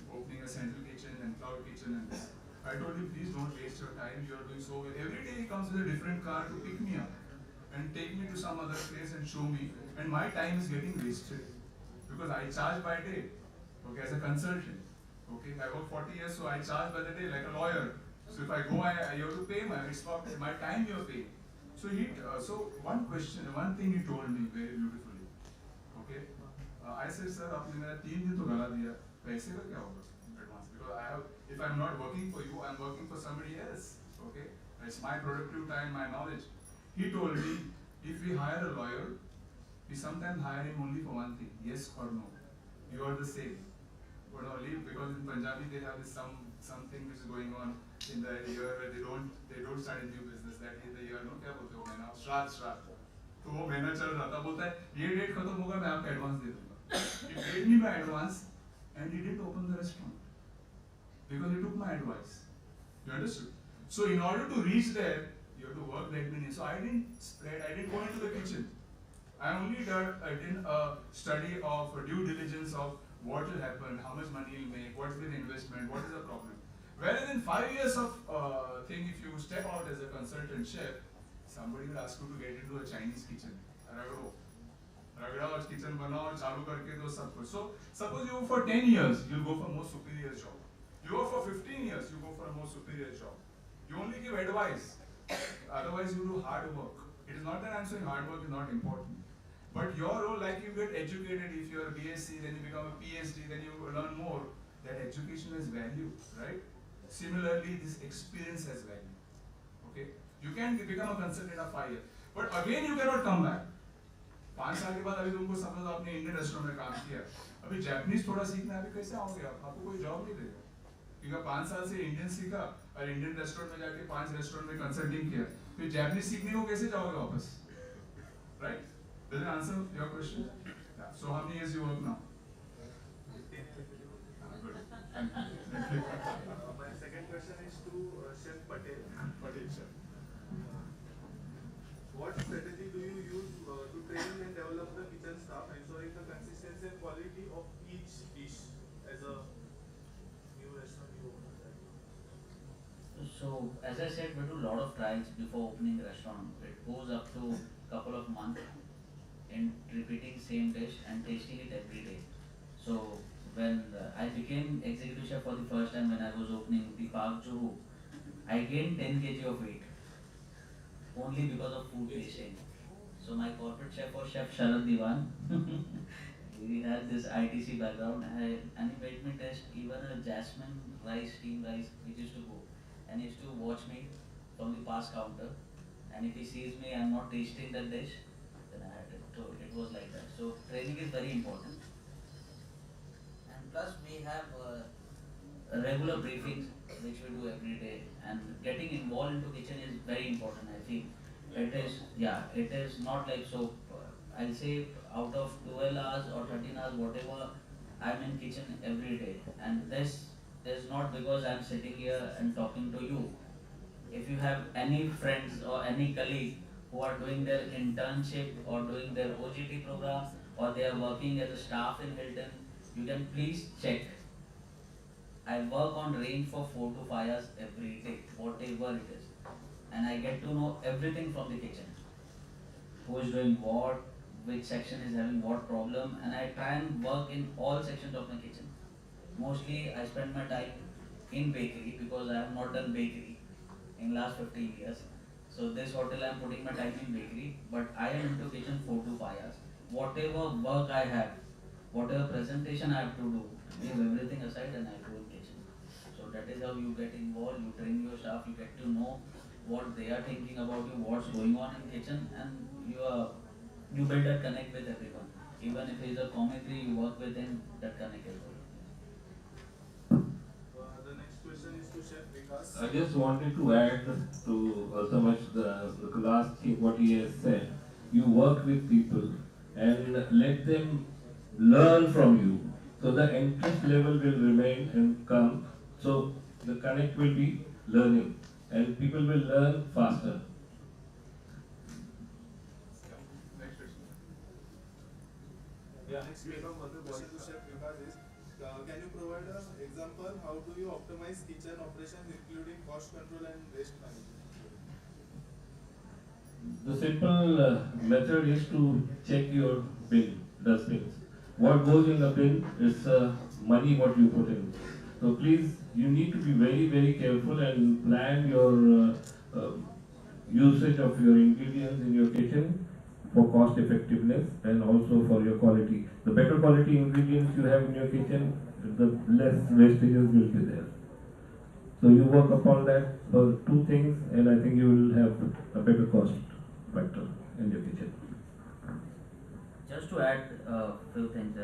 [SPEAKER 14] opening a central kitchen and cloud kitchen and this. I told him, please don't waste your time. You are doing so well. Every day he comes with a different car to pick me up and take me to some other place and show me. And my time is getting wasted because I charge by day. Okay, as a consultant. Okay, I work 40 years, so I charge by the day like a lawyer. So if I go, you have to pay it's not my time you are paying. So one thing he told me very beautifully. Okay, I said, sir, आपने मेरा 3 दिन तो गला दिया. पैसे का क्या होगा? Advance, because if I'm not working for you, I'm working for somebody else. Okay, it's my productive time, my knowledge. He told me, If we hire a lawyer, we sometimes hire him only for one thing, yes or no. You are the same. But only because in Punjabi they have this something which is going on in the year where they don't start a new business that in the year no क्या बोलते हो महीना श्राद्ध तो वो महीना चल रहा था बोलता है ये डेट खत्म होगा मैं आपको एडवांस दे दूंगा. He paid me my advance and he didn't open the restaurant because he took my advice. You understood? So in order to reach there, you have to work like me. So I didn't go into the kitchen. I only did a study of due diligence of what will happen, how much money you'll make, what's the investment, what is the problem. Whereas in 5 years of thing, if you step out as a consultant chef, somebody will ask you to get into a Chinese kitchen. Ragda or kitchen banao, chalu karke do sab kuch. So suppose you go for 10 years, you'll go for a more superior job. You go for 15 years, you go for a more superior job. You only give advice. Otherwise you do hard work. It is not that I'm saying hard work is not important. But your role, like you get educated, if you are a BSc, then you become a PhD, then you learn more. That education has value, right? Similarly, this experience has value. Okay? You can become a consultant of 5 years. But again, you cannot come back. 5 साल के बाद अभी तुमको समझ लो आपने Indian restaurant में काम किया. अभी जापानीज थोड़ा सीखना है, अभी कैसे आओगे आप? आपको कोई जॉब नहीं देगा. क्योंकि 5 साल से इंडियन सीखा और इंडियन रेस्टोरेंट में जाके 5 रेस्टोरेंट में कंसल्टिंग किया. फिर जापानीज सीखने को कैसे जाओगे वापस? Right? Does it answer your question? Yeah. So how many years you work now? Good.
[SPEAKER 17] My second question is to Chef Patel.
[SPEAKER 14] Patel chef.
[SPEAKER 17] What strategy do you use to train and develop the kitchen staff, ensuring the consistency and quality of each dish as a new restaurant you open?
[SPEAKER 11] So as I said, we do a lot of trials before opening the restaurant. It goes up to couple of months in repeating same dish and tasting it every day. So when I became executive chef for the first time when I was opening the Park Juhu, I gained 10 kg of weight only because of food tasting. So my corporate chef was Chef Sharad Diwan. He had this ITC background and he made me test even a jasmine rice, steamed rice, which used to go. And he used to watch me from the pass counter. And if he sees me, I'm not tasting that dish, then I had it. So it was like that. So training is very important. And plus we have regular briefings which we do every day. And getting involved into kitchen is very important, I feel. It is not like so. I'll say out of 12 hours or 13 hours, whatever, I'm in kitchen every day. And this is not because I'm sitting here and talking to you. If you have any friends or any colleague who are doing their internship or doing their OGT program or they are working as a staff in Hilton, you can please check. I work on range for 4 to 5 hours every day, whatever it is. And I get to know everything from the kitchen. Who is doing what, which section is having what problem, and I try and work in all sections of my kitchen. Mostly I spend my time in bakery because I have not done bakery in last 15 years. So this hotel I am putting my time in bakery, but I am into kitchen 4 to 5 hours. Whatever work I have, whatever presentation I have to do, leave everything aside and I go in kitchen. So that is how you get involved, you train your staff, you get to know what they are thinking about you, what's going on in kitchen, and you build that connect with everyone. Even if he is a commentary, you work with him, that connect as well.
[SPEAKER 17] The next question is to Chef Vikas.
[SPEAKER 12] I just wanted to add to so much the last thing what he has said. You work with people and let them learn from you. So the interest level will remain and come. So the connect will be learning and people will learn faster.
[SPEAKER 17] Next question to Chef Vikas is, can you provide an example how do you optimize kitchen operations including cost control and waste management?
[SPEAKER 12] The simple method is to check your bin, dustbins. What goes in the bin is money what you put in. So please, you need to be very, very careful and plan your usage of your ingredients in your kitchen for cost effectiveness and also for your quality. The better quality ingredients you have in your kitchen, the less wastages will be there. So you work upon that for 2 things and I think you will have a better cost factor. in your kitchen.
[SPEAKER 11] Just to add a few things,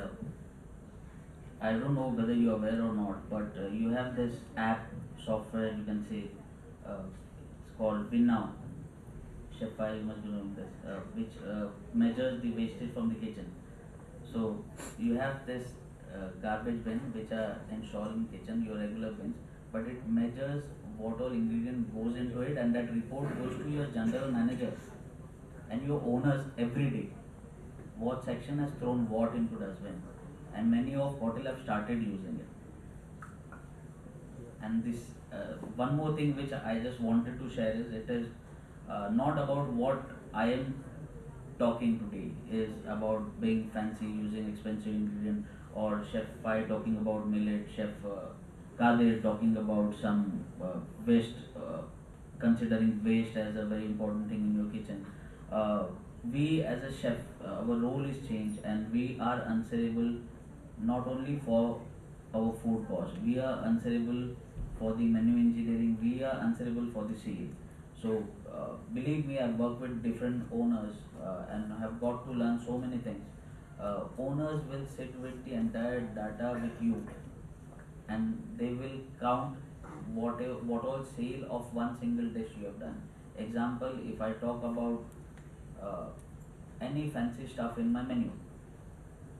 [SPEAKER 11] I don't know whether you are aware or not, but you have this app software, you can say, it's called Winnow. Chef, you must be knowing this, which measures the wastage from the kitchen. So you have this garbage bin which are installed in kitchen, your regular bins, but it measures what all ingredient goes into it, and that report goes to your general manager and your owners every day. What section has thrown what into dustbin, and many of hotel have started using it. And this one more thing which I just wanted to share is, it is not about what I am talking today is about being fancy, using expensive ingredient, or Chef Pai talking about millet, Chef Kadir talking about some waste, considering waste as a very important thing in your kitchen. We as a chef, our role is changed, and we are answerable not only for our food cost, we are answerable for the menu engineering, we are answerable for the sale. So believe me, I've worked with different owners and have got to learn so many things. Owners will sit with the entire data with you, and they will count what all sale of one single dish you have done. Example, if I talk about any fancy stuff in my menu,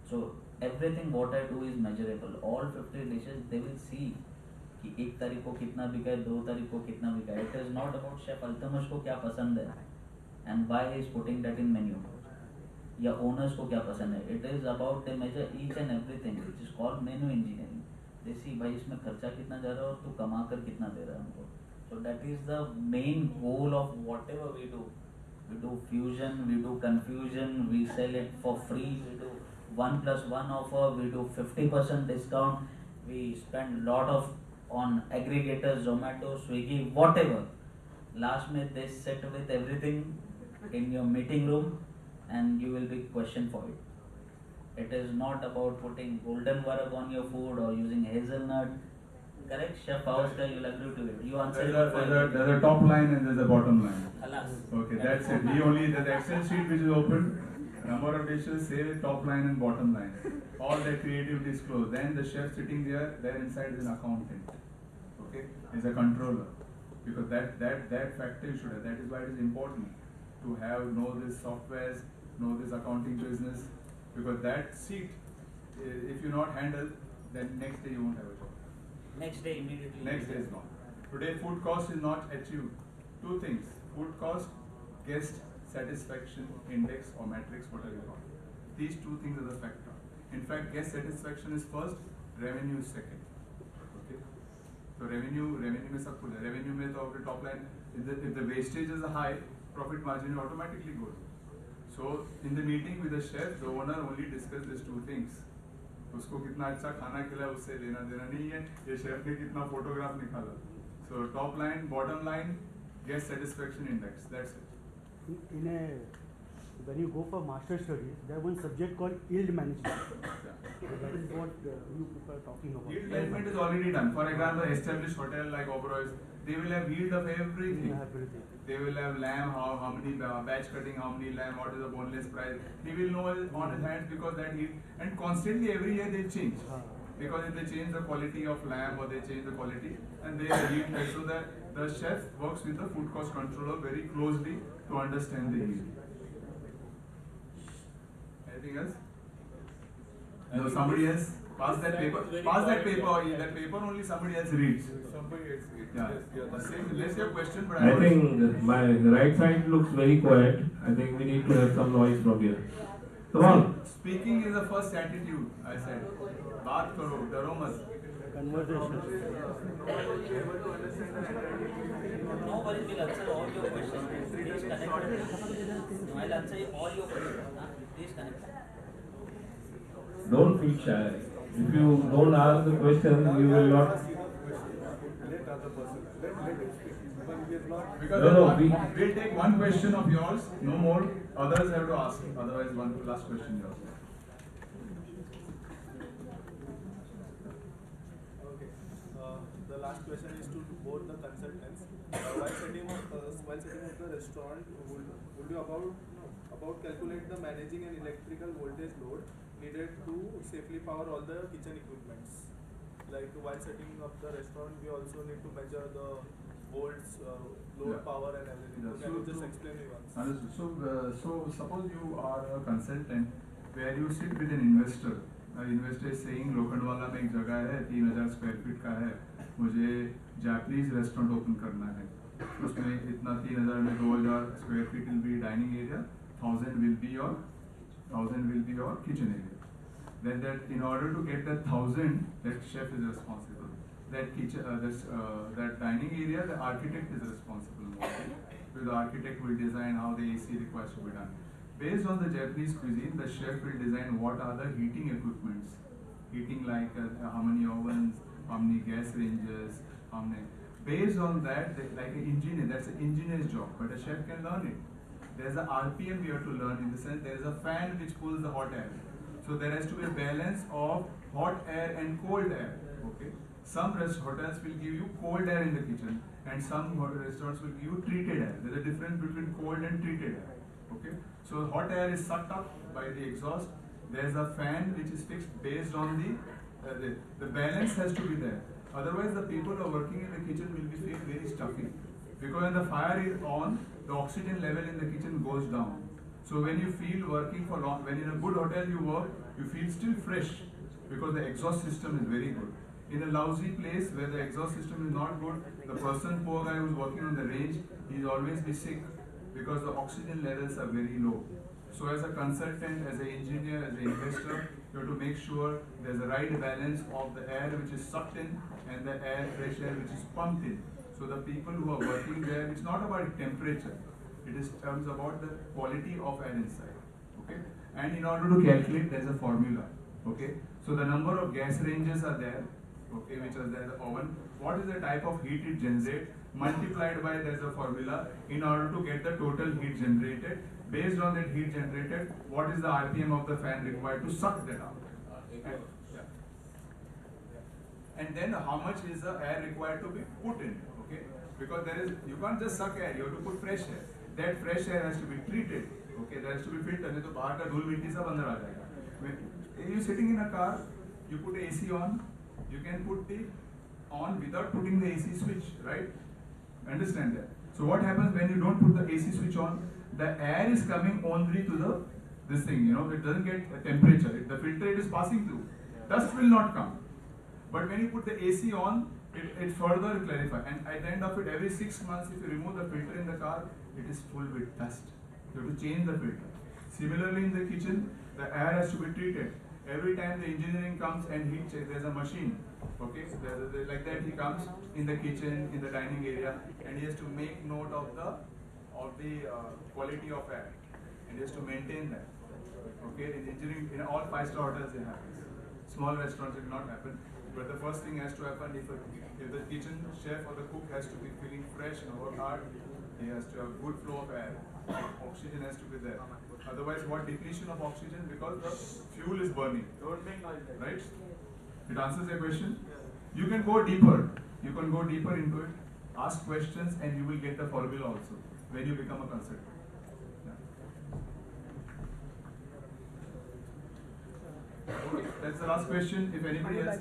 [SPEAKER 11] so everything what I do is measurable. All 50 dishes, they will see कि एक तारीख को कितना बिका है, 2 तारीख को कितना बिका है. It is not about Chef Altamas को क्या पसंद है and why he is putting that in menu, या owners को क्या पसंद है. It is about they measure each and everything, which is called menu engineering. They see भाई इसमें खर्चा कितना जा रहा है और तू कमा कर कितना दे रहा है हमको. So that is the main goal of whatever we do. We do fusion, we do confusion, we sell it for free, we do 1+1 offer, we do 50% discount, we spend lot of on aggregators, Zomato, Swiggy, whatever. Last minute they sit with everything in your meeting room and you will be questioned for it. It is not about putting golden varag on your food or using hazelnut. Correct, Chef Auster, you'll agree to it. You answer
[SPEAKER 14] There's a top line and there's a bottom line.
[SPEAKER 11] Alas.
[SPEAKER 14] Okay, that's it. We only, the Excel sheet which is open, number of dishes, say top line and bottom line. All that creativity is closed. Then the chef sitting there inside is an accountant. Okay, is a controller. Because that factor you should have. That is why it is important to know this softwares, know this accounting business. Because that seat, if you not handle, then next day you won't have a job.
[SPEAKER 11] Next day immediately.
[SPEAKER 14] Next day is gone. Today food cost is not achieved. Two things: food cost, guest satisfaction index or matrix, whatever you call it. These two things are the factor. In fact, guest satisfaction is first, revenue is second. Okay. So revenue में सब कुछ है. Revenue में तो आपके top line, if the wastage is high, profit margin automatically goes. So in the meeting with the chef, the owner only discuss these two things. उसको कितना अच्छा खाना खिलाया उससे लेना देना नहीं है, ये शेफ ने कितना फोटोग्राफ निकाला. So top line, bottom line, guest satisfaction index. That's it.
[SPEAKER 19] When you go for master studies, there is one subject called yield management. That is what you people are talking about.
[SPEAKER 14] Yield management is already done. For example, established hotel like Oberoi's, they will have yield of everything. They will have lamb, how many batch cutting, how many lamb, what is the boneless price. He will know on his hands because that yield, and constantly every year they change. Because if they change the quality of lamb or they change the quality, and they yield, so that the chef works with the food cost controller very closely to understand the yield. Anything else? No, somebody else. Pass that paper. Pass that paper. That paper only somebody else reads.
[SPEAKER 17] Somebody else reads.
[SPEAKER 14] Yeah. Let's your question, but
[SPEAKER 12] I think my right side looks very quiet. I think we need to have some noise from here. Come on.
[SPEAKER 14] Speaking is the first attitude, I said. Baat karo, daro mat.
[SPEAKER 19] Conversation.
[SPEAKER 11] Nobody will answer all your questions. Please connect. I'll answer all your questions. Please connect.
[SPEAKER 12] Don't feel shy. If you don't ask the question, you will not.
[SPEAKER 14] Because we'll take one question of yours, no more. Others have to ask. Otherwise, one last question yours.
[SPEAKER 17] Okay. The last question is to both the consultants. While setting up the restaurant, would you about about calculate the managing and electrical voltage load needed to safely power all the kitchen equipments. Like while setting up the restaurant, we also need to measure the volts, load, power, and everything.
[SPEAKER 14] Yeah,
[SPEAKER 17] Can you just explain me once?
[SPEAKER 14] Understood. So suppose you are a consultant where you sit with an investor. Investor is saying Lokhandwala में एक जगह है 3000 square feet का है, मुझे Japanese restaurant open करना है, उसमें इतना 3000 में 2000 square feet will be dining area, 1000 will be your kitchen area. Then that in order to get that 1000, that chef is responsible. That kitchen, that dining area, the architect is responsible. So the architect will design how the AC requires to be done. Based on the Japanese cuisine, the chef will design what are the heating equipments. Heating like how many ovens, how many gas ranges, how many. Based on that, like an engineer, that's an engineer's job, but a chef can learn it. There's a RPM we have to learn, in the sense there is a fan which pulls the hot air. So there has to be a balance of hot air and cold air. Okay. Some hotels will give you cold air in the kitchen, and some restaurants will give you treated air. There's a difference between cold and treated air. Okay. So hot air is sucked up by the exhaust. There's a fan which is fixed based on the balance has to be there. Otherwise, the people who are working in the kitchen will be feel very stuffy, because when the fire is on, the oxygen level in the kitchen goes down. So when you feel working for long, when in a good hotel you work, you feel still fresh, because the exhaust system is very good. In a lousy place where the exhaust system is not good, the poor guy who's working on the range, he'll always be sick, because the oxygen levels are very low. So as a consultant, as an engineer, as an investor, you have to make sure there's a right balance of the air which is sucked in and the fresh air which is pumped in. So the people who are working there, it's not about temperature, it is terms about the quality of air inside. Okay? And in order to calculate, there's a formula. Okay? So the number of gas ranges are there, okay, which is there, the oven. What is the type of heat it generates? Multiplied by, there's a formula in order to get the total heat generated. Based on that heat generated, what is the RPM of the fan required to suck that out? And then how much is the air required to be put in? Okay, because you can't just suck air, you have to put fresh air. That fresh air has to be treated. Okay, there has to be filtered. नहीं तो बाहर का धूल मिट्टी सब अंदर आ जाएगा. If you're sitting in a car, you put AC on. You can put the on without putting the AC switch, right? Understand that? So what happens when you don't put the AC switch on? The air is coming only to this thing, it doesn't get a temperature. The filter it is passing through. Dust will not come. But when you put the AC on, it further clarifies. And at the end of it, every 6 months, if you remove the filter in the car, it is full with dust. You have to change the filter. Similarly, in the kitchen, the air has to be treated. Every time the engineering comes and he checks, there's a machine. Okay, like that he comes in the kitchen, in the dining area, and he has to make note of the quality of air, and he has to maintain that. Okay, in engineering, in all 5-star hotels it happens. Small restaurants it will not happen, but the first thing has to happen if the kitchen chef or the cook has to be feeling fresh and work hard, he has to have good flow of air. Oxygen has to be there. Otherwise, what depletion of oxygen, because the fuel is burning. Right? It answers your question. You can go deeper. You can go deeper into it. Ask questions, and you will get the formula also when you become a consultant. Okay, that's the last question. If anybody else,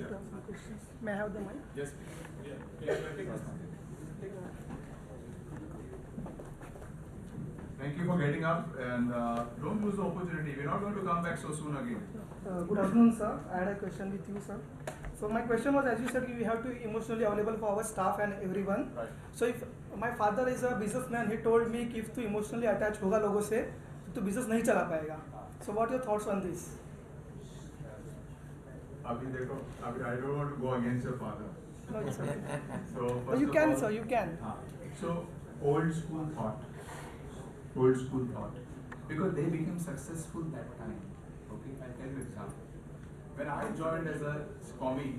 [SPEAKER 20] may I have the mic?
[SPEAKER 14] Yes, please. Thank you for getting up, and don't lose the opportunity. We're not going to come back so soon again.
[SPEAKER 20] Good afternoon, sir. I had a question with you, sir. So my question was, as you said, we have to be emotionally available for our staff and everyone.
[SPEAKER 14] Right.
[SPEAKER 20] So if my father is a businessman, he told me कि if तू emotionally attached होगा लोगों से, तो business नहीं चला पाएगा. So what are your thoughts on this?
[SPEAKER 14] I don't want to go against your father.
[SPEAKER 20] No, it's okay.
[SPEAKER 14] So
[SPEAKER 20] you can, sir. You can.
[SPEAKER 14] So old school thought, because they became successful that time. Okay, I'll tell you example. When I joined as a commie,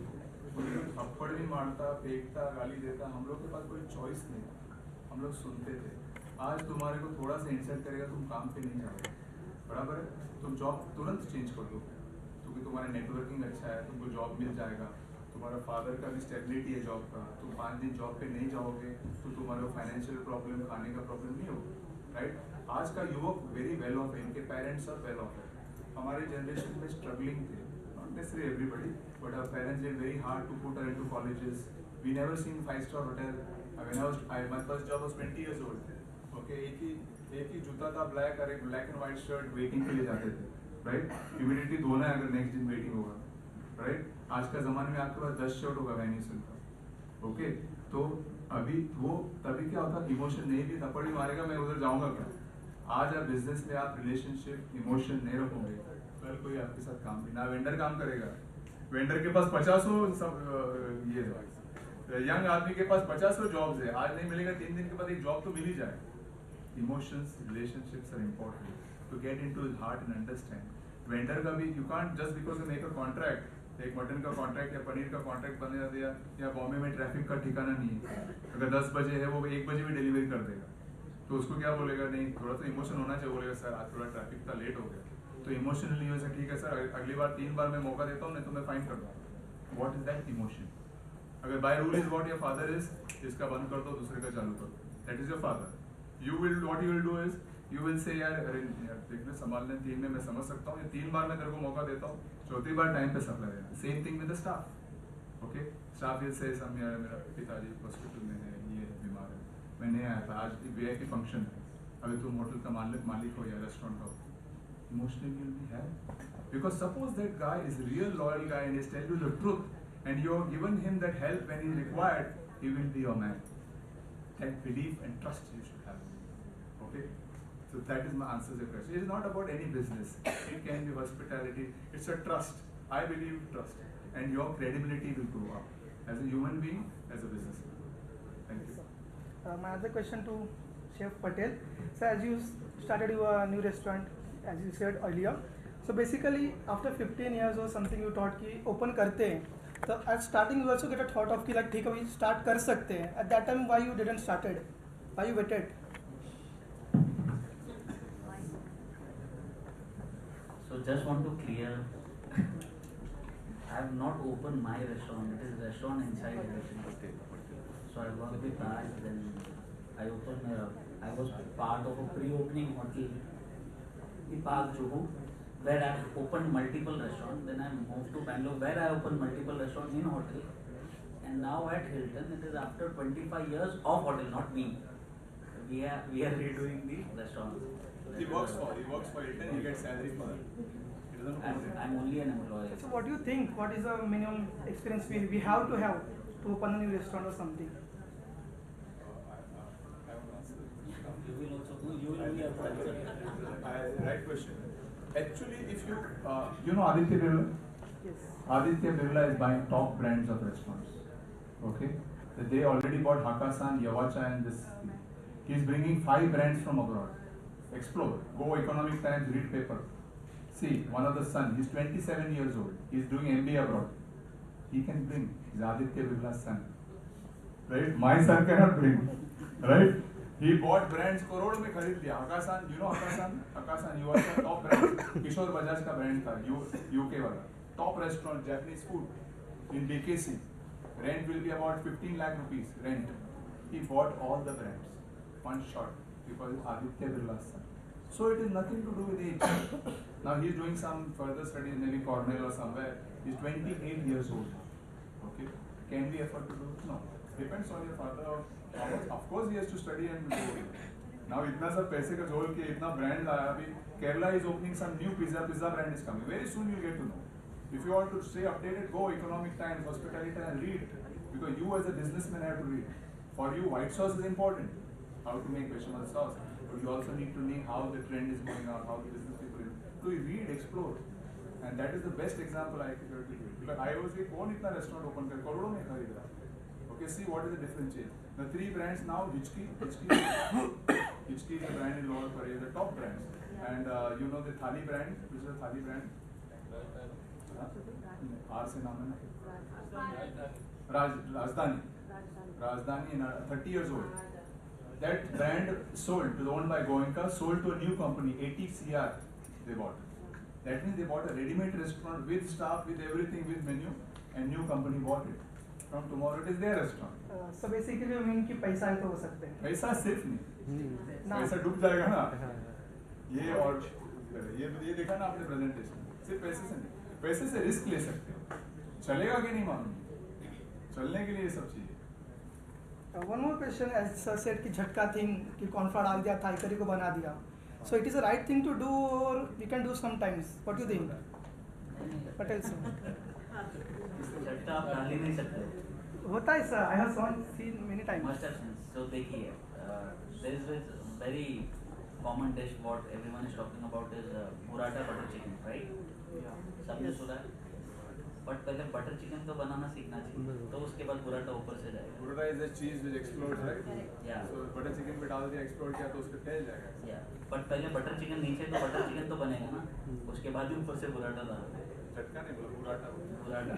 [SPEAKER 14] थप्पड़ भी मारता, फेंकता, गाली देता, हम लोग के पास कोई चॉइस नहीं, हम लोग सुनते थे. आज तुम्हारे को थोड़ा सा इंसल्ट करेगा, तुम काम पे नहीं जाओगे, बराबर है? तुम जॉब तुरंत चेंज कर दो, क्योंकि तुम्हारा नेटवर्किंग अच्छा है, तुमको जॉब मिल जाएगा. तुम्हारा फादर का भी स्टेबिलिटी है जॉब का, तुम 5 दिन जॉब पे नहीं जाओगे तो तुम्हारा फाइनेंशियल प्रॉब्लम, खाने का प्रॉब्लम नहीं होगा. राइट? आज का युवक वेरी वेल ऑफ है, इनके पेरेंट्स और वेल ऑफ है. हमारे जनरेशन में स्ट्रगलिंग थे, not necessarily everybody, but our parents did very hard to put her into colleges. We never seen 5-star hotel. My first job was 20 years old. Okay, एक ही जूता था black और एक black and white shirt, waiting के लिए जाते थे, right? Humidity धोना है अगर नेक्स्ट दिन वेटिंग होगा, राइट? आज का जमाने में आपके पास 10 शर्ट होगा वैन्यूसन का. ओके, तो अभी वो तभी क्या होता, इमोशन नहीं भी थप्पड़ ही मारेगा, मैं उधर जाऊंगा क्या? आज आप बिजनेस में आप रिलेशनशिप इमोशन नहीं रखोगे, कल कोई आपके साथ काम भी ना, वेंडर काम करेगा, वेंडर के पास 50 ये यंग आदमी के पास 50 जॉब्स है, आज नहीं मिलेगा 3 दिन के बाद एक जॉब तो मिल ही जाए. Emotions relationships are important to get into his heart and understand. Vendor का भी you can't just because you make a contract, एक मटन का कॉन्ट्रैक्ट या पनीर का कॉन्ट्रैक्ट बन जाता है, या बॉम्बे में ट्रैफिक का ठिकाना नहीं है, अगर 10 बजे है वो 1 बजे भी डिलीवरी कर देगा, तो उसको क्या बोलेगा, नहीं थोड़ा सा इमोशन होना चाहिए, बोलेगा सर आज थोड़ा ट्रैफिक था, लेट हो गया, तो इमोशनली हो सर ठीक है सर अगली बार 3 बार मैं मौका देता हूँ, नहीं तो मैं फाइन कर दूँ. What is that emotion? अगर by rule is what your father is, इसका बंद कर दो दूसरे का चालू कर दो, that is your father. You will what you will do is you will say यार देखने संभालने 3 में मैं समझ सकता हूँ, 3 बार मैं तेरे को मौका देता हूँ, 4थी बार टाइम पे सप्लाई देना. Same thing with the staff. Okay, staff will say some यार मेरा पिताजी हॉस्पिटल में है, ये बीमार है, मैं नहीं आया था, आज वीआईपी फंक्शन है, अभी तुम होटल का मालिक हो या रेस्टोरेंट का, इमोशनली विल बी है. Because suppose that guy is a real loyal guy and he's tell you the truth, and you have given him that help when he required, he will be your man. That belief and trust you should have. Okay, so that is my answer to your question. It is not about any business. It can be hospitality. It's a trust. I believe trust, and your credibility will grow up as a human being, as a businessman. Thank you.
[SPEAKER 20] My other question to Chef Patel. So as you started your new restaurant, as you said earlier, so basically after 15 years or something you thought कि open करते हैं, तो at starting you also get a thought of कि like ठीक है अभी start कर सकते हैं. At that time why you didn't started? Why you waited?
[SPEAKER 11] So just want to clear, I have not opened my restaurant. It is restaurant inside everything. So I worked with Raj, then I opened. I was part of a pre-opening hotel in Park Juhu, where I opened multiple restaurants. Then I moved to Bangalore, where I opened multiple restaurants in hotel. And now at Hilton, it is after 25 years of hotel, not me. We are redoing the restaurants.
[SPEAKER 14] He works for Hilton. He gets salary for it.
[SPEAKER 11] I'm only an employee.
[SPEAKER 20] So what do you think? What is the minimum experience we have to open a new restaurant or something?
[SPEAKER 11] You will also you will only have to answer.
[SPEAKER 14] Right question. Actually, if you know Aditya Birla?
[SPEAKER 20] Yes.
[SPEAKER 14] Aditya Birla is buying top brands of restaurants. Okay? So they already bought Hakkasan, Yavacha and this. He is bringing 5 brands from abroad. Explore. Go Economic Times, read paper. See, one of the son, he's 27 years old. He's doing MBA abroad. He can bring. He's Aditya Birla's son. Right? My son cannot bring. Right? He bought brands, crore में खरीद लिया. Hakkasan, you know Hakkasan, you are the top brand. किशोर बजाज का brand था, UK वाला. Top restaurant, Japanese food in BKC. Rent will be about 15 lakh rupees. Rent. He bought all the brands. One shot because it's Aditya Birla's son. So it is nothing to do with age. Now he is doing some further studies, maybe Cornell or somewhere. He is 28 years old. Okay, can we afford to do it? No. Depends on your father. Of course he has to study and do it. Now इतना सब पैसे का जोड़ के इतना brand लाया अभी. Kerala is opening some new pizza brand is coming. Very soon you'll get to know. If you want to stay updated, go Economic Times, Hospitality and read. Because you as a businessman have to read. For you, white sauce is important. How to make bechamel sauce. But you also need to know how the trend is going on, how the business people is. So you read, explore. And that is the best example I could give. Because I was like, कौन इतना restaurant open कर करोड़ों में खरीद रहा. Okay, see what is the difference change. The 3 brands now, Hichki is the brand in Lower Parel, the top brands. And you know the Thali brand, which is the Thali brand? R से नाम है ना? Rajdhani, 30 years old. That brand sold, owned by Goenka, sold to a new company, 80 CR they bought. That means they bought a ready-made restaurant with staff, with everything, with menu, and new company bought it. From tomorrow it is their restaurant.
[SPEAKER 20] So basically you mean कि पैसा है तो हो सकते हैं.
[SPEAKER 14] पैसा सिर्फ नहीं, पैसा डूब जाएगा ना ये और ये देखा ना आपने प्रेजेंटेशन सिर्फ पैसे से नहीं पैसे से रिस्क ले सकते हो चलेगा कि नहीं मालूम चलने के लिए ये सब चाहिए
[SPEAKER 20] one more question as sir said कि झटका थिंग कि कॉन्फ्रा डाल दिया थाई करी को बना दिया so it is a right thing to do और we can do sometimes what you think Patel sir
[SPEAKER 11] झटका आप डाल ही नहीं सकते
[SPEAKER 20] होता है sir I have seen many times
[SPEAKER 11] must have seen so देखिए there is very common dish what everyone is talking about is burrata butter chicken right सबने सुना है बट पहले बटर चिकन तो बनाना सीखना चाहिए तो उसके बाद बुराटा ऊपर से जाएगा
[SPEAKER 14] बुराटा इज द चीज व्हिच एक्सप्लोड्स राइट
[SPEAKER 11] या
[SPEAKER 14] सो बटर चिकन पे डाल दिया एक्सप्लोड किया तो उसके फैल जाएगा
[SPEAKER 11] या बट पहले बटर चिकन नीचे तो बटर चिकन तो बनेगा ना उसके बाद ही ऊपर से बुराटा डालो
[SPEAKER 14] झटका नहीं बोला
[SPEAKER 11] बुराटा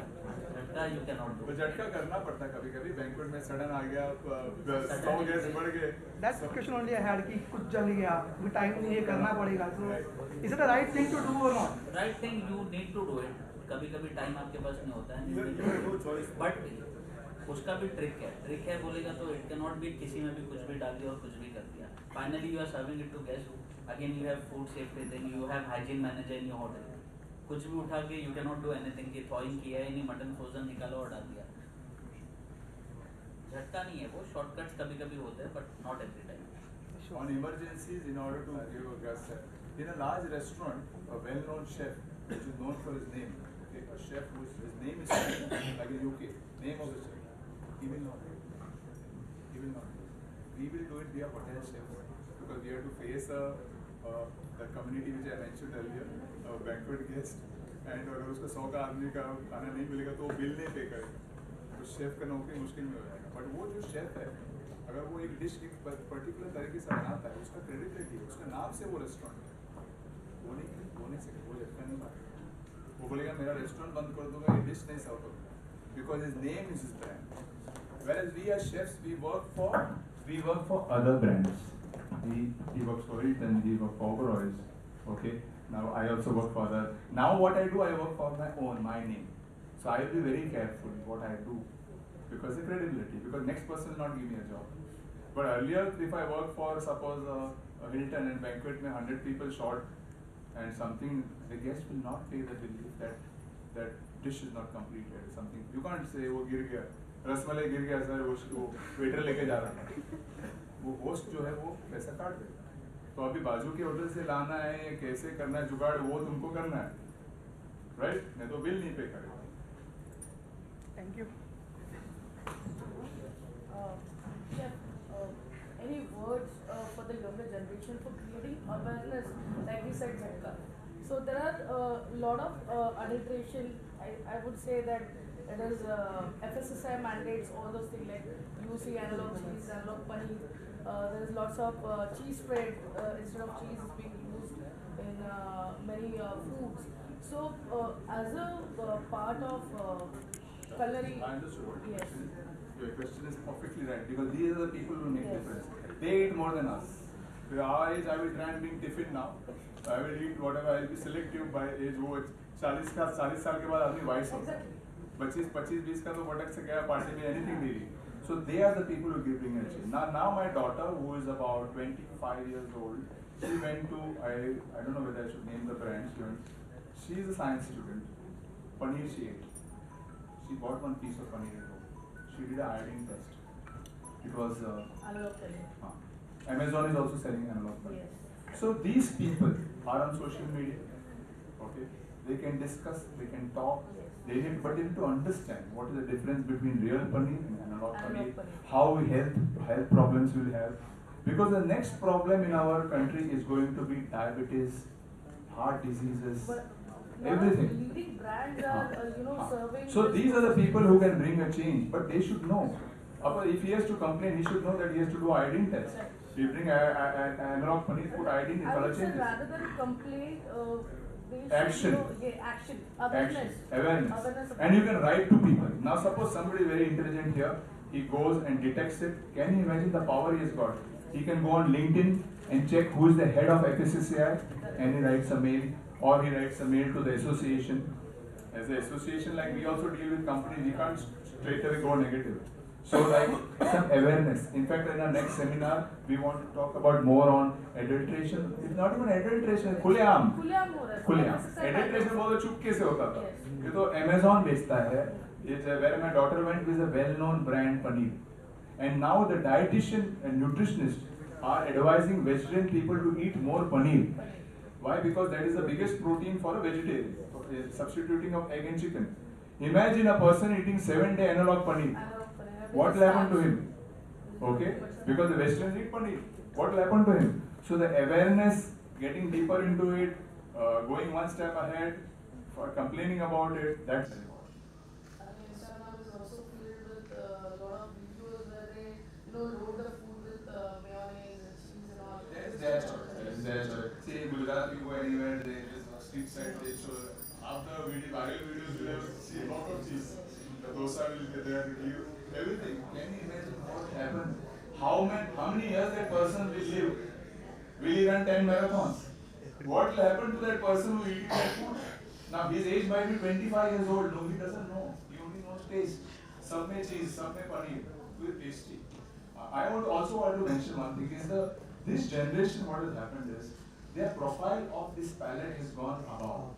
[SPEAKER 11] झटका यू कैन नॉट डू
[SPEAKER 14] झटका करना पड़ता है कभी-कभी बैंक्वेट में सडन आ गया 100 गेस्ट बढ़ गए
[SPEAKER 20] that's question only I had कि कुछ जल गया वो टाइम नहीं है करना पड़ेगा तो is it the right thing to do और not
[SPEAKER 11] right thing you need to do it कभी-कभी टाइम आपके पास नहीं होता है बट उसका भी ट्रिक है बोलेगा तो इट कैन नॉट बी किसी में भी कुछ भी डाल दिया और कुछ भी कर दिया finally you are serving it to guest again you have food safety thing you have hygiene manager in your hotel कुछ भी उठा के you can not do anything कि थॉइंग किया है नहीं मटन फ्रोजन निकालो और डाल दिया झटका नहीं है वो शॉर्टकट्स कभी-कभी होते हैं but not every time
[SPEAKER 14] on emergencies in order to give a guest in a large restaurant a well-known chef which is known for his name okay a chef whose his name is like in UK name of the chef he will not we will do it via hotel chefs because we have to face the community which I mentioned earlier a banquet guest and अगर उसको 100 का आदमी का खाना नहीं मिलेगा तो वो बिल नहीं पे करेगा तो शेफ का नौकरी मुश्किल में हो जाएगा बट वो जो शेफ है अगर वो एक डिश एक पर्टिकुलर तरीके से बनाता है उसका क्रेडिबिलिटी उसके नाम से वो रेस्टोरेंट है वो नहीं सके वो झटका नहीं मारेगा वो बोलेगा मेरा रेस्टोरेंट बंद कर दूंगा ये डिश नहीं सर्व करूंगा because his name is his brand whereas we as chefs we work for other brands he works for Hilton he works for Oberoi's okay now I also work for other now what I do I work for my name so I will be very careful what I do because the credibility because next person will not give me a job but earlier if I work for suppose a Hilton and banquet mein 100 people short and something the guest will not pay the bill if that dish is not completed something you can't say वो गिर गया रसमलाई गिर गया sir वो waiter लेके जा रहा था वो होस्ट जो है वो पैसा काट देगा तो अभी बाजू के होटल से लाना है कैसे करना है जुगाड़ वो तुमको करना है राइट नहीं तो बिल नहीं पे करेगा
[SPEAKER 20] thank you
[SPEAKER 16] any words for the younger generation for creating awareness, like we said, Jhatka. So there are a lot of adulteration. I would say that it is FSSAI mandates all those things like UC analog cheese, analog paneer. There is lots of cheese spread instead of cheese is being used in many foods. So as a part of culinary,
[SPEAKER 14] I understood.
[SPEAKER 16] yes.
[SPEAKER 14] Your question is perfectly right because these are the people who make difference. They eat more than us. With our age, I will try and bring tiffin now. I will eat whatever. I will be selective by age. वो 40 साल के बाद आदमी vice होता है. 25-20 का तो भटक से गया पार्टी में anything नहीं ली. So they are the people who give bring a change. Now my daughter who is about 25 years old, she went to I don't know whether I should name the brand. She is a science student. Paneer she ate. She bought one piece of paneer at home. She did an iodine test. It was
[SPEAKER 16] Analog paneer.
[SPEAKER 14] Amazon is also selling analog paneer.
[SPEAKER 16] Yes.
[SPEAKER 14] So these people are on social media. Okay, they can discuss, they can talk. They need, but they need to understand what is the difference between real paneer and analog paneer. How health problems will have. Because the next problem in our country is going to be diabetes, heart diseases. Everything.
[SPEAKER 16] Leading brands are, serving.
[SPEAKER 14] So these are the people who can bring a change, but they should know. If he has to complain, he should know that he has to do iodine test. If you bring analog paneer, put iodine, it color changes.
[SPEAKER 16] Rather than complain, they should
[SPEAKER 14] Action.
[SPEAKER 16] Action. Awareness.
[SPEAKER 14] And you can write to people. Now suppose somebody very intelligent here, he goes and detects it. Can you imagine the power he has got? He can go on LinkedIn and check who is the head of FSSAI and he writes a mail. Or he writes a mail to the association. As an association, like we also deal with companies, we can't straight away go negative. So like some awareness. In fact, in our next seminar, we want to talk about more on adulteration. It's not even adulteration, खुलेआम हो रहा है. Adulteration बहुत चुप कैसे होता था? ये तो Amazon बेचता है. It's where my daughter went with a well-known brand paneer, and now the dietitian and nutritionists are advising vegetarian people to eat more paneer. Why? Because that is the biggest protein for a vegetarian, substituting of egg and chicken. Imagine a person eating 7-day analog paneer. What will happen to him? Okay? Because the Westerns eat paneer. What will happen to him? So the awareness, getting deeper into it, going one step ahead, for complaining about it, that's important.
[SPEAKER 16] Instagram is also filled with a lot of videos where they, load the food with mayonnaise and cheese and all.
[SPEAKER 14] That's right. See, in Gujarat, you go anywhere, they just street side, they show. After viral videos, you will see a lot of cheese. The dosa will be there with you. Everything. Can you imagine what happened? How many years that person will live? Will he run 10 marathons? What will happen to that person who eats that food? Now his age might be 25 years old. Nobody doesn't know. He only knows taste. Some may cheese, some may paneer. Very tasty. I also want to mention one thing is this generation. What has happened is their profile of this palate has gone above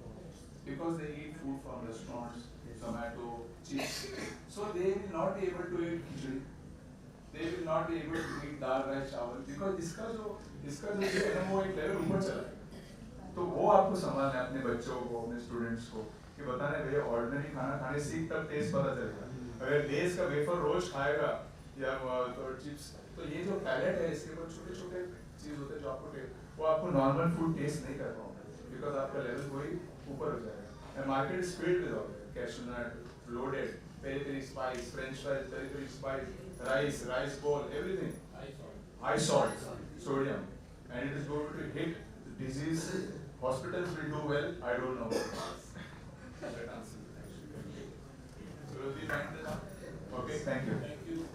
[SPEAKER 14] because they eat food from restaurants. Tomato, chips. So they will not be able to eat khichdi. They will not be able to eat dal, rice, chawal because इसका जो है ना वो एक level ऊपर चला है. तो वो आपको संभालना है अपने बच्चों को, अपने स्टूडेंट्स को कि बताना है भैया ऑर्डिनरी खाना खाने सीख तब टेस्ट पता चलेगा. अगर लेस का वेफर रोज खाएगा या तो चिप्स तो ये जो पैलेट है इसके ऊपर छोटे-छोटे चीज होते हैं जो आपको वो आपको नॉर्मल फूड टेस्ट नहीं कर पाओगे बिकॉज आपका लेवल वही ऊपर हो जाएगा. And market is filled with all cashew nut, loaded, peri-peri spice, French fries, peri-peri spice, rice bowl, everything. High salt, sodium, and it is going to hit the disease. Hospitals will do well. I don't know. That answers the question. So will we find that out? Okay, thank you. Thank you.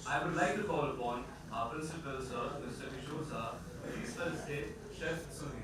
[SPEAKER 2] I would like to call upon our principal, sir, Mr. Kishore, sir. Please felicitate Chef Sudhir.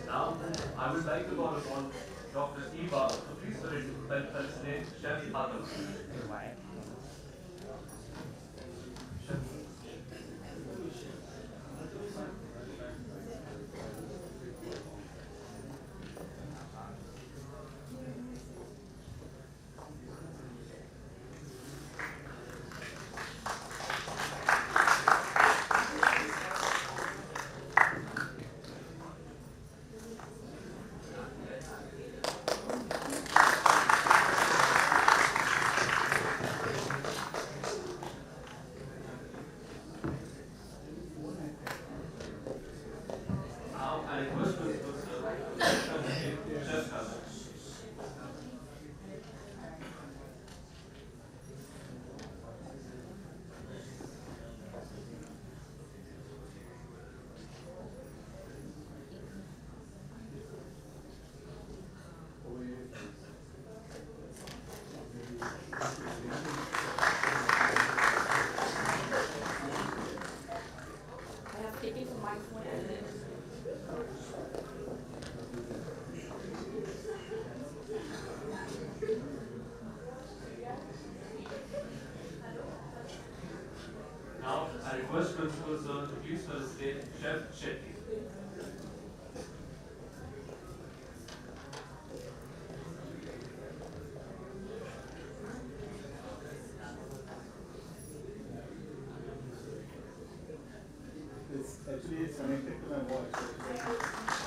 [SPEAKER 2] Now, I would like to call upon Dr. Eva to please felicitate Chef Atharva. I request Principal Sir to please felicitate Chef Shetty.
[SPEAKER 14] It's actually connected to my watch.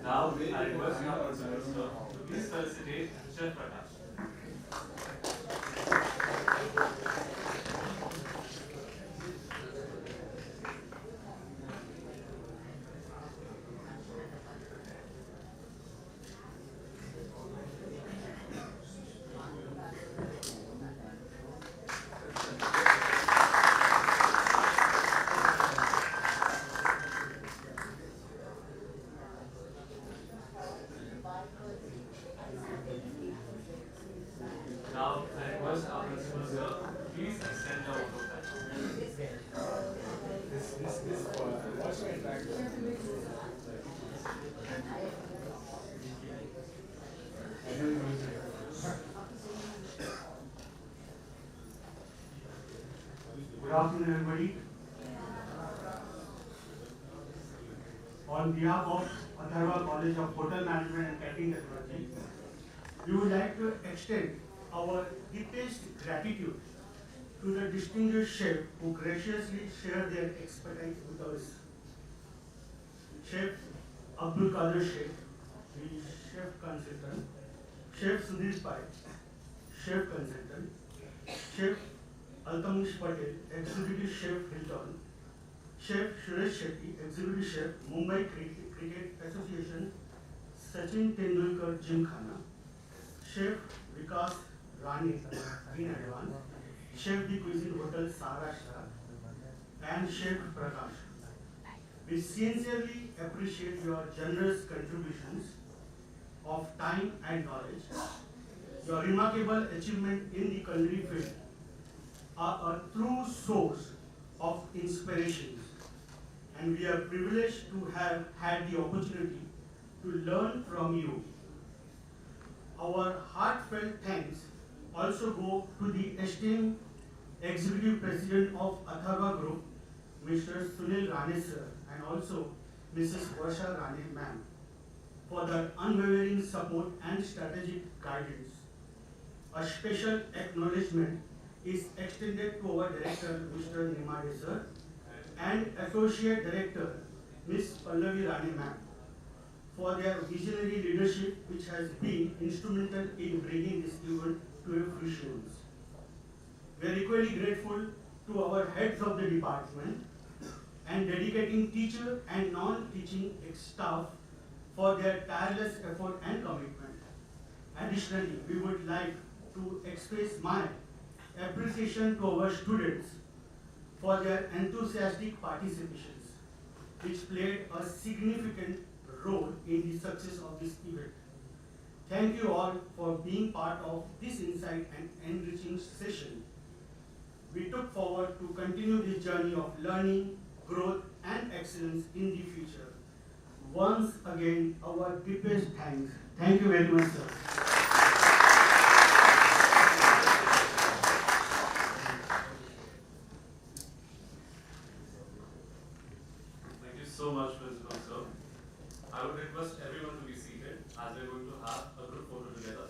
[SPEAKER 2] Now, I request our Principal Sir to please felicitate Chef Prakash. Now, I request our Principal Sir to please extend the vote of thanks.
[SPEAKER 14] This watch my track.
[SPEAKER 19] Good afternoon, everybody. On behalf of Atharva College of Hotel Management and Catering Technology, we would like to extend our deepest gratitude to the distinguished chef who graciously shared their expertise with us. Chef Abdul Qadir Sheikh, the chef consultant, Chef Sudhir Pai, chef consultant, Chef Altamush Patel, executive chef Hilton, Chef Suresh Shetty, executive chef Mumbai Cricket Association, Sachin Tendulkar Gymkhana, Chef Vikas Rani in advance, Chef the Cuisine Hotel Saharashtra, and Chef Prakash. We sincerely appreciate your generous contributions of time and knowledge. Your remarkable achievement in the culinary field are a true source of inspiration, and we are privileged to have had the opportunity to learn from you. Our heartfelt thanks also go to the esteemed Executive President of Atharva Group, Mr. Sunil Rane sir, and also Mrs. Varsha Rane ma'am, for their unwavering support and strategic guidance. A special acknowledgement is extended to our Director, Mr. Nimade sir, and Associate Director, Ms. Pallavi Rane ma'am, for their visionary leadership which has been instrumental in bringing this event to a fruition. We are equally grateful to our heads of the department and dedicating teacher and non-teaching staff for their tireless effort and commitment. Additionally, we would like to express my appreciation to our students for their enthusiastic participations, which played a significant role in the success of this event. Thank you all for being part of this insight and enriching session. We look forward to continue this journey of learning, growth, and excellence in the future. Once again, our deepest thanks. Thank you very much, sir.
[SPEAKER 2] Thank you so much, Principal Sir. I would request everyone to be seated as we're going to have a group photo together.